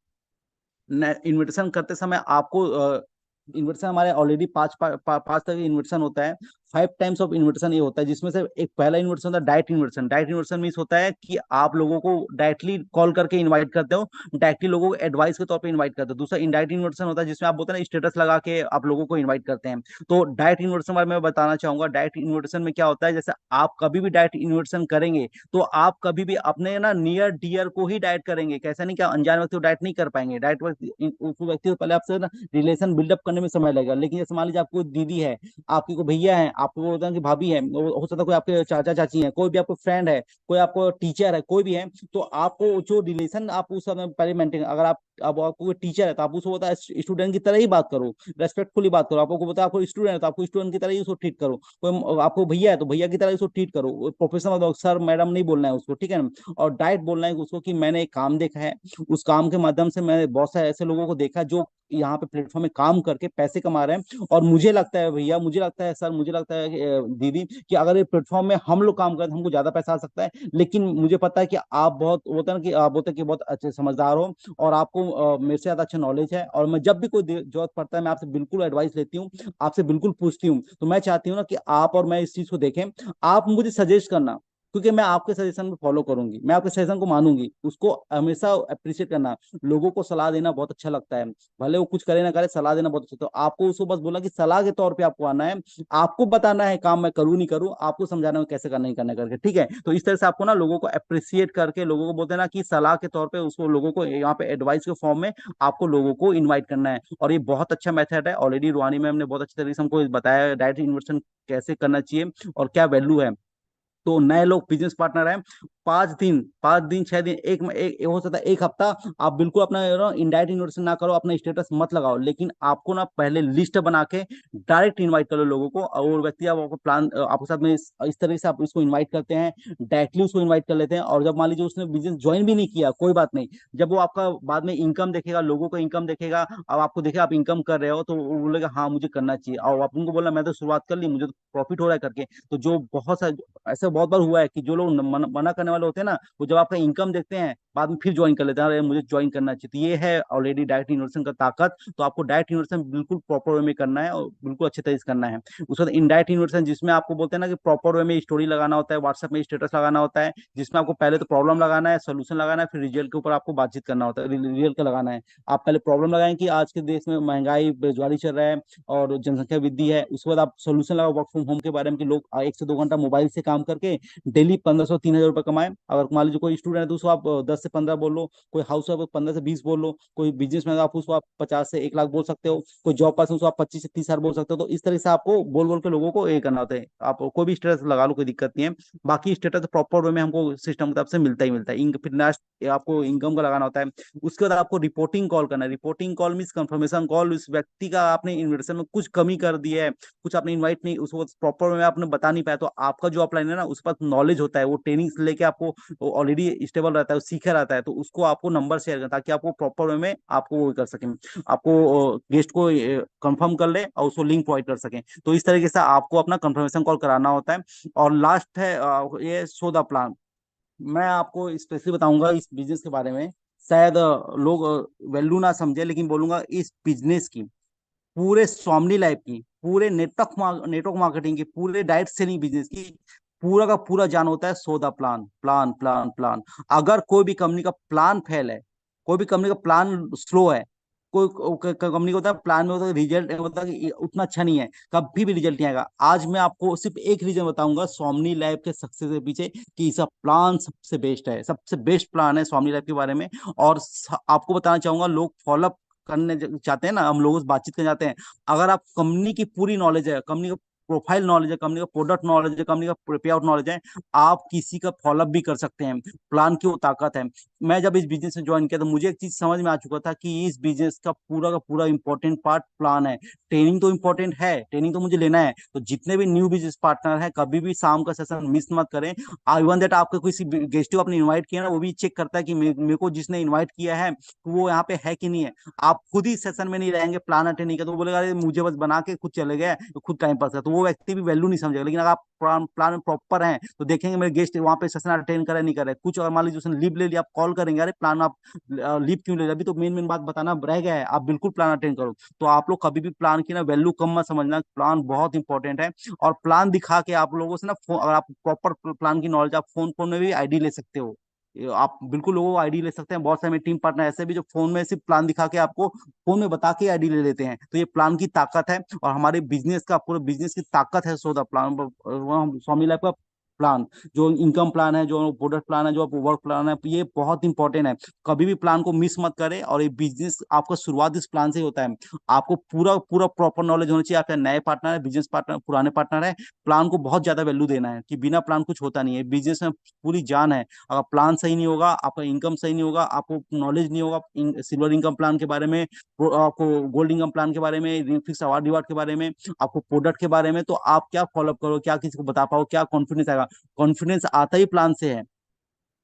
इन्विटेशन करते समय आपको इन्विटेशन हमारे ऑलरेडी पांच तक इन्विटेशन होता है। 5 टाइम्स ऑफ इन्विटेशन ये होता है, जिसमें से एक पहला इन्विटेशन होता है direct invitation. Direct invitation means होता है कि आप लोगों को डायरेक्टली कॉल करके इनवाइट करते हो, डायरेक्टली लोगों को एडवाइस के तौर पे इनवाइट करते हो। दूसरा इनडायरेक्ट इन्विटेशन होता है, जिसमें आप बोलते हैं ना स्टेटस लगा के आप लोगों को इनवाइट करते हैं। तो डायरेक्ट इन्विटेशन बारे में मैं बताना चाहूंगा। डायरेक्ट इन्विटेशन में क्या होता है, जैसे आप कभी भी डायरेक्ट इन्विटेशन करेंगे तो आप कभी भी अपने ना नियर डियर को ही डायरेक्ट करेंगे। कैसा नहीं कि अनजान व्यक्ति को डायरेक्ट नहीं कर पाएंगे। डायरेक्ट उस व्यक्ति को पहले आपसे ना रिलेशन बिल्डअप करने में समय लगेगा। लेकिन जैसे मान लीजिए आपको दीदी है, आपकी कोई भैया है, आपको होता है कि भाभी है, हो सकता है कोई आपके चाचा चाची है, कोई भी आपको फ्रेंड है, कोई आपको टीचर है, कोई भी है, तो आपको जो रिलेशन आप उस समय पहले मेंटेन, अगर आप अब आपको कोई टीचर है तो आप उसको होता है स्टूडेंट की तरह ही बात करो, रेस्पेक्टफुली बात करो। आपको बताया आपको स्टूडेंट है तो आपको स्टूडेंट की तरह ही उसको ट्रीट करो। कोई आपको भैया है तो भैया की तरह ही उसको ट्रीट करो। प्रोफेशनल सर मैडम नहीं बोलना है उसको, ठीक है ना। और डायरेक्ट बोलना है उसको कि मैंने एक काम देखा है, उस काम के माध्यम से मैंने बहुत सारे ऐसे लोगों को देखा जो यहाँ पे प्लेटफॉर्म में काम करके पैसे कमा रहे हैं, और मुझे लगता है भैया, मुझे लगता है सर, मुझे लगता है दीदी, कि अगर ये प्लेटफॉर्म में हम लोग काम करें तो हमको ज्यादा पैसा आ सकता है। लेकिन मुझे पता है कि आप बहुत होता है ना, कि आप बोलते हैं कि बहुत अच्छे समझदार हो और आपको मेरे से ज्यादा अच्छा नॉलेज है, और मैं जब भी कोई जरूरत पड़ता है मैं आपसे बिल्कुल एडवाइस लेती हूँ, आपसे बिल्कुल पूछती हूँ। तो मैं चाहती हूँ ना कि आप और मैं इस चीज को देखें। आप मुझे सजेस्ट करना, क्योंकि मैं आपके सजेशन को फॉलो करूंगी, मैं आपके सजेशन को मानूंगी, उसको हमेशा अप्रिशिएट करना। लोगों को सलाह देना बहुत अच्छा लगता है, भले वो कुछ करे ना करे, सलाह देना बहुत अच्छा। तो आपको उसको बस बोला कि सलाह के तौर पे आपको आना है, आपको बताना है काम मैं करूँ नहीं करूँ, आपको समझाना है कैसे करना नहीं करना करके, ठीक है। तो इस तरह से आपको ना लोगों को अप्रिशिएट करके, लोगों को बोलते हैं ना कि सलाह के तौर पे, उसको लोगों को यहाँ पे एडवाइस के फॉर्म में आपको लोगों को इन्वाइट करना है। और ये बहुत अच्छा मेथड है, ऑलरेडी रुहानी मैम ने बहुत अच्छी तरीके से हमको बताया डायरेक्ट इन्वेस्टमेंट कैसे करना चाहिए और क्या वैल्यू है। तो नए लोग बिजनेस पार्टनर हैं, 5 दिन, 5 दिन 6 दिन, हो सकता है 1 हफ्ता, आप बिल्कुल अपना इनडायरेक्ट इन्विटेशन ना करो, अपना स्टेटस मत लगाओ, लेकिन आपको ना पहले लिस्ट बना के डायरेक्ट इनवाइट करो लोगों को। और वो व्यक्ति आप आपको प्लान आपके साथ में इस तरीके से आप इसको इनवाइट करते हैं, डायरेक्टली उसको इनवाइट कर लेते हैं। और जब मान लीजिए उसने बिजनेस ज्वाइन भी नहीं किया, कोई बात नहीं, जब वो आपका बाद में इनकम देखेगा, लोगों का इनकम देखेगा, अब आपको देखेगा आप इनकम कर रहे हो, तो वो बोलेगा हाँ मुझे करना चाहिए। और आप उनको बोला मैं तो शुरुआत कर ली, मुझे तो प्रॉफिट हो रहा है करके। तो जो बहुत सारे ऐसा बहुत बार हुआ है कि जो लोग मना करने वाले होते हैं ना, वो जब आपका इनकम देखते हैं बाद में फिर ज्वाइन कर लेते हैं, अरे मुझे ज्वाइन करना चाहिए। तो ये है ऑलरेडी डायरेक्ट इन्वेस्टमेंट का ताकत। तो आपको डायरेक्ट इन्वेस्टमेंट बिल्कुल प्रॉपर वे में करना है और बिल्कुल अच्छे तरीके से करना है। उसके बाद इनडायरेक्ट इन्वेस्टमेंट, जिसमें आपको बोलते हैं ना कि प्रॉपर वे में स्टोरी लगाना होता है, व्हाट्सएप में स्टेटस लगाना होता है, जिसमें आपको पहले तो प्रॉब्लम लगाना है, सोल्यूशन लगाना है, फिर रिजल्ट के ऊपर आपको बातचीत करना होता है, रिजल्ट का लगाना है। आप पहले प्रॉब्लम लगाएं कि आज के देश में महंगाई बेरोजगारी चल रहा है और जनसंख्या वृद्धि है। उसके बाद आप सोल्यूशन लगाओ वर्क फ्रॉम होम के बारे में, कि लोग 1 से 2 घंटा मोबाइल से काम करके डेली 1500 3 हजार रुपये कमाए। अगर मान लीजिए कोई स्टूडेंट है तो उसको आप 10 से 15 बोल लो, कोई हाउस वाइफ 15 से 20 बोल लो, कोई बिजनेस मैन आप उसको आप 50 से 1 लाख बोल सकते हो, कोई जॉब पर्सन उसको आप 25 से 30 हजार बोल सकते हो। तो इस तरह से आपको बोल बोल के लोगों को ये करना होता है। आप कोई भी स्टेटस लगा लो, कोई दिक्कत नहीं है। बाकी स्टेटस प्रॉपर वे में हमको सिस्टम की तरफ से मिलता ही मिलता है। फिर नेक्स्ट आपको इनकम का लगाना होता है। उसके बाद आपको रिपोर्टिंग कॉल करना है। Reporting call mean confirmation call. उस व्यक्ति का आपने इन्विटेशन में कुछ कमी कर दी है, कुछ आपने इनवाइट नहीं, उसको प्रॉपर में आपने बता नहीं पाया, तो आपका जो अपलाइन है ना उस पर नॉलेज होता है, वो ट्रेनिंग लेके आपको ऑलरेडी स्टेबल रहता है, वो सीखा रहता है, तो उसको आपको नंबर शेयर करना ताकि आपको प्रॉपर वे में आपको वो कर सकें, आपको गेस्ट को कंफर्म कर ले और उसको लिंक प्रोवाइड कर सकें। तो इस तरीके से आपको अपना कंफर्मेशन कॉल कराना होता है। और लास्ट है ये सौदा प्लान। मैं आपको स्पेशली बताऊंगा इस बिजनेस के बारे में। शायद लोग वैल्यू ना समझे, लेकिन बोलूंगा इस बिजनेस की, पूरे स्वामनी लाइफ की, पूरे नेटवर्क मार्केटिंग की, पूरे डायरेक्ट सेलिंग बिजनेस की पूरा का पूरा जान होता है सौदा प्लान, प्लान प्लान प्लान। अगर कोई भी कंपनी का प्लान फेल है, कोई भी कंपनी का प्लान स्लो है, कोई कंपनी को होता है प्लान में होता है रिजल्ट होता है कि उतना अच्छा नहीं है, कभी भी रिजल्ट नहीं आएगा। आज मैं आपको सिर्फ एक रीजन बताऊंगा स्वामनी लाइफ के सक्सेस के पीछे, कि इसका प्लान सबसे बेस्ट है, सबसे बेस्ट प्लान है स्वामनी लाइफ के बारे में। और आपको बताना चाहूंगा लोग फॉलो करने चाहते हैं ना, हम लोगों से बातचीत करने जाते हैं, अगर आप कंपनी की पूरी नॉलेज है, कंपनी का प्रोफाइल नॉलेज है, कंपनी का प्रोडक्ट नॉलेज है, कंपनी का पे आउट नॉलेज है, आप किसी का फॉलोअप भी कर सकते हैं। प्लान की वो ताकत है। मैं जब इस बिजनेस में ज्वाइन किया तो मुझे एक चीज समझ में आ चुका था कि इस बिजनेस का पूरा इंपॉर्टेंट पार्ट प्लान है। ट्रेनिंग तो इंपॉर्टेंट है, ट्रेनिंग तो मुझे लेना है, तो जितने भी न्यू बिजनेस पार्टनर है कभी भी शाम का सेशन मिस मत करें। इवन दैट आपको किसी गेस्ट को आपने इनवाइट किया ना, वो भी चेक करता है कि मेरे को जिसने इनवाइट किया है तो वो यहाँ पे है कि नहीं है। आप खुद ही सेशन में नहीं रहेंगे, प्लान अटेंड नहीं किया, तो वो बोलेगा अरे मुझे बस बना के खुद चले गए, तो खुद टाइम पास कर, तो वो व्यक्ति भी वैल्यू नहीं समझेगा। लेकिन अगर आप प्लान प्लान में प्रॉपर हैं तो देखेंगे मेरे गेस्ट वहाँ पे सेशन अटेंड करे नहीं करे, कुछ और मान लीजिए उसने लीव ले लिया, आप कॉल करेंगे अरे प्लान आप लीव क्यों ले लिया, अभी तो मेन मेन बात बताना रह गया है, आप बिल्कुल प्लान अटेंड करो। तो आप लोग कभी भी प्लान की ना वैल्यू कम मत समझना, प्लान बहुत इंपॉर्टेंट है। और प्लान दिखा के आप लोगों से ना अगर आप प्रॉपर प्लान की नॉलेज, आप फोन फोन में भी आईडी ले सकते हो। आप बिल्कुल लोगों को आईडी ले सकते हैं, बहुत सारे टीम पार्टनर ऐसे भी जो फोन में सिर्फ प्लान दिखा के आपको फोन में बता के आईडी ले लेते हैं। तो ये प्लान की ताकत है, और हमारे बिजनेस का पूरे बिजनेस की ताकत है। So the plan, Swami life का प्लान, जो इनकम प्लान है, जो प्रोडक्ट प्लान है, जो वर्क प्लान है, ये बहुत इंपॉर्टेंट है। कभी भी प्लान को मिस मत करें, और ये बिजनेस आपका शुरुआत इस प्लान से ही होता है। आपको पूरा पूरा प्रॉपर नॉलेज होना चाहिए, आपके नए पार्टनर है, बिजनेस पार्टनर, पुराने पार्टनर है, प्लान को बहुत ज्यादा वैल्यू देना है कि बिना प्लान कुछ होता नहीं है बिजनेस में, पूरी जान है। अगर प्लान सही नहीं होगा, आपका इनकम सही नहीं होगा, आपको नॉलेज नहीं होगा सिल्वर इनकम प्लान के बारे में, आपको गोल्ड इनकम प्लान के बारे में, फिक्स अवार्ड रिवार्ड के बारे में, आपको प्रोडक्ट के बारे में, तो आप क्या फॉलोअप करो, क्या किसी को बता पाओ, क्या कॉन्फिडेंस आएगा। कॉन्फिडेंस आता ही प्लान से है।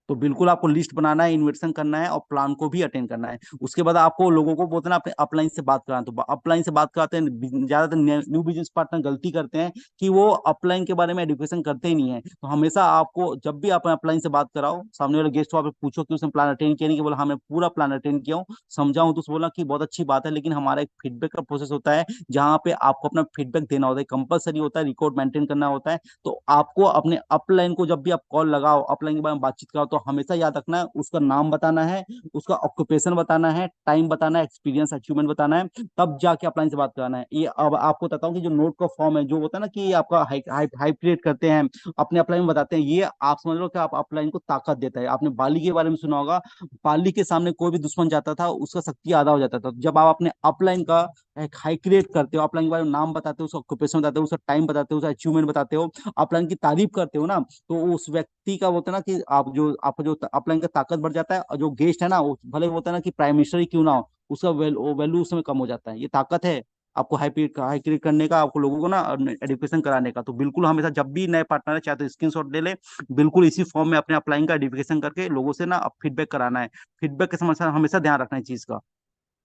तो बिल्कुल आपको लिस्ट बनाना है, इन्वेस्टमेंट करना है, और प्लान को भी अटेंड करना है। उसके बाद आपको लोगों को बोलते हैं ना अपने अपलाइन से बात कराना, तो अपलाइन से बात कराते हैं, ज्यादातर न्यू बिजनेस पार्टनर गलती करते हैं कि वो अपलाइन के बारे में एडुकेशन करते ही नहीं है। तो हमेशा आपको जब भी आप अपलाइन से बात कराओ, सामने वाले गेस्ट को आप पूछो कि उसने प्लान अटेंड किया नहीं, कि बोला हाँ मैं पूरा प्लान अटेंड किया हूँ, समझाऊं तो उसने बोला कि बहुत अच्छी बात है, लेकिन हमारा एक फीडबैक का प्रोसेस होता है जहाँ पे आपको अपना फीडबैक देना होता है, कंपलसरी होता है, रिकॉर्ड मेंटेन करना होता है। तो आपको अपने अपलाइन को जब भी आप कॉल लगाओ, अपलाइन के बारे में बातचीत कराओ, तो हमेशा याद रखना है उसका नाम बताना है, उसका ऑक्यूपेशन बताना है, टाइम बताना है, एक्सपीरियंस अचीवमेंट बताना है, तब जाके अपलाइन से बात कराना है। ये अब आपको बताता हूँ कि जो नोट का फॉर्म है, जो होता है ना कि आपका हाई क्रिएट करते हैं, अपने अपलाइन में बताते हैं, ये आप समझ लो कि आप अपलाइन को ताकत देता है। आपने बाली के बारे में सुना होगा, बाली के सामने कोई भी दुश्मन जाता था, उसका शक्ति आधा हो जाता था। जब आप अपने अपलाइन का एक हाई क्रिएट करते हो, अपलाइन के बारे में नाम बताते हो, उसका ऑक्यूपेशन बताते हो, उसका टाइम बताते हो, उसका अचीवमेंट बताते हो, अपलाइन की तारीफ करते हो ना, तो उस व्यक्ति का होता है ना कि आप जो आपका जो अपलाइन का ताकत बढ़ जाता है, और जो गेस्ट है ना वो भले होता है ना कि प्राइम मिनिस्टर ही क्यों ना हो, उसका वैल्यू उस समय कम हो जाता है। ये ताकत है आपको हाई क्रिएट करने का, आपको लोगों को ना एडुकेशन कराने का। तो बिल्कुल हमेशा जब भी नए पार्टनर है, चाहे तो स्क्रीनशॉट ले ले, बिल्कुल इसी फॉर्म में अपने अप्लाइंग का एडुकेशन करके लोगों से ना फीडबैक कराना है। फीडबैक के समय हमेशा ध्यान रखना है चीज का।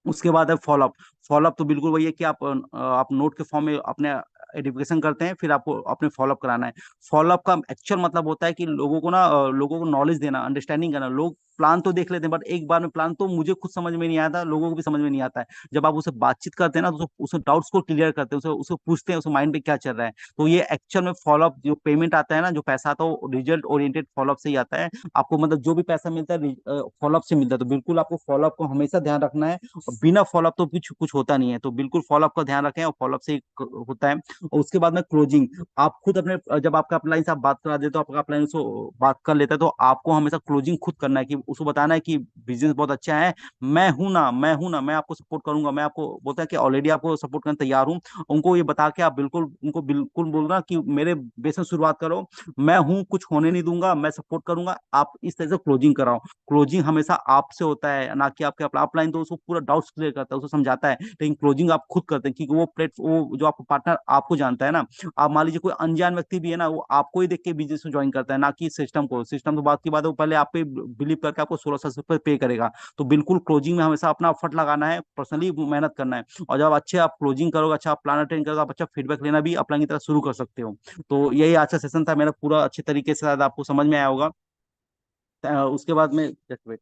उसके बाद है फॉलोअप। फॉलोअप तो बिल्कुल वही है कि आप नोट के फॉर्म में अपने एडुकेशन करते हैं, फिर आपको अपने फॉलोअप कराना है। फॉलोअप का एक्चुअल मतलब होता है कि लोगों को ना लोगों को नॉलेज देना, अंडरस्टैंडिंग करना। लोग प्लान तो देख लेते हैं, बट एक बार में प्लान तो मुझे खुद समझ में नहीं आता, लोगों को भी समझ में नहीं आता है। जब आप उससे बातचीत करते हैं ना, तो उसे डाउट्स को क्लियर करते हैं, उसे उसे पूछते हैं उसे माइंड पे क्या चल रहा है। तो ये एक्चुअल में फॉलोअप, जो पेमेंट आता है ना, जो पैसा आता है, वो रिजल्ट ओरिएंटेड फॉलोअप से ही आता है। आपको मतलब जो भी पैसा मिलता है फॉलोअप से मिलता है। तो बिल्कुल आपको फॉलोअप को हमेशा ध्यान रखना है, और बिना फॉलोअप तो कुछ कुछ होता नहीं है। तो बिल्कुल फॉलोअप का ध्यान रखें, और फॉलोअप से ही होता है। और उसके बाद में क्लोजिंग। आप खुद अपने जब आपका अपलाइन से आप बात करा देते हो, आपका अपलाइन उसको बात कर लेता है, तो आपको हमेशा क्लोजिंग खुद करना है, कि उसको बताना है कि बिजनेस बहुत अच्छा है, मैं हूं ना, मैं आपको सपोर्ट करूंगा। मैं आपको बोलता है कि ऑलरेडी आपको सपोर्ट करने तैयार हूं। उनको ये बता के आप बिल्कुल उनको बिल्कुल बोलना कि मेरे बेस में शुरुआत करो, मैं हूं, कुछ होने नहीं दूंगा, मैं सपोर्ट करूंगा। आप इस तरह से क्लोजिंग कराओ। क्लोजिंग हमेशा आपसे होता है, ना कि आपके अपलाइन तो उसको पूरा डाउट्स क्लियर करता है, उसको समझाता है, लेकिन क्लोजिंग आप खुद करते हैं, क्योंकि वो जो आपको पार्टनर आपको जानता है ना। आप मान लीजिए कोई अनजान व्यक्ति भी है ना, वो आपको ही देख के बिजनेस में ज्वाइन करता है, ना कि सिस्टम को। सिस्टम तो बात की बात है, वो पहले आप पे बिलीव करके आपको 1600 रुपये पे करेगा। तो बिल्कुल क्लोजिंग में हमेशा अपना एफर्ट लगाना है, पर्सनली मेहनत करना है। और जब अच्छे आप क्लोजिंग करोगे, अच्छा आप प्लान अटेंड करोगे, आप अच्छा फीडबैक लेना भी अपलाइन की तरह शुरू कर सकते हो। तो यही आज का सेशन था मेरा, पूरा अच्छे तरीके से शायद आपको समझ में आया होगा। उसके बाद में just wait।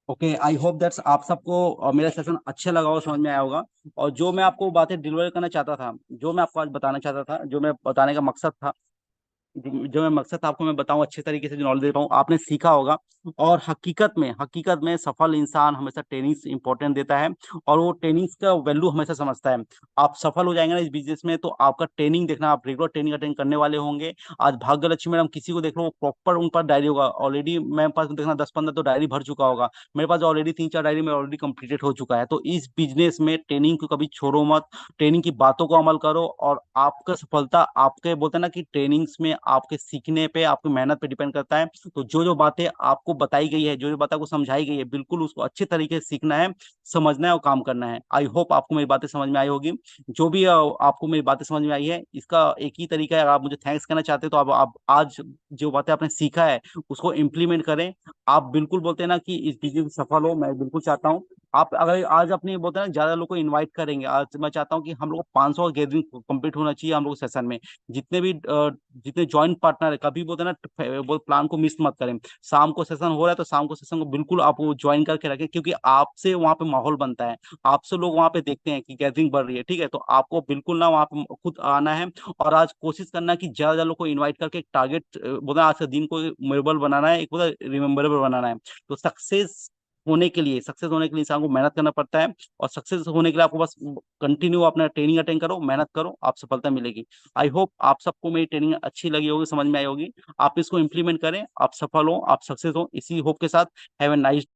Okay, I hope that's आप सबको मेरा सेशन अच्छा लगा हो, समझ में आया होगा। और जो मैं आपको बातें डिलीवर करना चाहता था, जो मैं आपको आज बताना चाहता था, जो मैं बताने का मकसद था, जो मैं मकसद आपको मैं बताऊं, अच्छे तरीके से जो नॉलेज दे पाऊँ, आपने सीखा होगा। और हकीकत में सफल इंसान हमेशा ट्रेनिंग इंपॉर्टेंट देता है, और वो ट्रेनिंग का वैल्यू हमेशा समझता है। आप सफल हो जाएंगे ना इस बिजनेस में, तो आपका ट्रेनिंग देखना, आप रेगुलर ट्रेनिंग अटेंड करने वाले होंगे। आज भाग्य लक्ष्मी मैडम किसी को देख लो, वो प्रॉपर उन पर डायरी होगा ऑलरेडी, मेरे पास देखना 10-15 तो डायरी भर चुका होगा। मेरे पास ऑलरेडी 3-4 डायरी में ऑलरेडी कंप्लीटेड हो चुका है। तो इस बिजनेस में ट्रेनिंग को कभी छोड़ो मत, ट्रेनिंग की बातों को अमल करो, और आपका सफलता आपके बोलते हैं ना कि ट्रेनिंग्स में आपके सीखने पे, आपकी मेहनत पे डिपेंड करता है। तो जो जो बातें आपको बताई गई है, जो जो बातें आपको समझाई गई है, बिल्कुल उसको अच्छे तरीके से सीखना है, समझना है और काम करना है। आई होप आपको मेरी बातें समझ में आई होगी। जो भी आपको मेरी बातें समझ में आई है, इसका एक ही तरीका है, अगर आप मुझे थैंक्स कहना चाहते हैं तो आप आज जो बातें आपने सीखा है उसको इम्प्लीमेंट करें। आप बिल्कुल बोलते हैं ना कि इस बिजनेस में सफल हो, मैं बिल्कुल चाहता हूँ। आप अगर आज अपने बोलते हैं ना ज्यादा लोग को इनवाइट करेंगे, आज मैं चाहता हूँ कि हम लोग 500 का गैदरिंग कंप्लीट होना चाहिए हम लोग सेशन में। जितने भी जितने जॉइंट पार्टनर है, कभी बोलते हैं ना वो प्लान को मिस मत करें। शाम को सेशन हो रहा है तो शाम को सेशन को बिल्कुल आप वो ज्वाइन करके रखें, क्योंकि आपसे वहाँ पे माहौल बनता है, आपसे लोग वहाँ पे देखते हैं कि गैदरिंग बढ़ रही है। ठीक है, तो आपको बिल्कुल ना वहाँ पे खुद आना है, और आज कोशिश करना है कि ज्यादा ज्यादा लोग को इन्वाइट करके एक टारगेट बोला आज के दिन को मेमोरेबल बनाना है, एक बोला रिमेम्बरेबल बनाना है। तो सक्सेस होने के लिए इंसान को मेहनत करना पड़ता है, और सक्सेस होने के लिए आपको बस कंटिन्यू अपना ट्रेनिंग अटेंड करो, मेहनत करो, आप सफलता मिलेगी। आई होप आप सबको मेरी ट्रेनिंग अच्छी लगी होगी, समझ में आई होगी। आप इसको इम्प्लीमेंट करें, आप सफल हो, आप सक्सेस हो, इसी होप के साथ हैव ए नाइस